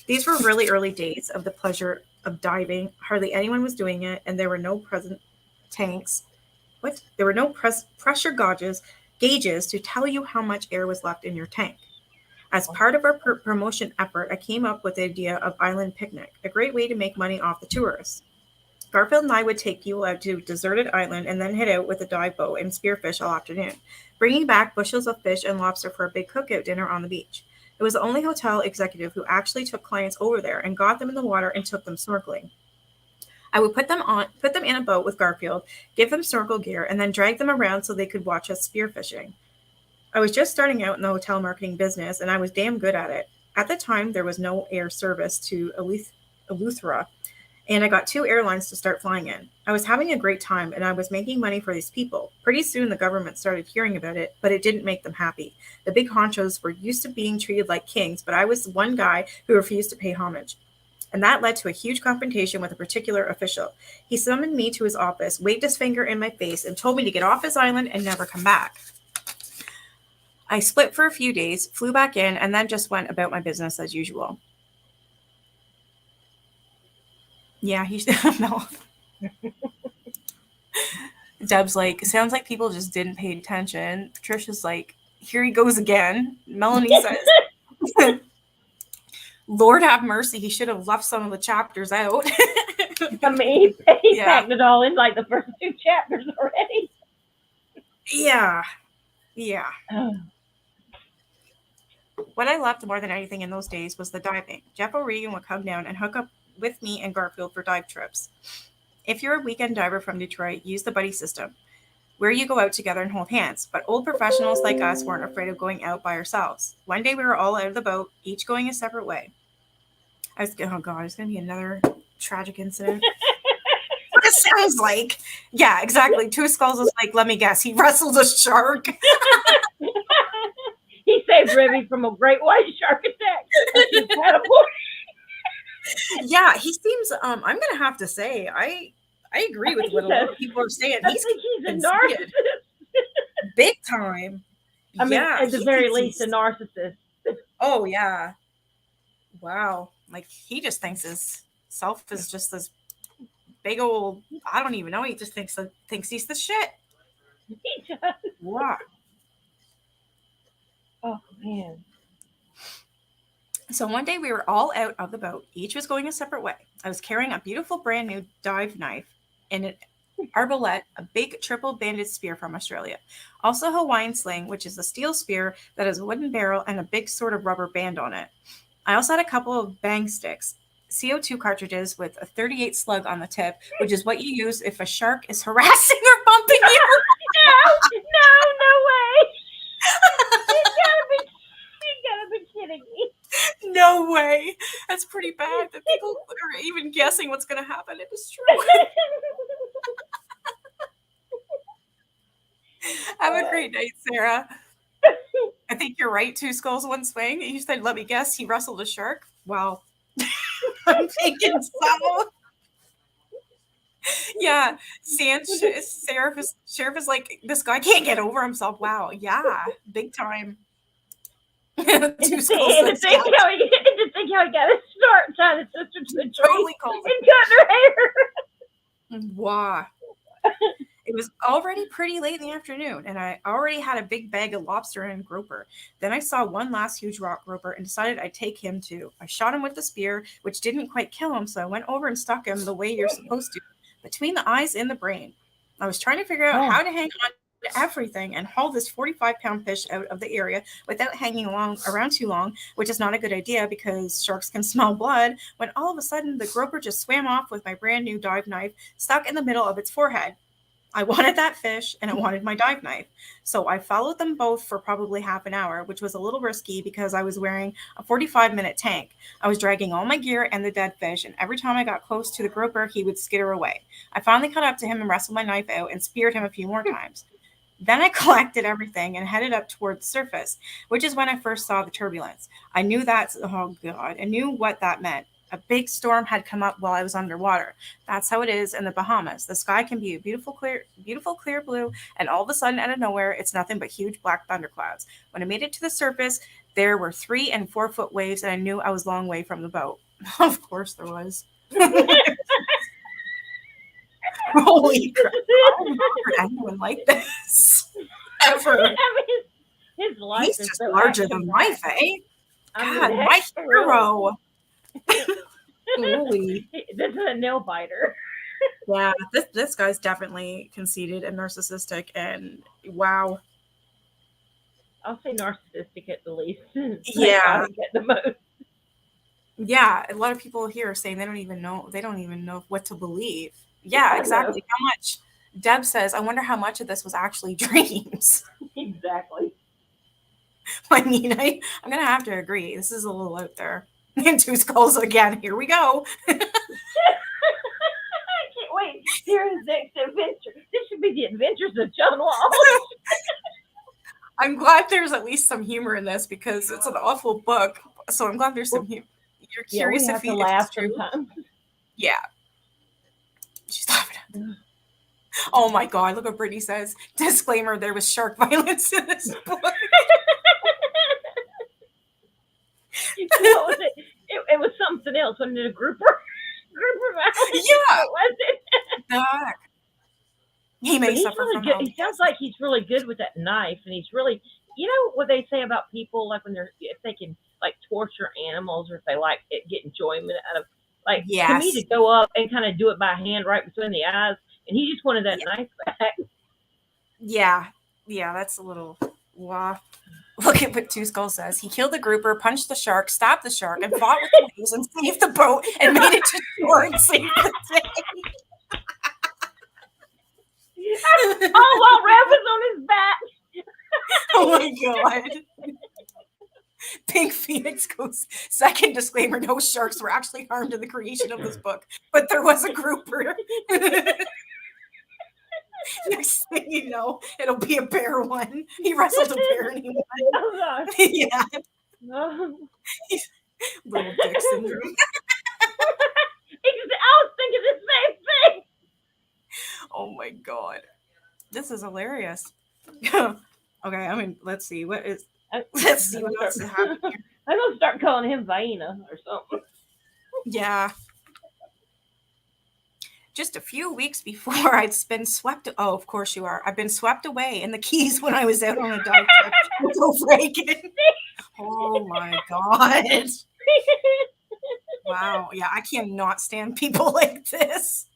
These were really early days of the pleasure of diving. Hardly anyone was doing it, and there were no present tanks. What? There were no pressure gauges to tell you how much air was left in your tank. As part of our promotion effort, I came up with the idea of island picnic, a great way to make money off the tourists. Garfield and I would take people out to a deserted island and then head out with a dive boat and spearfish all afternoon, bringing back bushels of fish and lobster for a big cookout dinner on the beach. It was the only hotel executive who actually took clients over there and got them in the water and took them snorkeling. I would put them in a boat with Garfield, give them snorkel gear, and then drag them around so they could watch us spearfishing. I was just starting out in the hotel marketing business, and I was damn good at it. At the time, there was no air service to Eleuthera, and I got 2 airlines to start flying in. I was having a great time, and I was making money for these people. Pretty soon, the government started hearing about it, but it didn't make them happy. The big honchos were used to being treated like kings, but I was one guy who refused to pay homage. And that led to a huge confrontation with a particular official. He summoned me to his office, waved his finger in my face, and told me to get off his island and never come back. I split for a few days, flew back in, and then just went about my business as usual. Yeah, no. Deb's like, sounds like people just didn't pay attention. Patricia's like, here he goes again. Melanie says, Lord have mercy, he should have left some of the chapters out. I mean, he packed it all in like the first 2 chapters already. Yeah. What I loved more than anything in those days was the diving. Jeff O'Regan would come down and hook up with me and Garfield for dive trips. If you're a weekend diver from Detroit, use the buddy system, where you go out together and hold hands. But old professionals like us weren't afraid of going out by ourselves. One day we were all out of the boat, each going a separate way. Oh God, it's going to be another tragic incident. What it sounds like. Yeah, exactly. 2 Skulls was like, let me guess, he wrestled a shark. He saved Revee from a great white shark attack. That's incredible. Yeah, he seems, I'm going to have to say, I agree with what a lot of people are saying. I think he's a narcissist. Big time. I mean, at the very least, a narcissist. Oh, yeah. Wow. Like, he just thinks his self is just this big old, I don't even know. He just thinks he's the shit. He does. Wow. Oh, man. So one day we were all out of the boat. Each was going a separate way. I was carrying a beautiful brand new dive knife and an arbalete, a big triple-banded spear from Australia. Also Hawaiian sling, which is a steel spear that has a wooden barrel and a big sort of rubber band on it. I also had a couple of bang sticks, CO2 cartridges with a 38 slug on the tip, which is what you use if a shark is harassing or bumping you. No way. You gotta be kidding me. No way. That's pretty bad that people are even guessing what's going to happen. It was true. Have a great night, Sarah. I think you're right. 2 Skulls, 1 swing. You said, let me guess, he wrestled a shark. Wow. I'm thinking so. Yeah. Sheriff is like, this guy can't get over himself. Wow. Yeah. Big time. 2 Skulls. And to think how he got his start tying his sister to the tree Totally cold. and cutting her hair. Wow. It was already pretty late in the afternoon, and I already had a big bag of lobster and grouper. Then I saw one last huge rock grouper and decided I'd take him too. I shot him with the spear, which didn't quite kill him, so I went over and stuck him the way you're supposed to, between the eyes and the brain. I was trying to figure out how to hang on to everything and haul this 45-pound fish out of the area without hanging around too long, which is not a good idea because sharks can smell blood, when all of a sudden the grouper just swam off with my brand new dive knife stuck in the middle of its forehead. I wanted that fish and I wanted my dive knife. So I followed them both for probably half an hour, which was a little risky because I was wearing a 45-minute tank. I was dragging all my gear and the dead fish, and every time I got close to the grouper, he would skitter away. I finally caught up to him and wrestled my knife out and speared him a few more times. Then I collected everything and headed up toward the surface, which is when I first saw the turbulence. I knew that's, oh God, I knew what that meant. A big storm had come up while I was underwater. That's how it is in the Bahamas. The sky can be a beautiful clear blue, and all of a sudden, out of nowhere, it's nothing but huge black thunderclouds. When I made it to the surface, there were 3 and 4 foot waves, and I knew I was a long way from the boat. Of course, there was. Holy crap! I never heard anyone like this ever. I mean, his life He's is just so larger than life, eh? God, my heck, really. hero. Holy. This is a nail biter. Yeah, this guy's definitely conceited and narcissistic, and wow. I'll say narcissistic at the least. Yeah. Get the most. Yeah, a lot of people here are saying they don't even know what to believe. Yeah, exactly. How much? Deb says, I wonder how much of this was actually dreams. Exactly. I mean, I'm gonna have to agree. This is a little out there. And 2 skulls again. Here we go. I can't wait. Here's next adventure. This should be the adventures of John Walsh. I'm glad there's at least some humor in this because it's an awful book. So I'm glad there's some humor. You're curious we have to laugh sometimes. Yeah. She's laughing at them. Oh my God, look what Brittany says. Disclaimer, there was shark violence in this book. What was it? It was something else. Wasn't it a grouper? Grouper violence? Yeah. What was it? He may suffer really from good. He sounds like he's really good with that knife, and he's really, you know what they say about people, like when if they can like torture animals, or if they like get enjoyment out of, like, to me, to go up and kind of do it by hand right between the eyes, and he just wanted that knife back. Yeah, that's a little wow. Look at what 2 Skulls says. He killed the grouper, punched the shark, stopped the shark, and fought with the waves and saved the boat and made it to shore and saved the day. Oh, while Rev was on his back. Oh my God. Pink Phoenix goes, second disclaimer, no sharks were actually harmed in the creation of this book, but there was a grouper. Next thing you know, it'll be a bear one. He wrestled a bear and he won. Oh, Yeah. Oh. Little dick syndrome. I was thinking the same thing. Oh my God. This is hilarious. Okay, I mean, let's see. Let's see what else is happening here. I'm going to start calling him Vaina or something. Yeah. Just a few weeks before I'd been swept. Oh, of course you are. I've been swept away in the Keys when I was out on a dive trip with O'Regan. Oh my God. Wow. Yeah, I cannot stand people like this.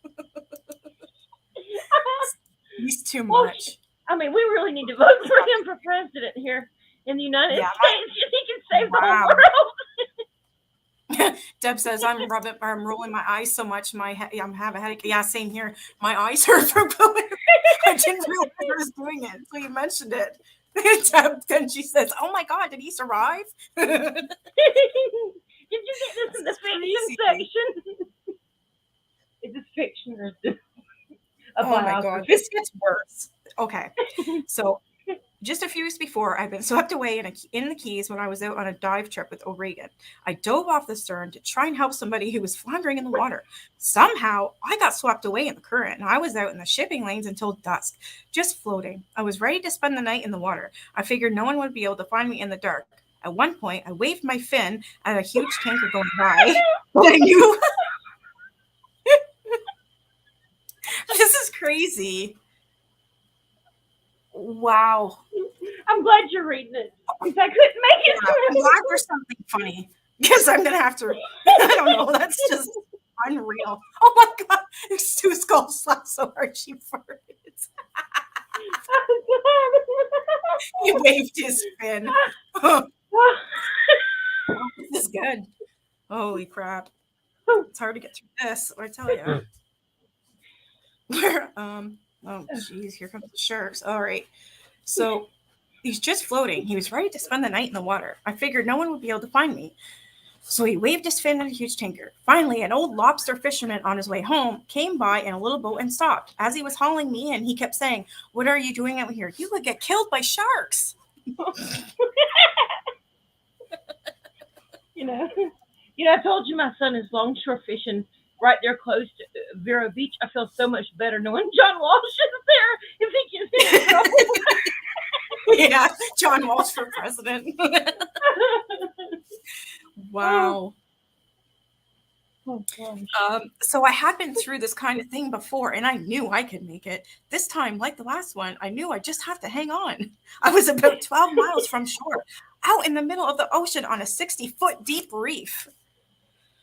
He's too much. I mean, we really need to vote for him for president here in the United States. He can save the whole world. Deb says, I'm rolling my eyes so much, I'm having a headache. Yeah, same here. My eyes hurt from going. I didn't realize I was doing it until you mentioned it. Deb, then she says, oh my God, did he survive? Did you get this in the fiction section? Is this fiction or is this oh my God, this gets worse. Okay, so just a few weeks before, I'd been swept away in the Keys when I was out on a dive trip with O'Regan. I dove off the stern to try and help somebody who was floundering in the water. Somehow, I got swept away in the current, and I was out in the shipping lanes until dusk, just floating. I was ready to spend the night in the water. I figured no one would be able to find me in the dark. At one point, I waved my fin at a huge tanker going by, but I knew... This is crazy. Wow. I'm glad you're reading it because I couldn't make it. I'm glad there's something funny because I'm gonna have to. I don't know. That's just unreal. Oh my God! It's 2 Skulls slapped so hard she farted. He waved his fin. This is good. Holy crap! It's hard to get through this. I tell you. Oh geez, here comes the sharks. All right, so he's just floating. He was ready to spend the night in the water. I figured no one would be able to find me. So he waved his fin at a huge tanker. Finally, an old lobster fisherman on his way home came by in a little boat and stopped. As he was hauling me in, he kept saying, "What are you doing out here? You could get killed by sharks." I told you my son is longshore fishing right there close to Vero Beach. I feel so much better knowing John Walsh is there if he gets in trouble. Yeah, John Walsh for president. Wow. Oh, gosh. So I had been through this kind of thing before, and I knew I could make it. This time, like the last one, I knew I just have to hang on. I was about 12 miles from shore, out in the middle of the ocean on a 60-foot deep reef.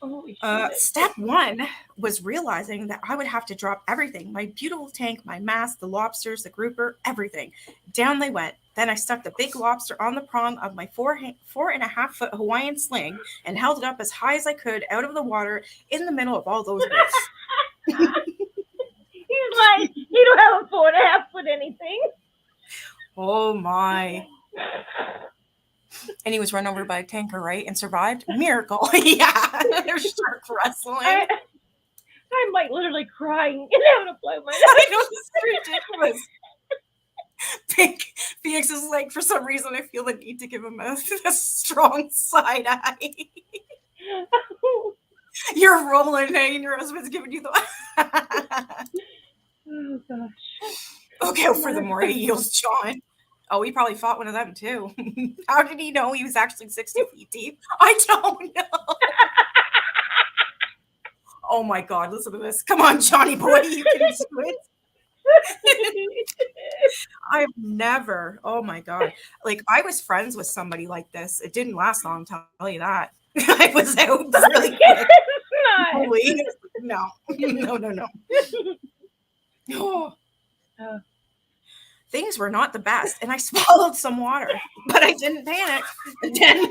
Holy shit. Step one was realizing that I would have to drop everything, my beautiful tank, my mast, the lobsters, the grouper, everything. Down they went. Then I stuck the big lobster on the prong of my 4.5-foot Hawaiian sling and held it up as high as I could out of the water in the middle of all those reefs. He's like, he don't have a 4.5-foot anything. Oh my. And he was run over by a tanker, right? And survived? Miracle. Yeah. There's shark wrestling. I'm like literally crying and having to blow my nose. I know, this is ridiculous. Phoenix is like, for some reason, I feel the need to give him a strong side eye. You're rolling, and your husband's giving you the. Oh, gosh. Okay, for the more eels, John. Oh, he probably fought one of them too. How did he know he was actually 60 feet deep? I don't know. Oh my God, listen to this. Come on, Johnny boy, you can do it. I've never, oh my God. Like, I was friends with somebody like this. It didn't last long, I'll tell you that. I was out really quick. No. Oh. Things were not the best, and I swallowed some water, but I didn't panic. Then,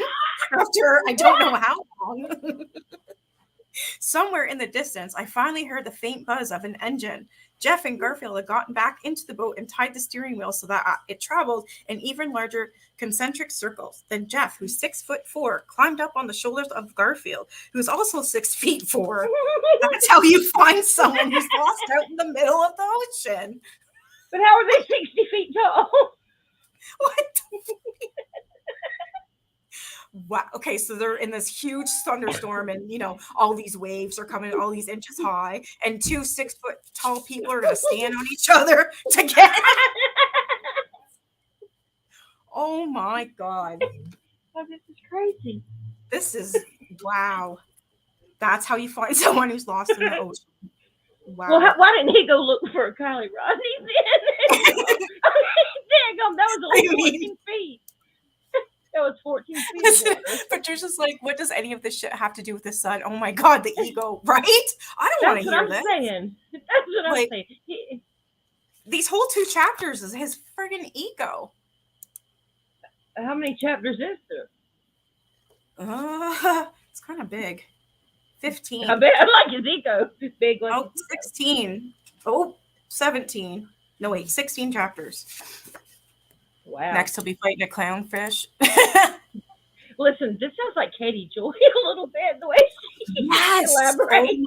after I don't know how long, somewhere in the distance, I finally heard the faint buzz of an engine. Jeff and Garfield had gotten back into the boat and tied the steering wheel so that it traveled in even larger concentric circles. Then Jeff, who's 6'4", climbed up on the shoulders of Garfield, who's also 6'4". That's how you find someone who's lost out in the middle of the ocean. But how are they 60 feet tall? What? Wow. Okay, so they're in this huge thunderstorm, and all these waves are coming all these inches high, and 2 6-foot tall people are going to stand on each other to get. Oh my God. Oh, this is crazy. This is wow. That's how you find someone who's lost in the ocean. Wow. Well, why didn't he go look for a Kylie Rodney then? That was only 14 feet. That was 14 feet. Patricia's like, what does any of this shit have to do with the sun? Oh my God, the ego, right? I don't want to hear this. That's what I'm saying. These whole 2 chapters is his friggin' ego. How many chapters is there? It's kind of big. 15. I bet I like his ego. It's big. Like 16. Oh, 17. No, wait, 16 chapters. Wow. Next, he'll be fighting a clownfish. Listen, this sounds like Katie Joy a little bit, the way she elaborates.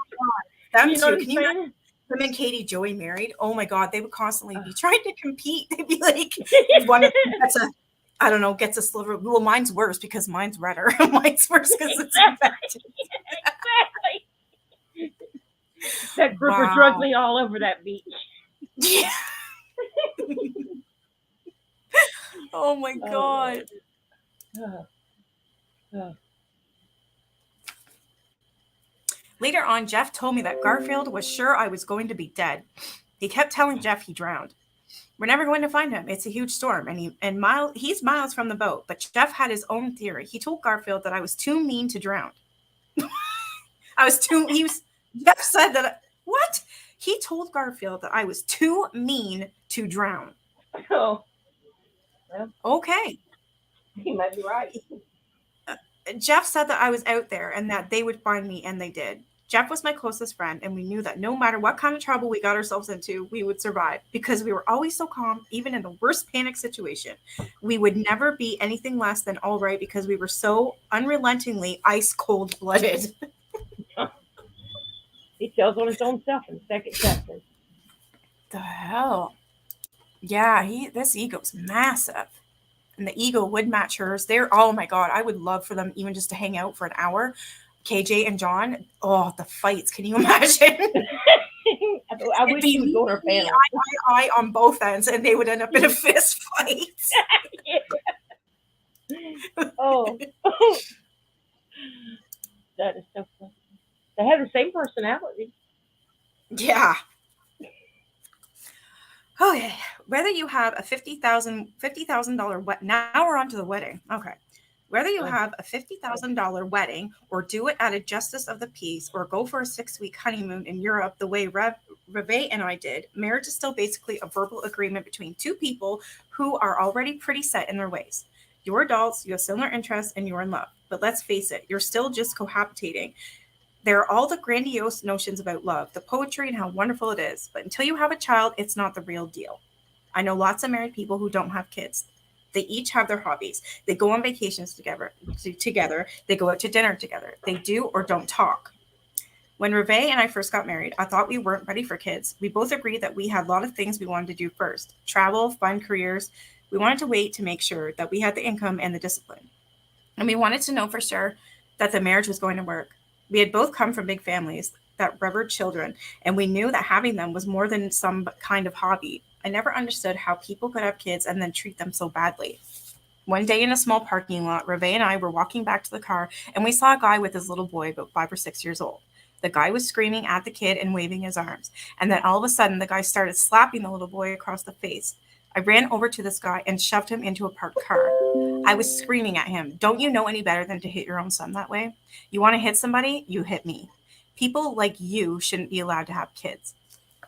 Oh my God. Them two. Him and Katie Joy married. Oh my God, they would constantly be trying to compete. They'd be like, one of them gets a sliver. Well, mine's worse because mine's redder. Mine's worse because it's infected. Exactly. That grouper drugged me all over that beach. Yeah. Oh my God. Later on, Jeff told me that Garfield was sure I was going to be dead. He kept telling Jeff he drowned. We're never going to find him. It's a huge storm, and he's miles from the boat. But Jeff had his own theory. He told Garfield that I was too mean to drown. Jeff said that. What? He told Garfield that I was too mean to drown. Oh. Well, okay. He might be right. Jeff said that I was out there and that they would find me, and they did. Jeff was my closest friend, and we knew that no matter what kind of trouble we got ourselves into, we would survive because we were always so calm, even in the worst panic situation. We would never be anything less than all right because we were so unrelentingly ice cold blooded. He tells on his own self in the second chapter. The hell? Yeah, this ego's massive. And the ego would match hers. They're, oh my God, I would love for them even just to hang out for an hour. KJ and John, oh, the fights. Can you imagine? I wish he would go on our panel. I on both ends, and they would end up in a fist fight. Oh. That is so funny. They have the same personality. Yeah. Okay. Whether you have a $50,000 now we're on to the wedding. Okay. Whether you have a $50,000 wedding or do it at a justice of the peace or go for a 6-week honeymoon in Europe the way Revee and I did, marriage is still basically a verbal agreement between two people who are already pretty set in their ways. You're adults, you have similar interests, and you're in love. But let's face it, you're still just cohabitating. There are all the grandiose notions about love, the poetry, and how wonderful it is. But until you have a child, it's not the real deal. I know lots of married people who don't have kids. They each have their hobbies. They go on vacations together. They go out to dinner together. They do or don't talk. When Revee and I first got married, I thought we weren't ready for kids. We both agreed that we had a lot of things we wanted to do first. Travel, fun careers. We wanted to wait to make sure that we had the income and the discipline. And we wanted to know for sure that the marriage was going to work. We had both come from big families that revered children, and we knew that having them was more than some kind of hobby. I never understood how people could have kids and then treat them so badly. One day in a small parking lot, Revee and I were walking back to the car, and we saw a guy with his little boy about 5 or 6 years old. The guy was screaming at the kid and waving his arms, and then all of a sudden the guy started slapping the little boy across the face. I ran over to this guy and shoved him into a parked car. I was screaming at him, "Don't you know any better than to hit your own son that way? You want to hit somebody? You hit me. People like you shouldn't be allowed to have kids."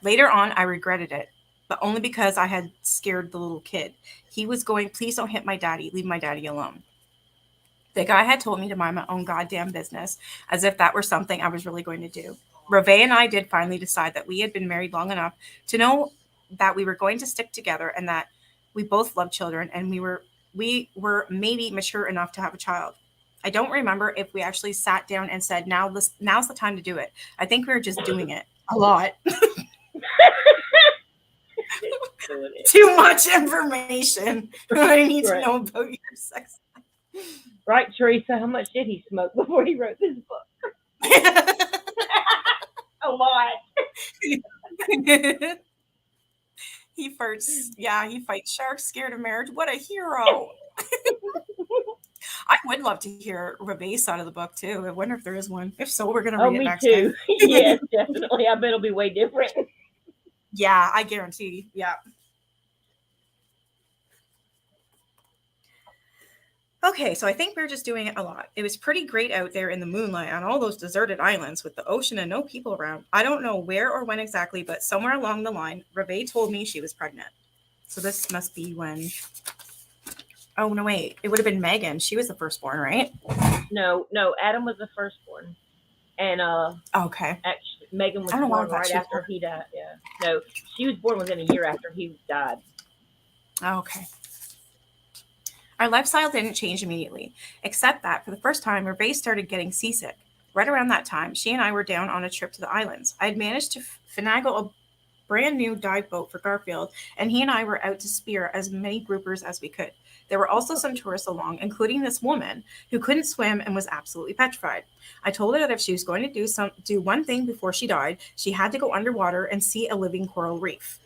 Later on, I regretted it, but only because I had scared the little kid. He was going, "Please don't hit my daddy. Leave my daddy alone." The guy had told me to mind my own goddamn business, as if that were something I was really going to do. Revee and I did finally decide that we had been married long enough to know that we were going to stick together and that we both loved children and we were maybe mature enough to have a child. I don't remember if we actually sat down and said, now's the time to do it. I think we were just doing it a lot. Too much information. I need to know about your sex. Right, Teresa? How much did he smoke before he wrote this book? A lot. He fights sharks, scared of marriage. What a hero. I would love to hear Revee's side of the book too. I wonder if there is one. If so, we're going to read it next time. Yes, definitely. I bet it'll be way different. Yeah, I guarantee. Yeah. Okay, so I think we're just doing it a lot. It was pretty great out there in the moonlight on all those deserted islands with the ocean and no people around. I don't know where or when exactly, but somewhere along the line, Revee told me she was pregnant. So this must be when... Oh, no, wait. It would have been Megan. She was the firstborn, right? No. Adam was the firstborn. And okay. Actually, Megan was born right after he died. Yeah. No, she was born within a year after he died. Okay. Our lifestyle didn't change immediately, except that for the first time, Revee started getting seasick. Right around that time, she and I were down on a trip to the islands. I had managed to finagle a brand new dive boat for Garfield, and he and I were out to spear as many groupers as we could. There were also some tourists along, including this woman who couldn't swim and was absolutely petrified. I told her that if she was going to do one thing before she died, she had to go underwater and see a living coral reef.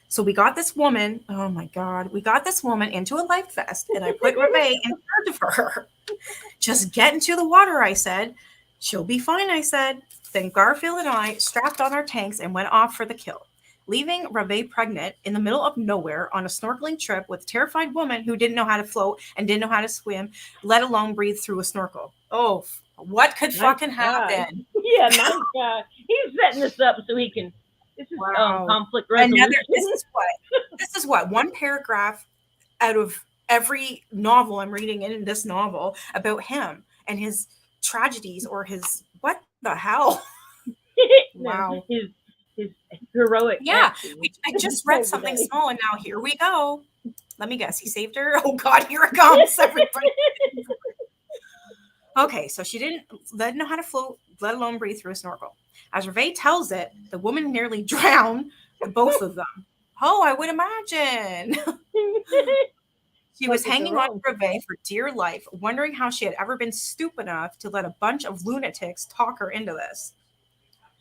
So we got this woman, oh my God, into a life vest, and I put Revee in charge of her. Just get into the water, I said. She'll be fine, I said. Then Garfield and I strapped on our tanks and went off for the kill, leaving Revee pregnant in the middle of nowhere on a snorkeling trip with a terrified woman who didn't know how to float and didn't know how to swim, let alone breathe through a snorkel. Oh, what could fucking happen? Yeah, nice guy. He's setting this up so he can... This is conflict resolution. This is what one paragraph out of every novel I'm reading in this novel about him and his tragedies or his what the hell. No, Wow. his heroic Yeah, actions I just read saved the something day. small, and now here we go. Let me guess. He saved her. Oh God, here it comes, everybody. Okay, so she didn't know how to float, let alone breathe through a snorkel. As Revee tells it, the woman nearly drowned the both of them. Oh, I would imagine. She was What could go hanging on wrong? to Revee for dear life, wondering how she had ever been stupid enough to let a bunch of lunatics talk her into this.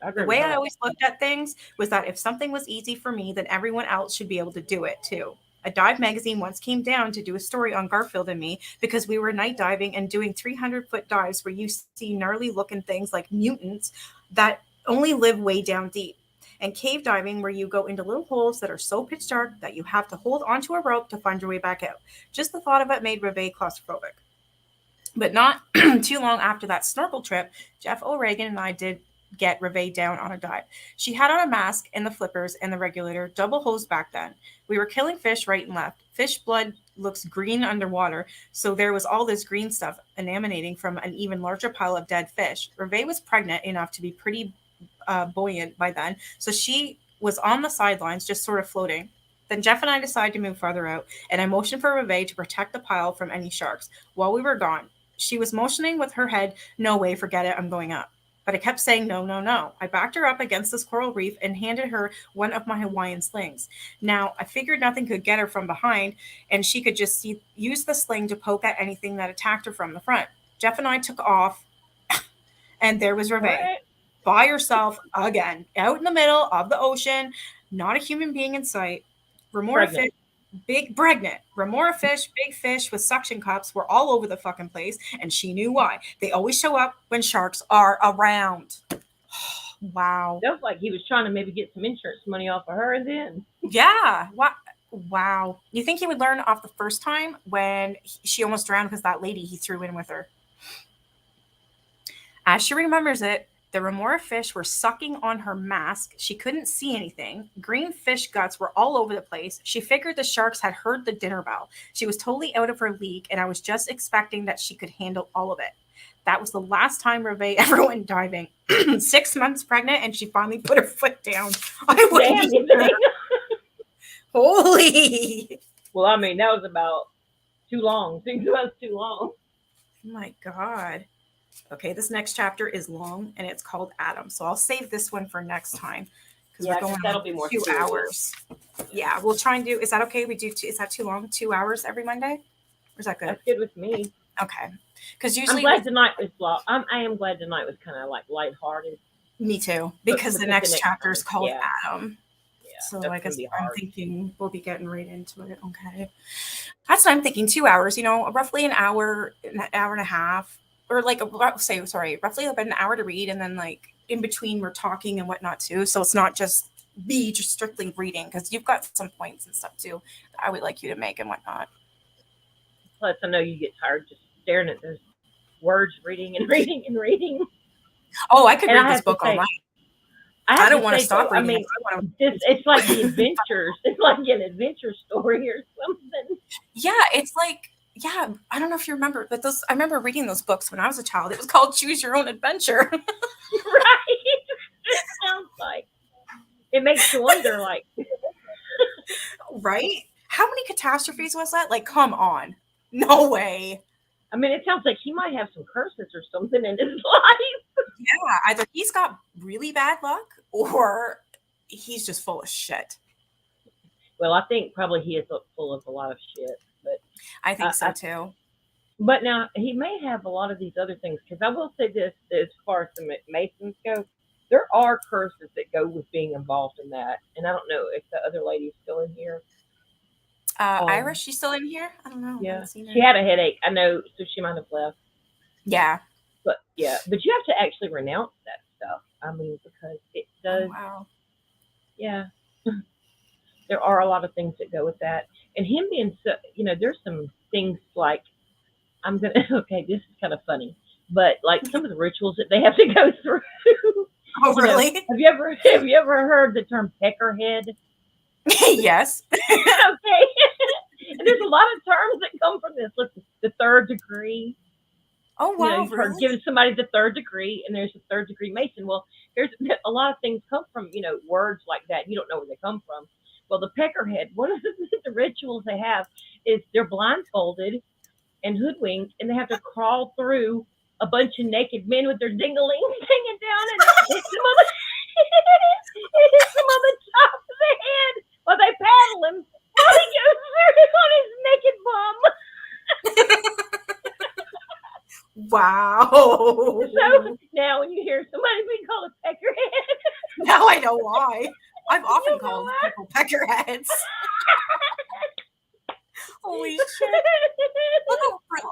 I The agree with way I her. always looked at things was that if something was easy for me, then everyone else should be able to do it too. A dive magazine once came down to do a story on Garfield and me because we were night diving and doing 300-foot dives where you see gnarly looking things like mutants that only live way down deep. And cave diving where you go into little holes that are so pitch dark that you have to hold onto a rope to find your way back out. Just the thought of it made Reve claustrophobic. But not too long after that snorkel trip, Jeff O'Regan and I did get Reve down on a dive. She had on a mask and the flippers and the regulator, double hose back then. We were killing fish right and left. Fish blood looks green underwater, so there was all this green stuff emanating from an even larger pile of dead fish. Reve was pregnant enough to be pretty buoyant by then, so she was on the sidelines, just sort of floating. Then Jeff and I decided to move farther out, and I motioned for Reve to protect the pile from any sharks. While we were gone, she was motioning with her head, no way, forget it, I'm going up. But I kept saying, no, no, no. I backed her up against this coral reef and handed her one of my Hawaiian slings. Now, I figured nothing could get her from behind, and she could just use the sling to poke at anything that attacked her from the front. Jeff and I took off, and there was Reve What? by herself again, out in the middle of the ocean, not a human being in sight. Remora Pregnant. fish, big pregnant. Remora fish, big fish with suction cups were all over the fucking place, and she knew why. They always show up when sharks are around. Wow. Sounds like he was trying to maybe get some insurance money off of her, and then Yeah. Wow. You think he would learn off the first time when she almost drowned because that lady he threw in with her? As she remembers it, the remora fish were sucking on her mask. She couldn't see anything. Green fish guts were all over the place. She figured the sharks had heard the dinner bell. She was totally out of her league, and I was just expecting that she could handle all of it. That was the last time Reve ever went diving. 6 months pregnant, and she finally put her foot down. I wouldn't damn, you either. think? Holy. Well, I mean, that was about too long. 6 months too long. Oh my God. Okay, this next chapter is long and it's called Adam. So I'll save this one for next time because Yeah, we're 'cause going that'll on be more 2 hours. Yeah, we'll try and do. Is that okay? Is that too long? 2 hours every Monday? Or is that good? That's good with me. Okay. Because I'm usually glad tonight was long. I am glad tonight was kind of like lighthearted. me too. But Because the because the next next chapter time, is called yeah, Adam. yeah, So that's I gonna guess be I'm hard. thinking we'll be getting right into it. Okay. That's what I'm thinking. 2 hours, roughly an hour and a half, or like roughly about an hour to read, and then like in between we're talking and whatnot too. So it's not just me just strictly reading because you've got some points and stuff too that I would like you to make and whatnot. Plus, I know you get tired just staring at those words, reading and reading and reading. Oh, I could And read this book all night. I I have don't to want to say though, stop I reading it. mean, I want it's like the to. adventures. It's like an adventure story or something. Yeah, it's like I don't know if you remember, but those I remember reading those books when I was a child. It was called Choose Your Own Adventure. Right? It sounds like it makes you wonder. Like, Right? How many catastrophes was that? Like, come on. No way. I mean, it sounds like he might have some curses or something in his life. Yeah, either he's got really bad luck or he's just full of shit. Well, I think probably he is full of a lot of shit, but I think so I too. but now he may have a lot of these other things because I will say this: as far as the Masons go, there are curses that go with being involved in that, and I don't know if the other lady's still in here. Ira, she's still in here? I don't know. I Yeah, haven't seen she her. had a headache. I know, so she might have left. Yeah. But yeah, but you have to actually renounce that stuff. I mean, because it Oh, does. wow. Yeah, there are a lot of things that go with that, and him being so, there's some things like I'm gonna. Okay, this is kind of funny, but like some of the rituals that they have to go through. Oh, really? Have you ever heard the term peckerhead? Yes. Okay, and there's a lot of terms that come from this. Look, the third degree. Oh, wow. You've heard Really? giving somebody the third degree, and there's a third degree Mason. Well, there's a lot of things come from, words like that. You don't know where they come from. Well, the peckerhead, one of the rituals they have is they're blindfolded and hoodwinked, and they have to crawl through a bunch of naked men with their dinglings hanging down, and it hits them on the, it hits them on the top of the head while they paddle him while he goes through on his naked bum. Wow. So now when you hear somebody being called a peckerhead, now I know why. I've often you know called why. people peckerheads. Holy shit. Look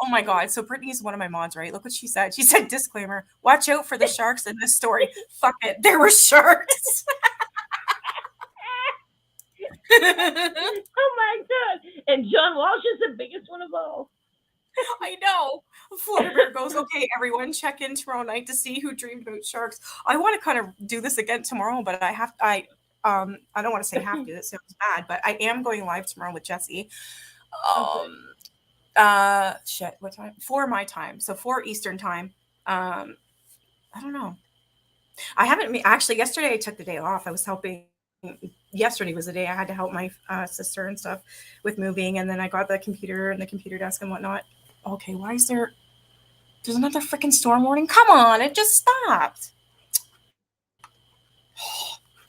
oh my God. So Brittany's one of my mods, right? Look what she said. She said, disclaimer, watch out for the sharks in this story. Fuck it. There were sharks. Oh my God. And John Walsh is the biggest one of all. I know. Florida Bear goes, okay, everyone, check in tomorrow night to see who dreamed about sharks. I want to kind of do this again tomorrow, but I don't want to say have to. That sounds bad, but I am going live tomorrow with Jesse. Shit, what time? 4 my time, so 4 Eastern time. I don't know. I haven't actually. Yesterday I took the day off. I was helping. Yesterday was the day I had to help my sister and stuff with moving, and then I got the computer and the computer desk and whatnot. Okay, why is there's another freaking storm warning? Come on, it just stopped.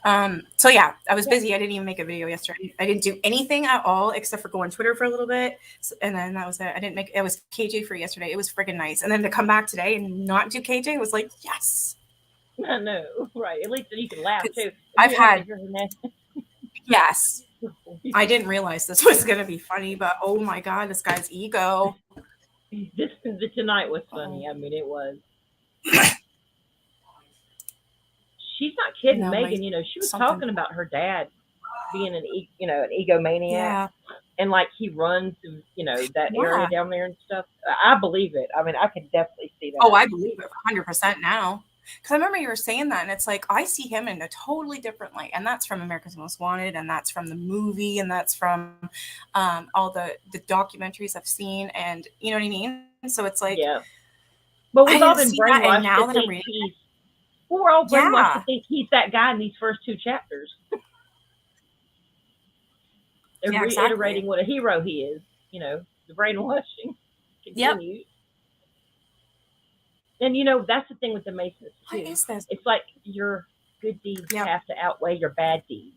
So yeah, I was busy. I didn't even make a video yesterday. I didn't do anything at all except for go on Twitter for a little bit, and then that was it. I didn't make. It was KJ for yesterday. It was freaking nice, and then to come back today and not do KJ was like yes. I know, right? At least you can laugh too. I've had yes. I didn't realize this was going to be funny, but oh my God, this guy's ego. This tonight was funny. I mean, it was. She's not kidding, No, Megan. She was talking about her dad being an egomaniac, Yeah. and like he runs, that area down there and stuff. I believe it. I mean, I can definitely see that. Oh, I believe it 100% now. Because I remember you were saying that, and it's like I see him in a totally different light, and that's from America's Most Wanted, and that's from the movie, and that's from all the documentaries I've seen, and you know what I mean. So it's like, yeah. But we've all been brainwashed. And now that I'm reading, we're all brainwashed to think he's that guy in these first 2 chapters. They're reiterating what a hero he is. The brainwashing continues. Yep. And that's the thing with the Masons too. What is this? It's like your good deeds have to outweigh your bad deeds.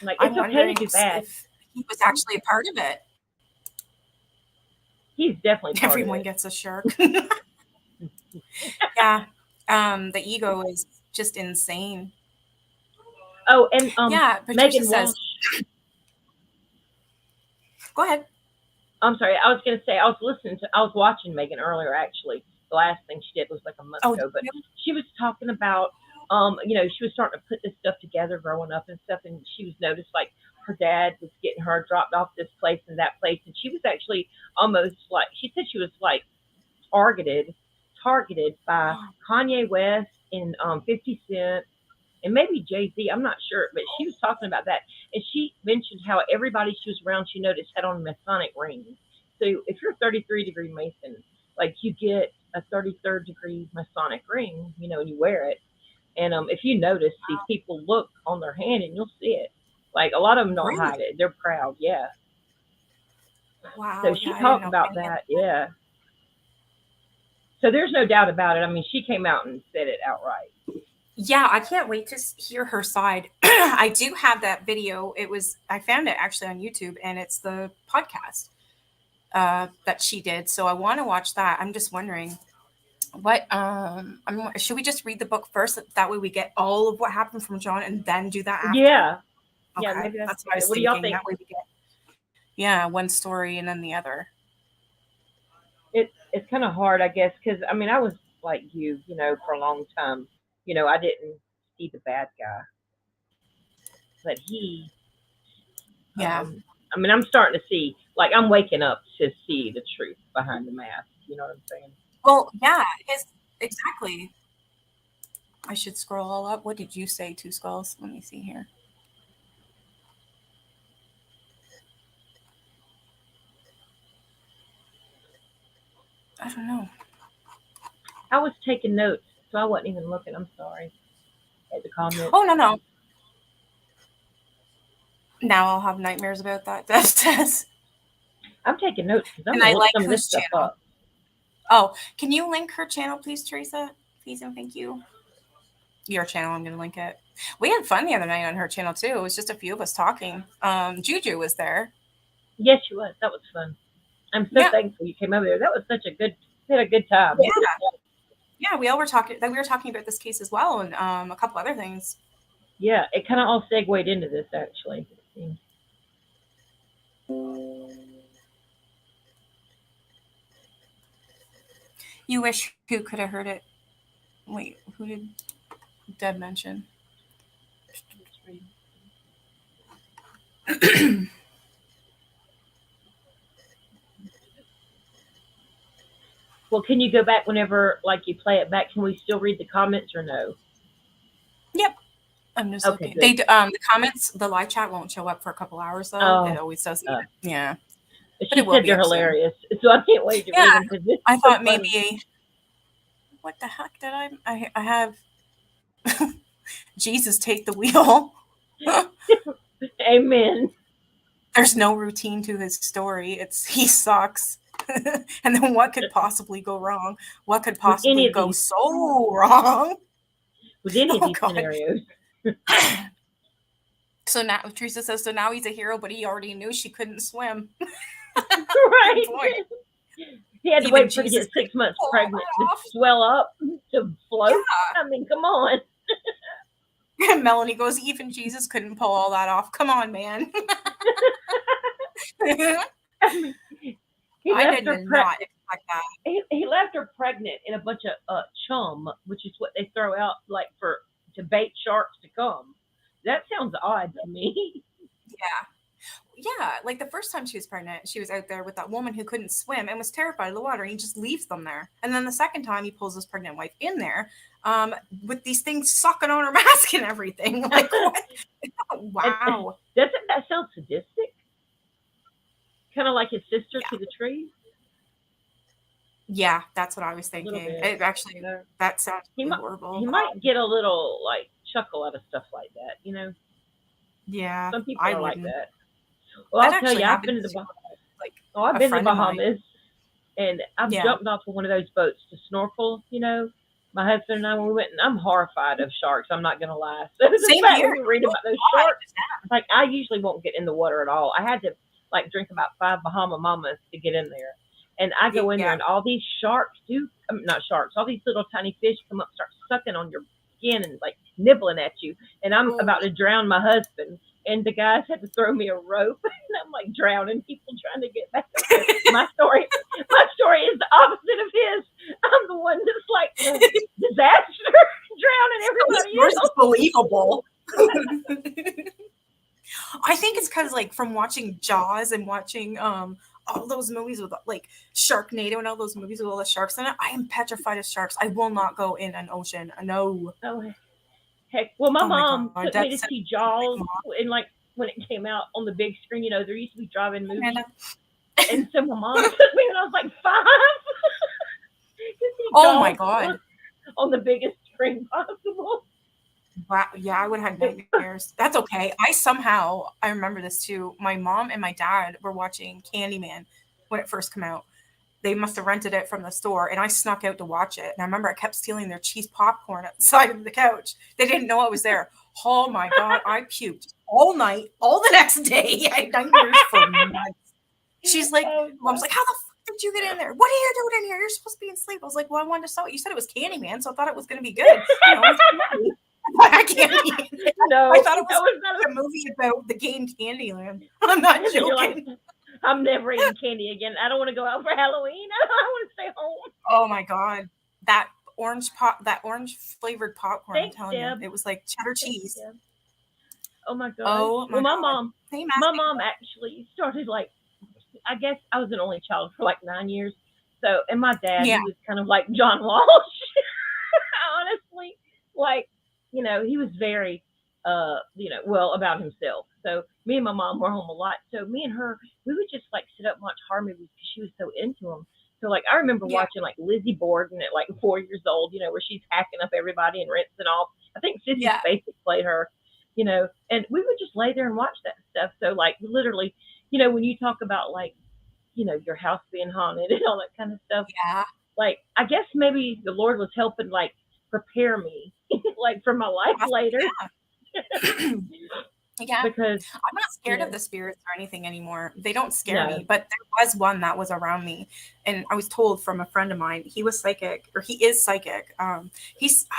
Like it's okay to do bad. If he was actually a part of it. He's definitely part Everyone of it. Gets a shark. Yeah. The ego is just insane. Oh, and Megan says. Go ahead. I'm sorry. I was going to say I was watching Megan earlier. Actually, the last thing she did was like a month ago, but she was talking about, she was starting to put this stuff together, growing up and stuff, and she was noticed like her dad was getting her dropped off this place and that place, and she was actually almost like she said she was like targeted by Kanye West and 50 Cent. And maybe Jay-Z, I'm not sure, but she was talking about that. And she mentioned how everybody she was around, she noticed, had on Masonic rings. So if you're a 33-degree Mason, like you get a 33rd degree Masonic ring, and you wear it. And if you notice, these people look on their hand and you'll see it. Like a lot of them don't hide it. They're proud, yeah. Wow. So she talked about that, yeah. So there's no doubt about it. I mean, she came out and said it outright. Yeah, I can't wait to hear her side. I do have that video. I found it actually on YouTube, and it's the podcast that she did. So I want to watch that. I'm just wondering should we just read the book first? That way we get all of what happened from John and then do that after? Yeah. Okay. Yeah, maybe that's what I was thinking. What do y'all think? That way we get, one story and then the other. It's kind of hard, I guess, because, I mean, I was like you, for a long time. I didn't see the bad guy. But he, I mean, I'm starting to see, like, I'm waking up to see the truth behind the mask. You know what I'm saying? Well, yeah, exactly. I should scroll all up. What did you say, 2 skulls? Let me see here. I don't know. I was taking notes So I wasn't even looking. I'm sorry at the comments. Oh, no, no. Now I'll have nightmares about that. That's I'm taking notes because I'm and gonna I look like some of this whose stuff channel. up. Oh, can you link her channel, please, Teresa? Please and thank you. Your channel, I'm going to link it. We had fun the other night on her channel too. It was just a few of us talking. Juju was there. Yes, you was. That was fun. I'm so Yeah, thankful you came over there. That was such a good. We had a good time. yeah, yeah. We all were talking. That we were talking about this case as well, and a couple other things. Yeah, it kind of all segued into this actually. You wish who could have heard it. Wait, who did Deb mention? Well, can you go back whenever like you play it back? Can we still read the comments or no? Yep. I'm just Okay, looking. good. The comments, the live chat won't show up for a couple hours though. It Oh, always does. uh, Yeah, but it she will said be they're up soon. hilarious, so I can't wait to Yeah, read them because this I is so thought funny. maybe. What the heck did I have Jesus take the wheel. Amen. There's no routine to his story. It's he sucks. And then what could possibly go wrong? What could With any possibly of go these, so wrong? with any of Oh these god. scenarios, So now Teresa says so now he's a hero, but he already knew she couldn't swim. Good right? point. He had to Even wait for her to Jesus get couldn't 6 months pull all pregnant to that off. swell up to float. Yeah. I mean, come on. And Melanie goes, even Jesus couldn't pull all that off. Come on, man. I mean, he I left did her not expect that. he left her pregnant in a bunch of chum, which is what they throw out like for to bait sharks to come. That sounds odd to me. Yeah. Yeah, like the first time she was pregnant, she was out there with that woman who couldn't swim and was terrified of the water, and he just leaves them there. And then the second time, he pulls his pregnant wife in there, with these things sucking on her mask and everything. Like what? And Wow. doesn't that sound sadistic? Kind of like his sister Yeah, to the tree, yeah, that's what I was a little thinking. bit. It actually, You know, that sounds he really might horrible. he might get a little like chuckle out of stuff like that. You know, Yeah, some people I are like wouldn't. that. Well, That I'll tell actually you, I've happened been to to like oh, I've a been to the friend of mine. Bahamas, and I've Yeah. jumped off of one of those boats to snorkel. You know, my husband and I when we went, and I'm horrified of sharks. I'm not gonna lie. So the Same fact when here. you read Oh about those God. sharks, like I usually won't get in the water at all. I had to like drink about 5 Bahama Mamas to get in there, and I go in there, Yeah. and all these sharks do not sharks, all these little tiny fish come up, start sucking on your skin and like nibbling at you, and I'm Ooh. about to drown my husband. And the guys had to throw me a rope, and I'm like drowning people trying to get back up there. My story is the opposite of his. I'm the one that's like the disaster, drowning At least everybody yours is else. believable. I think it's because like from watching Jaws and watching all those movies with like Sharknado and all those movies with all the sharks in it. I am petrified of sharks. I will not go in an ocean. No. Oh heck! Well, my Oh my mom god. took me Deb to said see like, Jaws, Mom, and like when it came out on the big screen, you know, there used to be drive-in movies, Amanda. and so my mom took me when I was like 5 to see Oh my Jaws god. on the biggest screen possible. Wow. Yeah, I would have nightmares. That's okay. I remember this too. My mom and my dad were watching Candyman when it first came out. They must have rented it from the store, and I snuck out to watch it. And I remember I kept stealing their cheese popcorn at the side of the couch. They didn't know I was there. Oh my god, I puked all night, all the next day. I had nightmares for months. She's like, Oh Mom's God. like, how the fuck did you get in there? What are you doing in here? You're supposed to be asleep. I was like, well, I wanted to saw it. You said it was Candyman, so I thought it was going to be good. You know, it was candy. I can't. No, I thought it that was was not a movie about the game Candyland. I'm not a. You're like, joking. I'm never eating candy again. I don't want to go out for Halloween. I want to stay home. Oh my god, that that orange flavored popcorn. I'm Thanks, telling you, Deb. it was like cheddar Thanks, cheese. Deb. Oh my gosh. Oh my Well, god. Hey, my Matthew. mom actually started like, I guess I was an only child for like 9 years. So, and my dad, Yeah. he was kind of like John Walsh, honestly. Like, you know, he was very, well about himself. So me and my mom were home a lot. So me and her, we would just like sit up and watch horror movies because she was so into them. So like I remember Yeah. watching like Lizzie Borden at like 4 years old, where she's hacking up everybody and rinsing off. I think Sissy Yeah. Spacek played her, and we would just lay there and watch that stuff. So like literally, when you talk about like, your house being haunted and all that kind of stuff, Yeah. like I guess maybe the Lord was helping like prepare me like for my life later Yeah. Yeah. because I'm not you scared of know the spirits or anything anymore. They don't scare no me, but there was one that was around me, and I was told from a friend of mine, he was psychic, or he is psychic. I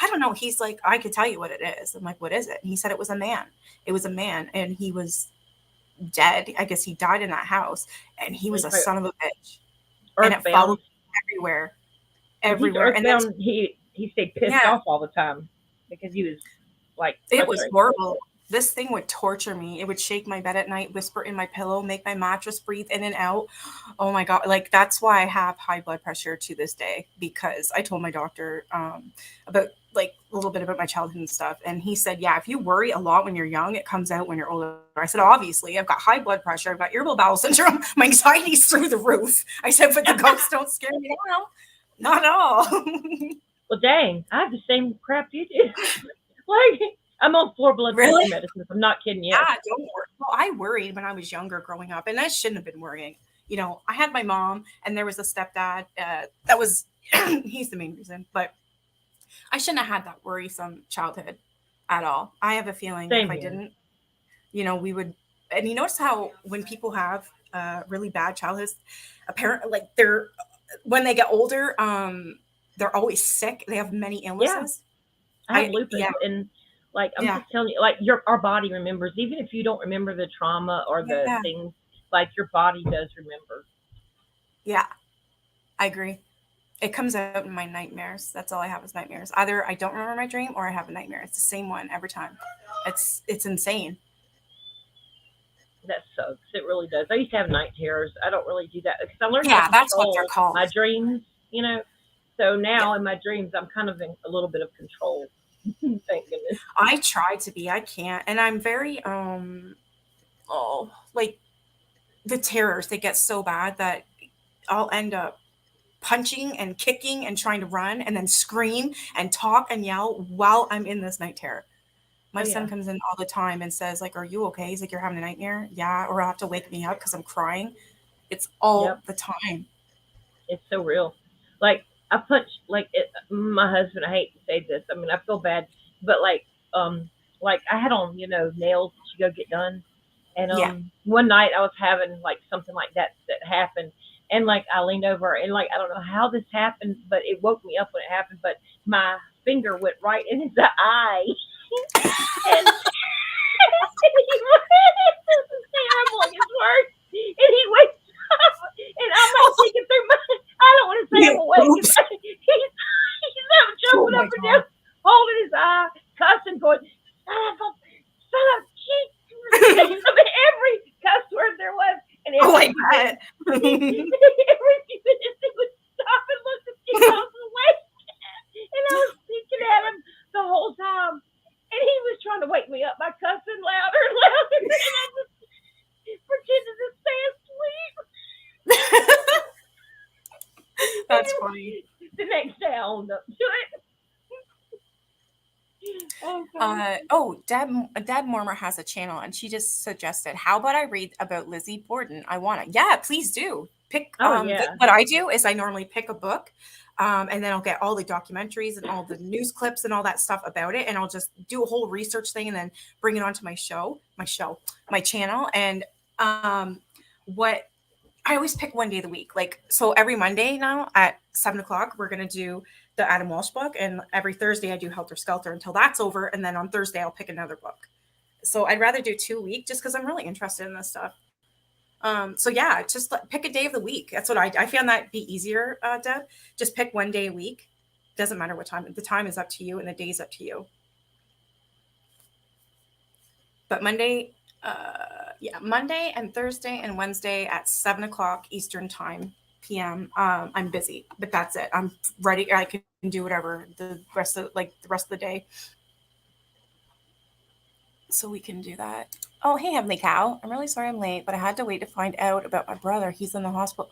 don't know, he's like, I could tell you what it is. I'm like, what is it? And he said it was a man. It was a man, and he was dead. I guess he died in that house, and he was he's a probably son of a bitch, and it followed earthbound. me everywhere, If he's everywhere. And then, earthbound, he stayed pissed yeah, off all the time because he was like it was frustrated with horrible. it. This thing would torture me. It would shake my bed at night, whisper in my pillow, make my mattress breathe in and out. Oh my God. Like, that's why I have high blood pressure to this day, because I told my doctor about like a little bit about my childhood and stuff. And he said, yeah, if you worry a lot when you're young, it comes out when you're older. I said, obviously, I've got high blood pressure. I've got irritable bowel syndrome. My anxiety's through the roof. I said, but the ghosts don't scare me now. Not at all. Well, dang, I have the same crap you do. Like I'm on 4 blood Really? pressure medicines. I'm not kidding you. Yeah, don't worry. Well, I worried when I was younger growing up, and I shouldn't have been worrying. I had my mom, and there was a stepdad. That was, he's the main reason, but I shouldn't have had that worrisome childhood at all. I have a feeling if Same I here. didn't, we would. And you notice how when people have really bad childhoods, apparently, like when they get older, they're always sick. They have many Yeah, illnesses. I have Yeah, lupus, and like I'm yeah, just telling you, like our body remembers, even if you don't remember the trauma or the yeah, things, like your body does remember. yeah. I agree. It comes out in my nightmares. That's all I have is nightmares. Either I don't remember my dream or I have a nightmare. It's the same one every time. It's insane. That sucks. It really does. I used to have night terrors. I don't really do that because I learned how to Yeah, that's what they're control called. my dreams. You know, so Yeah. now in my dreams, I'm kind of in a little bit of control. Thank goodness. I try to be. I can't. And I'm very like the terrors, they get so bad that I'll end up punching and kicking and trying to run and then scream and talk and yell while I'm in this night terror. Oh My son yeah. comes in all the time and says, like, are you okay? He's like, you're having a nightmare? Yeah. Or he'll have to wake me up because I'm crying. It's all Yep. the time. It's so real. Like I punched my husband. I hate to say this. I mean, I feel bad, but um, I had on nails to go get done, and Yeah. one night I was having like something like that happened, and like I leaned over and like I don't know how this happened, but it woke me up when it happened. But my finger went right in his eye, and this is terrible. It's worse. And he wakes up, and I'm like thinking through my. I don't want to say I'm awake. Oops. He's Oh jumping my up and down, God. holding his eye, cussing, going, son of shit. I mean, every cuss word there was, and Oh, every I few bet. minutes, every few minutes he would stop and look to see if I was awake. And I was peeking at him the whole time. And he was trying to wake me up by cussing louder and louder. And I just pretended to stay asleep. That's funny. Anyway, the next day I owned up to it. Oh, God. Deb Mormer has a channel, and she just suggested, how about I read about Lizzie Borden? I want to. Yeah, please do. Pick. Oh, yeah. What I do is I normally pick a book, and then I'll get all the documentaries and all the news clips and all that stuff about it, and I'll just do a whole research thing, and then bring it onto my channel, and what I always pick one day of the week. Like, so every Monday now at 7 o'clock, we're going to do the Adam Walsh book. And every Thursday I do Helter Skelter until that's over. And then on Thursday, I'll pick another book. So I'd rather do 2 a week just because I'm really interested in this stuff. So yeah, just pick a day of the week. That's what I found that be easier, Deb. Just pick one day a week. Doesn't matter what time. The time is up to you and the day is up to you. But Monday and Thursday and Wednesday at 7 o'clock Eastern time PM. I'm busy, but that's it. I'm ready. I can do whatever the rest of the day. So we can do that. Oh, hey, Heavenly Cow. I'm really sorry I'm late, but I had to wait to find out about my brother. He's in the hospital.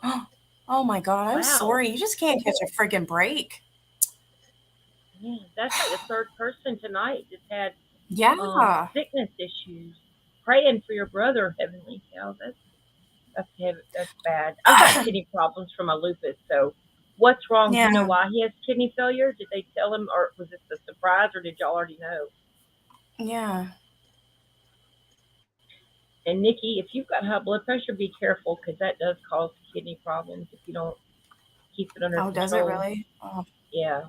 Oh my God, I'm Wow. sorry. You just can't catch a friggin' break. Yeah, that's like the third person tonight that's had Yeah. sickness issues. Praying for your brother, Heavenly Cow. That's bad. I've got kidney problems from my lupus. So, what's wrong? Do Yeah. you know why he has kidney failure? Did they tell him, or was this a surprise, or did y'all already know? Yeah. And Nikki, if you've got high blood pressure, be careful because that does cause kidney problems if you don't keep it under Oh, does it control. really? Oh, Yeah.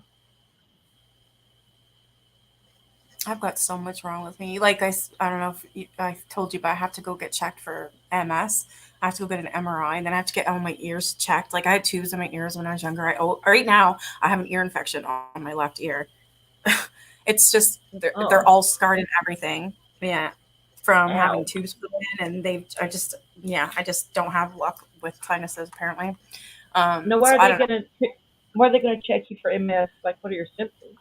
I've got so much wrong with me. Like I don't know if I told you, but I have to go get checked for MS. I have to go get an MRI, and then I have to get all my ears checked. Like I had tubes in my ears when I was younger. Right now I have an ear infection on my left ear. It's just they're Oh, all scarred and everything. Yeah, from having ow. tubes put in, and they I just yeah I just don't have luck with sinuses apparently. Now, So I don't know. where are they gonna check you for MS? Like, what are your symptoms?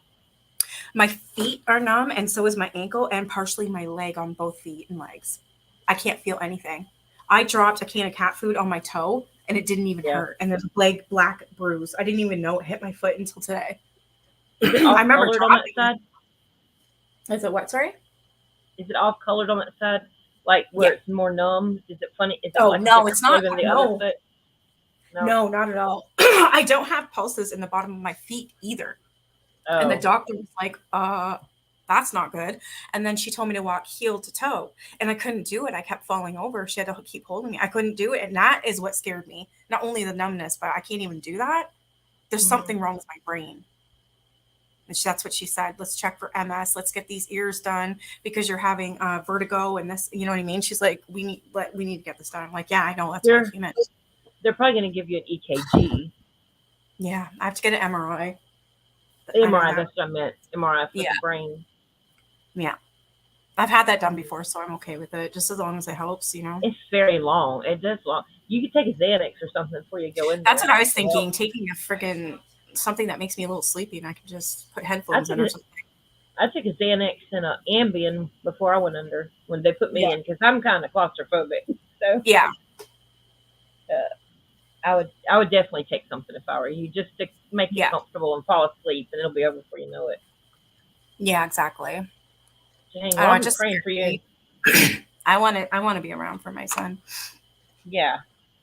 My feet are numb, and so is my ankle, and partially my leg on both feet and legs. I can't feel anything. I dropped a can of cat food on my toe, and it didn't even Yeah. hurt. And there's a big black bruise. I didn't even know it hit my foot until today. Is it I off remember colored on that dropping. side? Is it what? Sorry. Is it off colored on that side? Like where Yeah. it's more numb? Is it funny? Is it Oh like a no, different it's color not. than the other No, foot? No. no, not at all. I don't have pulses in the bottom of my feet either. And the Oh. doctor was like, that's not good. And then she told me to walk heel to toe. And I couldn't do it. I kept falling over. She had to keep holding me. I couldn't do it. And that is what scared me. Not only the numbness, but I can't even do that. There's Hmm. something wrong with my brain. And that's what she said. Let's check for MS. Let's get these ears done because you're having vertigo and this. You know what I mean? She's like, we need to get this done. I'm like, yeah, I know. That's why I They're came in. they're probably gonna give you an EKG. Yeah, I have to get an MRI. I know MRI. that. That's what I meant. MRI for Yeah, the brain. yeah. I've had that done Mm. before, so I'm okay with it. Just as long as it helps, you know. It's very long. It does long. You could take a Xanax or something before you go in That's there. what I was It helps. thinking, taking a friggin' something that makes me a little sleepy and I can just put I headphones took in or a something. I took a Xanax and a Ambien before I went under when they put Yeah. me in because I'm kind of claustrophobic. So Yeah. I would definitely take something if I were you, just to make you Yeah. comfortable and fall asleep, and it'll be over before you know it. Yeah, exactly. Dang, I well, know, I'll it be just praying scares for you. me. I want to be around for my son. Yeah.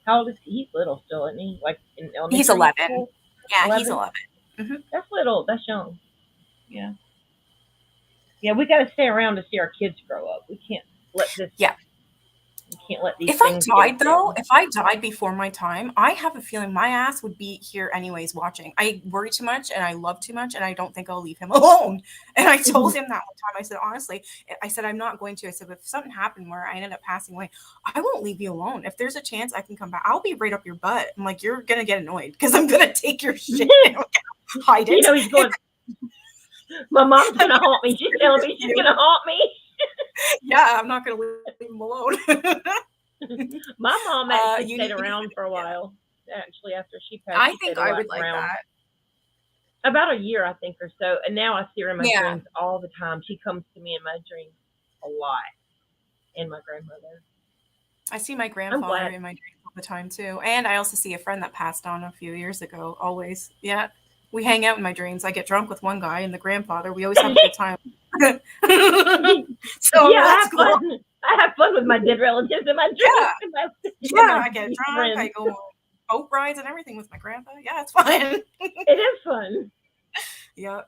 How old is he? He's little still, isn't he? Like in He's elementary 11. school? Yeah, he's 11? 11. Hmm. That's little. That's young. Yeah. Yeah, we got to stay around to see our kids grow up. Let this, Yeah. we can't let these If I things get us died though, down. if I died before my time, I have a feeling my ass would be here anyways watching. I worry too much and I love too much and I don't think I'll leave him alone. And I told him that one time. I said, honestly, I said, I'm not going to. I said, if something happened where I ended up passing away, I won't leave you alone. If there's a chance I can come back, I'll be right up your butt. I'm like, you're going to get annoyed because I'm going to take your shit and I'm gonna hide You it. know, he's going, my mom's I'm going to going haunt to me. She's scream telling at me she's you. going to haunt me. Yeah, I'm not going to leave him alone. My mom actually You stayed need to, around for a yeah. while. Actually, after she passed, I she stayed think a I lot would like around. that. About a year, I think, or so. And now I see her in my Yeah. dreams all the time. She comes to me in my dreams a lot, and my grandmother. I see my I'm grandfather glad. in my dreams all the time too. And I also see a friend that passed on a few years ago, always. Yeah. We hang out in my dreams. I get drunk with one guy and the grandfather. We always have a good time. So Yeah, I that's have cool. fun. I have fun with my dead relatives in my Yeah. dreams and Yeah. my I get drunk. I friends. go on boat rides and everything with my grandpa. Yeah, it's fun. It is fun, Yeah.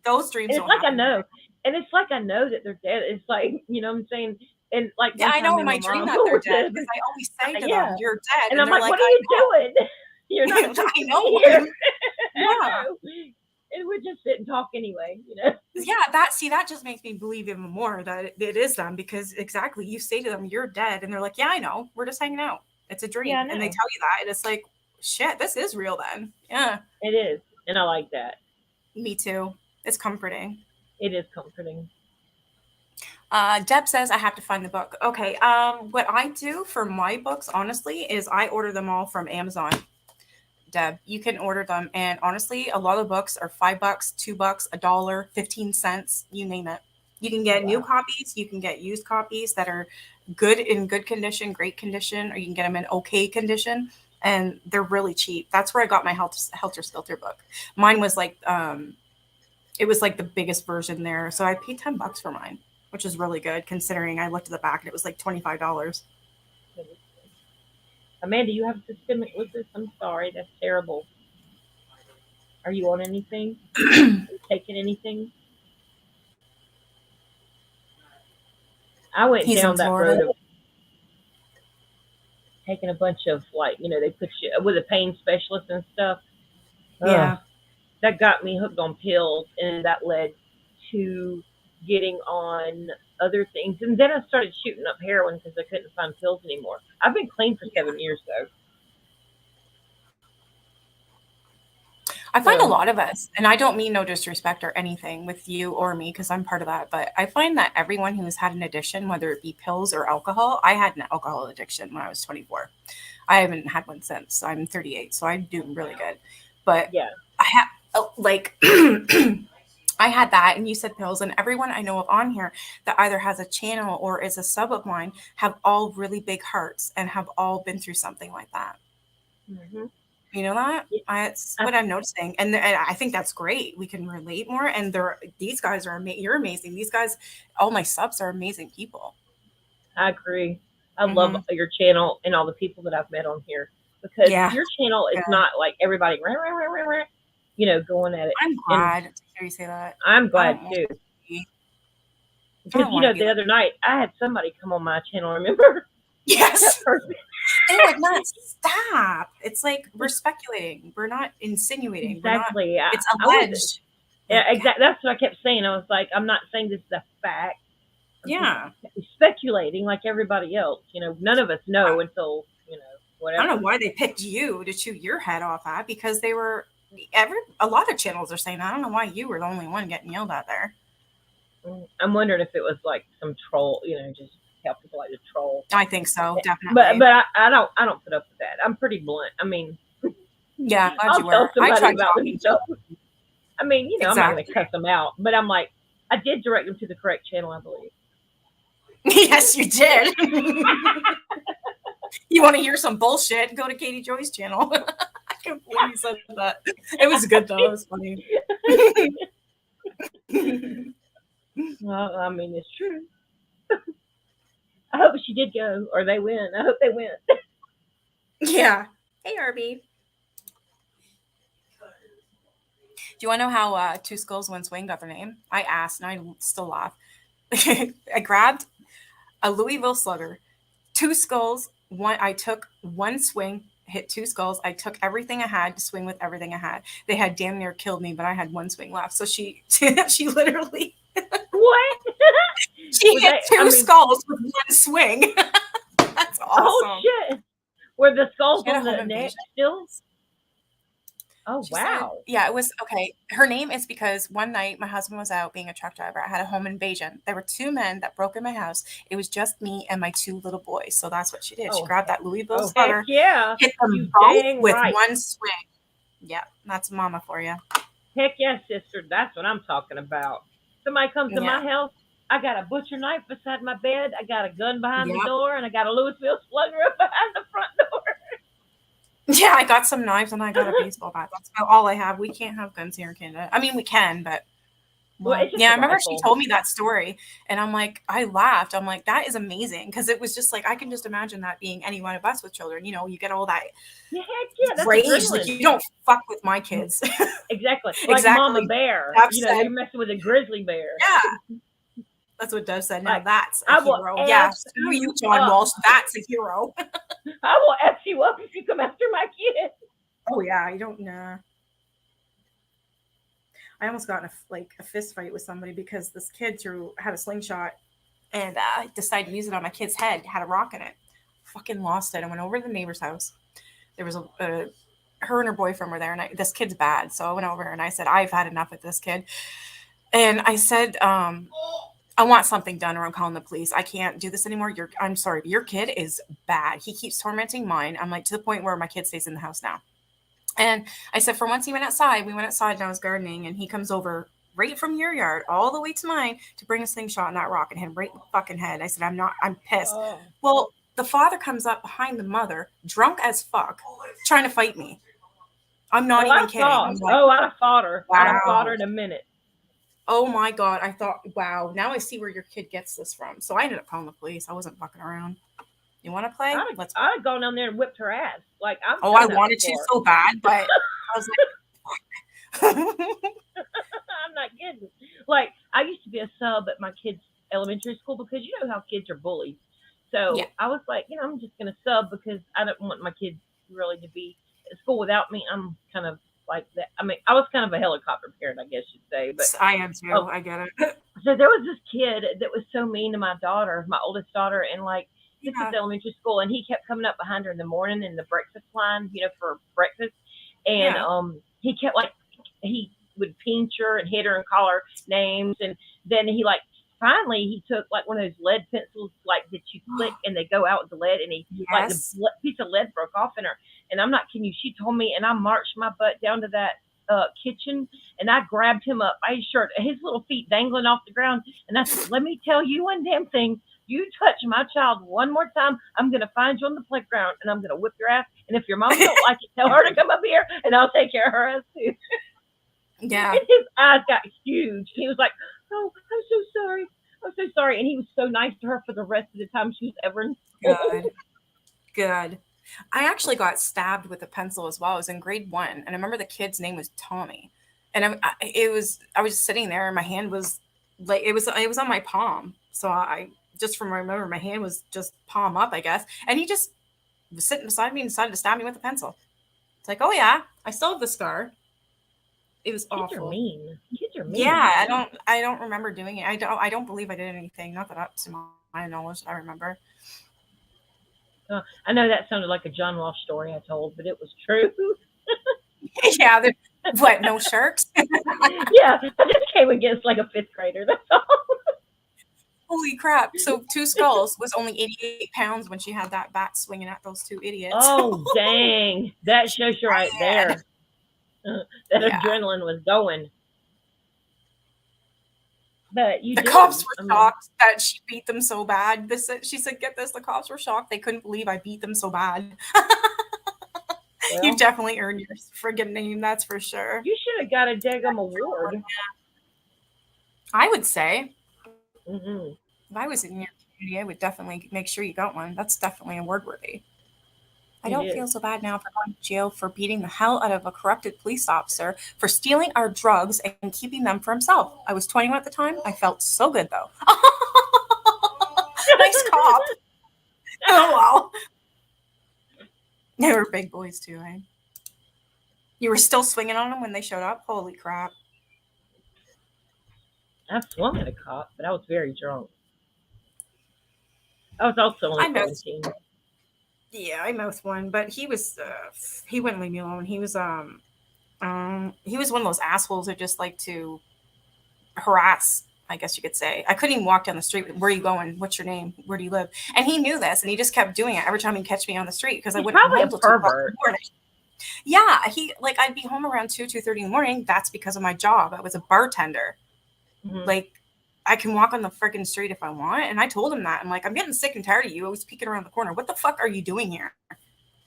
Those dreams and it's don't like I happen very know, often. and it's like I know that they're dead. It's like what I'm saying. And like Yeah, one I time, know me in and my my dream mom that they're were dead to because I always say to them, yeah, you're dead. and And I'm they're like, like, what are I you doing? You're not know. supposed I to be here. know. I Yeah. know. And we just sit and talk anyway. Yeah, that just makes me believe even more that it is them because exactly you say to them you're dead and they're like, yeah, I know, we're just hanging out, it's a Yeah, I dream, and they know. tell you that and it's like, shit, this is real then. Yeah, It is, and I like that. me too. It's comforting. It is comforting. Deb says I have to find the book. Okay, what I do for my books honestly is I order them all from Amazon. Deb, you can order them, and honestly a lot of books are $5, $2, a dollar, 15 cents, you name it. You can Oh get new wow. copies, you can get used copies that are good, in good condition, great condition, or you can get them in okay condition. and they're really cheap. That's where I got my Helter Skelter book. Mine was like it was like the biggest version there, so I paid $10 for mine, which is really good considering I looked at the back and it was like $25. Amanda, you have systemic lupus. I'm sorry, that's terrible. Are you on anything? Are you taking anything? I went He's in down that road Florida. of taking a bunch of like, they put you with a pain specialist and stuff. Ugh, Yeah. that got me hooked on pills, and that led to getting on other things. And then I started shooting up heroin because I couldn't find pills anymore. I've been clean for 7 years though. I find a So lot of us, and I don't mean no disrespect or anything with you or me because I'm part of that, but I find that everyone who's had an addiction, whether it be pills or alcohol, I had an alcohol addiction when I was 24. I haven't had one since. I'm 38, so I'm doing really good. But yeah, I have, like, I had that, and you said pills, and everyone I know of on here that either has a channel or is a sub of mine have all really big hearts and have all been through something like that. hmm You know that? yeah. It's what I'm noticing, and I think that's great. We can relate more, and these guys are you're amazing. These guys, all my subs are amazing people. I agree. I love Hmm. your channel and all the people that I've met on here because Yeah, your channel is yeah. not like everybody, rah, rah, rah, rah, rah, going at it. I'm And glad to hear you say that. I'm I glad don't want too. to be. I Because, don't want to be the like. other night I had somebody come on my channel, remember? That Yes, person. they would not stop. It's like we're speculating. We're not insinuating. We're not. Exactly. It's I was, alleged. yeah, Like, exactly. That's what I kept saying. I was like, I'm not saying this is a fact. I'm just yeah. speculating like everybody else. None of us know until, I don't know whatever. why they picked you to chew your head off at because they were a lot of channels are saying that. I don't know why you were the only one getting yelled at there. I'm wondering if it was like some troll, just how people like to troll. I think so, But definitely. but I don't put up with that. I'm pretty blunt. I mean, Yeah, glad I'll you tell were. I somebody tried about talking to themselves. them. I mean, I'm not going to Exactly. cuss them out, but I'm like, I did direct them to the correct channel, I believe. Yes, you did. You want to hear some bullshit? Go to Katie Joy's channel. I can't believe you said that. It was good though. It was funny. Well, I mean, it's true. I hope she did go, or they win. I hope they win. Yeah. Hey, RB. Do you want to know how Two Skulls One Swing got their name? I asked, and I still laugh. I grabbed a Louisville Slugger, two skulls. One, I took one swing, hit two skulls. I took everything I had to swing with everything I had. They had damn near killed me, but I had one swing left. So she literally What? she Were hit they? I two mean, skulls with one swing. That's oh awesome. shit! Were the She skulls had a on home the neck invasion. still? Oh She said, wow! yeah, it was okay. Her name is because one night my husband was out being a truck driver. I had a home invasion. There were two men that broke in my house. It was just me and my two little boys. So that's what she did. She Oh grabbed that Louisville oh heck slugger, yeah! hit them You both dang with right. one swing. Yeah, that's mama for you. Heck yeah, sister. That's what I'm talking about. Somebody comes to Yeah. my house. I got a butcher knife beside my bed. I got a gun behind the Yep. door, and I got a Louisville slugger up behind the front door. Yeah, I got some knives and I got a baseball bat. That's about all I have. We can't have guns here in Canada. I mean, we can, but Well, well, it's just yeah, a I remember she rifle. told me that story, and I'm like, I laughed. I'm like, that is amazing because it was just like I can just imagine that being any one of us with children. You get all that Yeah, heck yeah, that's rage. Like adrenaline. you don't fuck with my kids. Exactly. Like Mama Exactly. Bear. Deb said, You're messing with a grizzly bear. yeah, that's what Deb said. Now Like, that's a I will hero. F Yes, you, you John up. Walsh. That's a hero. I will F you up if you come after my kid. Oh yeah, you don't know. I almost got in a fist fight with somebody because this kid had a slingshot and decided to use it on my kid's head. Had a rock in it. Fucking lost it. I went over to the neighbor's house. There was her and her boyfriend were there, and this kid's bad. So I went over and I said, I've had enough with this kid. And I said, I want something done or I'm calling the police. I can't do this anymore. I'm sorry, but your kid is bad. He keeps tormenting mine. I'm like to the point where my kid stays in the house now. And I said, for once he went outside, we went outside and I was gardening and he comes over right from your yard all the way to mine to bring a slingshot and that rock and hit him right in the fucking head. I said, I'm pissed. Oh. Well, The father comes up behind the mother, drunk as fuck, trying to fight me. I'm not even kidding. I'm like, I'd have fought her. I'd have fought wow. her in a minute. Oh my God. I thought, wow, now I see where your kid gets this from. So I ended up calling the police. I wasn't fucking around. You want to play? Let's play. I'd gone down there and whipped her ass. Like, I've Oh, done I that wanted to before. so bad, but I was like, I'm not kidding. Like, I used to be a sub at my kids' elementary school because you know how kids are bullies. So yeah. I was like, I'm just going to sub because I don't want my kids really to be at school without me. I'm kind of like that. I mean, I was kind of a helicopter parent, I guess you'd say. But I am too. I get it. so there was this kid that was so mean to my daughter, my oldest daughter, and like this Yeah. is elementary school, and he kept coming up behind her in the morning in the breakfast line, for breakfast, and Yeah. he kept like he would pinch her and hit her and call her names, and then he like finally he took like one of those lead pencils like that you click and they go out with the lead, and he like the Yes. piece of lead broke off in her, and I'm not kidding you. She told me, and I marched my butt down to that kitchen, and I grabbed him up by his shirt, his little feet dangling off the ground, and I said, "Let me tell you one damn thing. You touch my child one more time, I'm gonna find you on the playground, and I'm gonna whip your ass. And if your mom don't like it, tell her to come up here, and I'll take care of her ass too." Yeah. And his eyes got huge. He was like, "Oh, I'm so sorry. I'm so sorry." And he was so nice to her for the rest of the time she was ever in school. Good. Good. I actually got stabbed with a pencil as well. I was in grade 1, and I remember the kid's name was Tommy. And I was just sitting there, and my hand was like it was on my palm. So I just from remember my hand was just palm up, I guess. And he just was sitting beside me and decided to stab me with a pencil. It's like, oh yeah, I still have the scar. It was Kids are awful. mean. Kids are mean. Yeah, I don't remember doing it. I don't believe I did anything. Not that up to my knowledge, I remember. I know that sounded like a John Walsh story I told, but it was true. Yeah, what? No sharks? Yeah, I just came against like a fifth grader. That's all. Holy crap! So Two Skulls was only 88 pounds when she had that bat swinging at those two idiots. Oh, dang. That shows you right there. That Yeah. adrenaline was going. But The cops were shocked that she beat them so bad. She said, "Get this." The cops were shocked. They couldn't believe I beat them so bad. Well, You definitely earned your friggin' name. That's for sure. you should have got a daggum award. I would say Mm-hmm. if I was in your community, I would definitely make sure you got one. That's definitely award worthy. I don't feel so bad now for going to jail for beating the hell out of a corrupted police officer for stealing our drugs and keeping them for himself. I was 21 at the time. I felt so good though. Nice cop. Oh wow. They were big boys too, eh? You were still swinging on them when they showed up? Holy crap. I swung at a cop, but I was very drunk. I was also only 17. Yeah, I mouthed one, but he wouldn't leave me alone. He was one of those assholes who just like to harass, I guess you could say. I couldn't even walk down the street. Where are you going? What's your name? Where do you live? And he knew this, and he just kept doing it every time he'd catch me on the street because I wouldn't Probably come a home till 2 o'clock in pervert. the morning. Yeah, I'd be home around 2:30 in the morning. That's because of my job. I was a bartender. Mm-hmm. Like, I can walk on the freaking street if I want. And I told him that. I'm like, I'm getting sick and tired of you always peeking around the corner. What the fuck are you doing here? I'm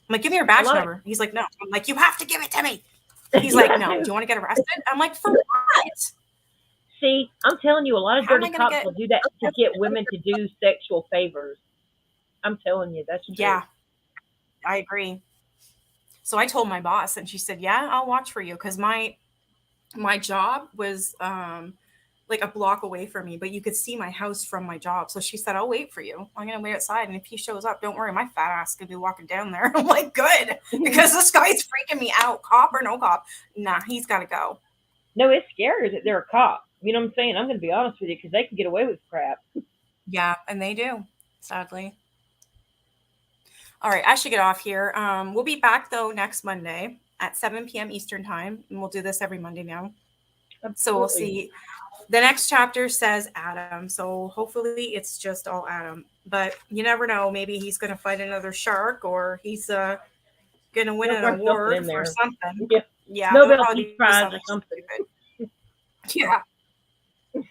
like, give me your badge number. He's like, no. I'm like, you have to give it to me. He's like, no. Do you want to get arrested? I'm like, for what? See, I'm telling you, a lot of dirty cops will do that to get women to do sexual favors. I'm telling you, that's true. Yeah, I agree. So I told my boss, and she said, yeah, I'll watch for you. Because my job was like a block away from me, but you could see my house from my job. So she said, I'll wait for you. I'm going to wait outside. And if he shows up, don't worry, my fat ass could be walking down there. I'm like, good, because this guy's freaking me out. Cop or no cop. Nah, he's got to go. No, it's scary that they're a cop. You know what I'm saying? I'm going to be honest with you because they can get away with crap. Yeah, and they do, sadly. All right, I should get off here. We'll be back, though, next Monday at 7 p.m. Eastern time. And we'll do this every Monday now. Absolutely. So we'll see. The next chapter says Adam. So hopefully it's just all Adam. But you never know. Maybe he's going to fight another shark, or he's going to win an award for something. Yeah. Nobel Peace Prize or something. Yeah.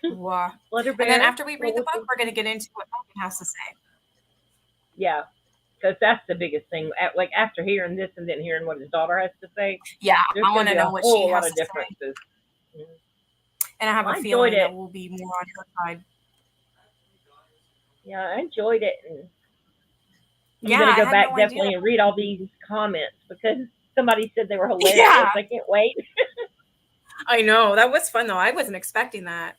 Wow. And then after we read the book, we're going to get into what Megan has to say. Yeah. because that's the biggest thing. Like after hearing this and then hearing what his daughter has to say, Yeah, there's I going want to to be a know what she whole lot has of to say. differences. Mhm. And I have Well, a I enjoyed feeling it. it will be more on her side. Yeah, I enjoyed it, and I'm Yeah, going to I go had back no idea. definitely and read all these comments because somebody said they were hilarious. Yeah, I can't wait. I know. That was fun, though. I wasn't expecting that.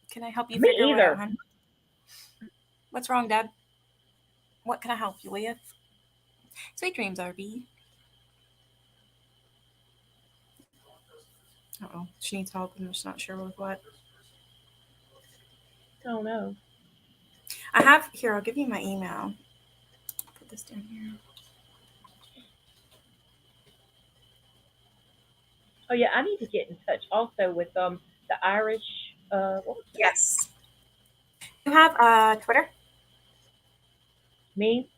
Can I help you Me figure what out, either. hon? What's wrong, Deb? What can I help you with? Sweet dreams, RB. Uh-oh. She needs help. I'm just not sure with what. Oh no. I have here, I'll give you my email. Put this down here. Oh yeah, I need to get in touch also with the Irish. What was that? Yes. You have Twitter? Me?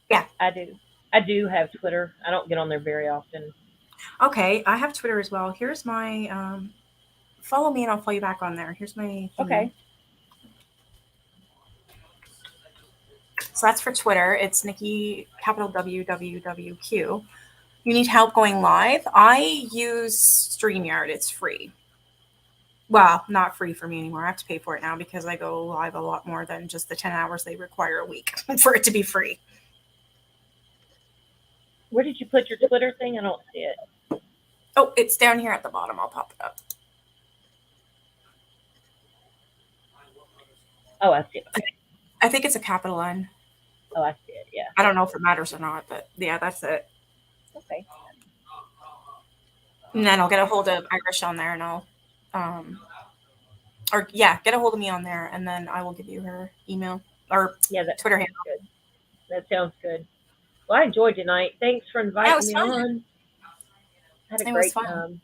Yeah. I do. I do have Twitter. I don't get on there very often. Okay, I have Twitter as well. Here's my follow me and I'll follow you back on there. Here's my thingy. Okay. So that's for Twitter. It's Nikki capital WWWQ. You need help going live? I use StreamYard. It's free. Well, not free for me anymore. I have to pay for it now because I go live a lot more than just the 10 hours they require a week for it to be free. Where did you put your Twitter thing? I don't see it. Oh, it's down here at the bottom. I'll pop it up. Oh, I see it. Okay. I think it's a capital N. Oh, I see it. Yeah. I don't know if it matters or not, but yeah, that's it. Okay. And then I'll get a hold of Irish on there and I'll, or yeah, get a hold of me on there and then I will give you her email or Yeah, that Twitter sounds handle. good. That sounds good. Well, I enjoyed tonight. Thanks for Yeah, it inviting was me fun. on. I had a It was great fun. time.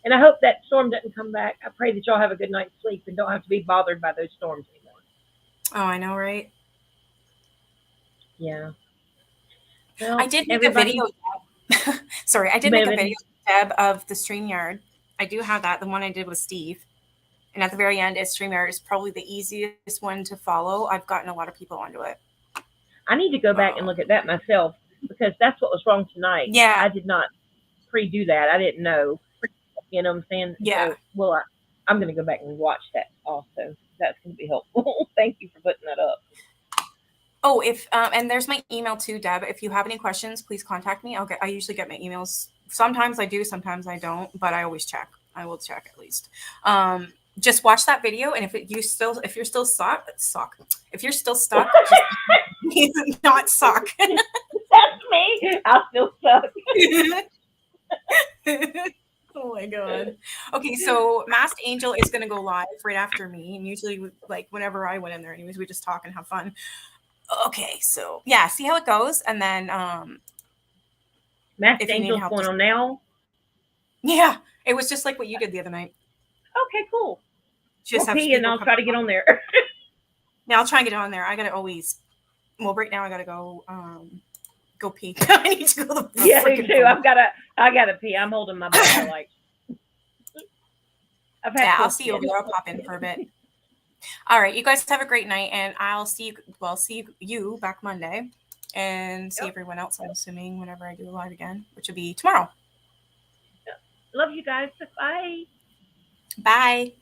And I hope that storm doesn't come back. I pray that y'all have a good night's sleep and don't have to be bothered by those storms anymore. Oh, I know, right? Yeah. I Well, did make a everybody, video. Sorry, I you did may make have a been. video, Deb, of the StreamYard. I do have that. The one I did with Steve. And at the very end, is StreamYard is probably the easiest one to follow. I've gotten a lot of people onto it. I need to go back and look at that myself because that's what was wrong tonight. Yeah, I did not pre-do that. I didn't know. You know what I'm saying? yeah. So, well, I'm going to go back and watch that also. That's going to be helpful. Thank you for putting that up. Oh, if and there's my email too, Deb. If you have any questions, please contact me. I usually get my emails. Sometimes I do, sometimes I don't, but I always check. I will check at least. Just watch that video, and if you're still stuck, if you're still stuck, just not suck. That's me. I still suck. Oh my god. Okay, so Masked Angel is gonna go live right after me, and usually like whenever I went in there, anyways, we just talk and have fun. Okay, so yeah, see how it goes, and then Masked if you need Angel's help, going just on now. yeah, it was just like what you did the other night. Okay, cool. Just We'll have pee and people I'll come. try to get on there. Yeah, I'll try and get on there. I gotta always. Well, right now I gotta go pee. I need to go to the Yeah, me freaking too. phone. I gotta pee. I'm holding my bladder like I've had Yeah, I'll post see you over there. I'll pop in for a bit. All right, you guys have a great night, and I'll see you. Well, see you back Monday, and see Yep. everyone else. I'm assuming whenever I do a live again, which will be tomorrow. Love you guys. Bye. Bye.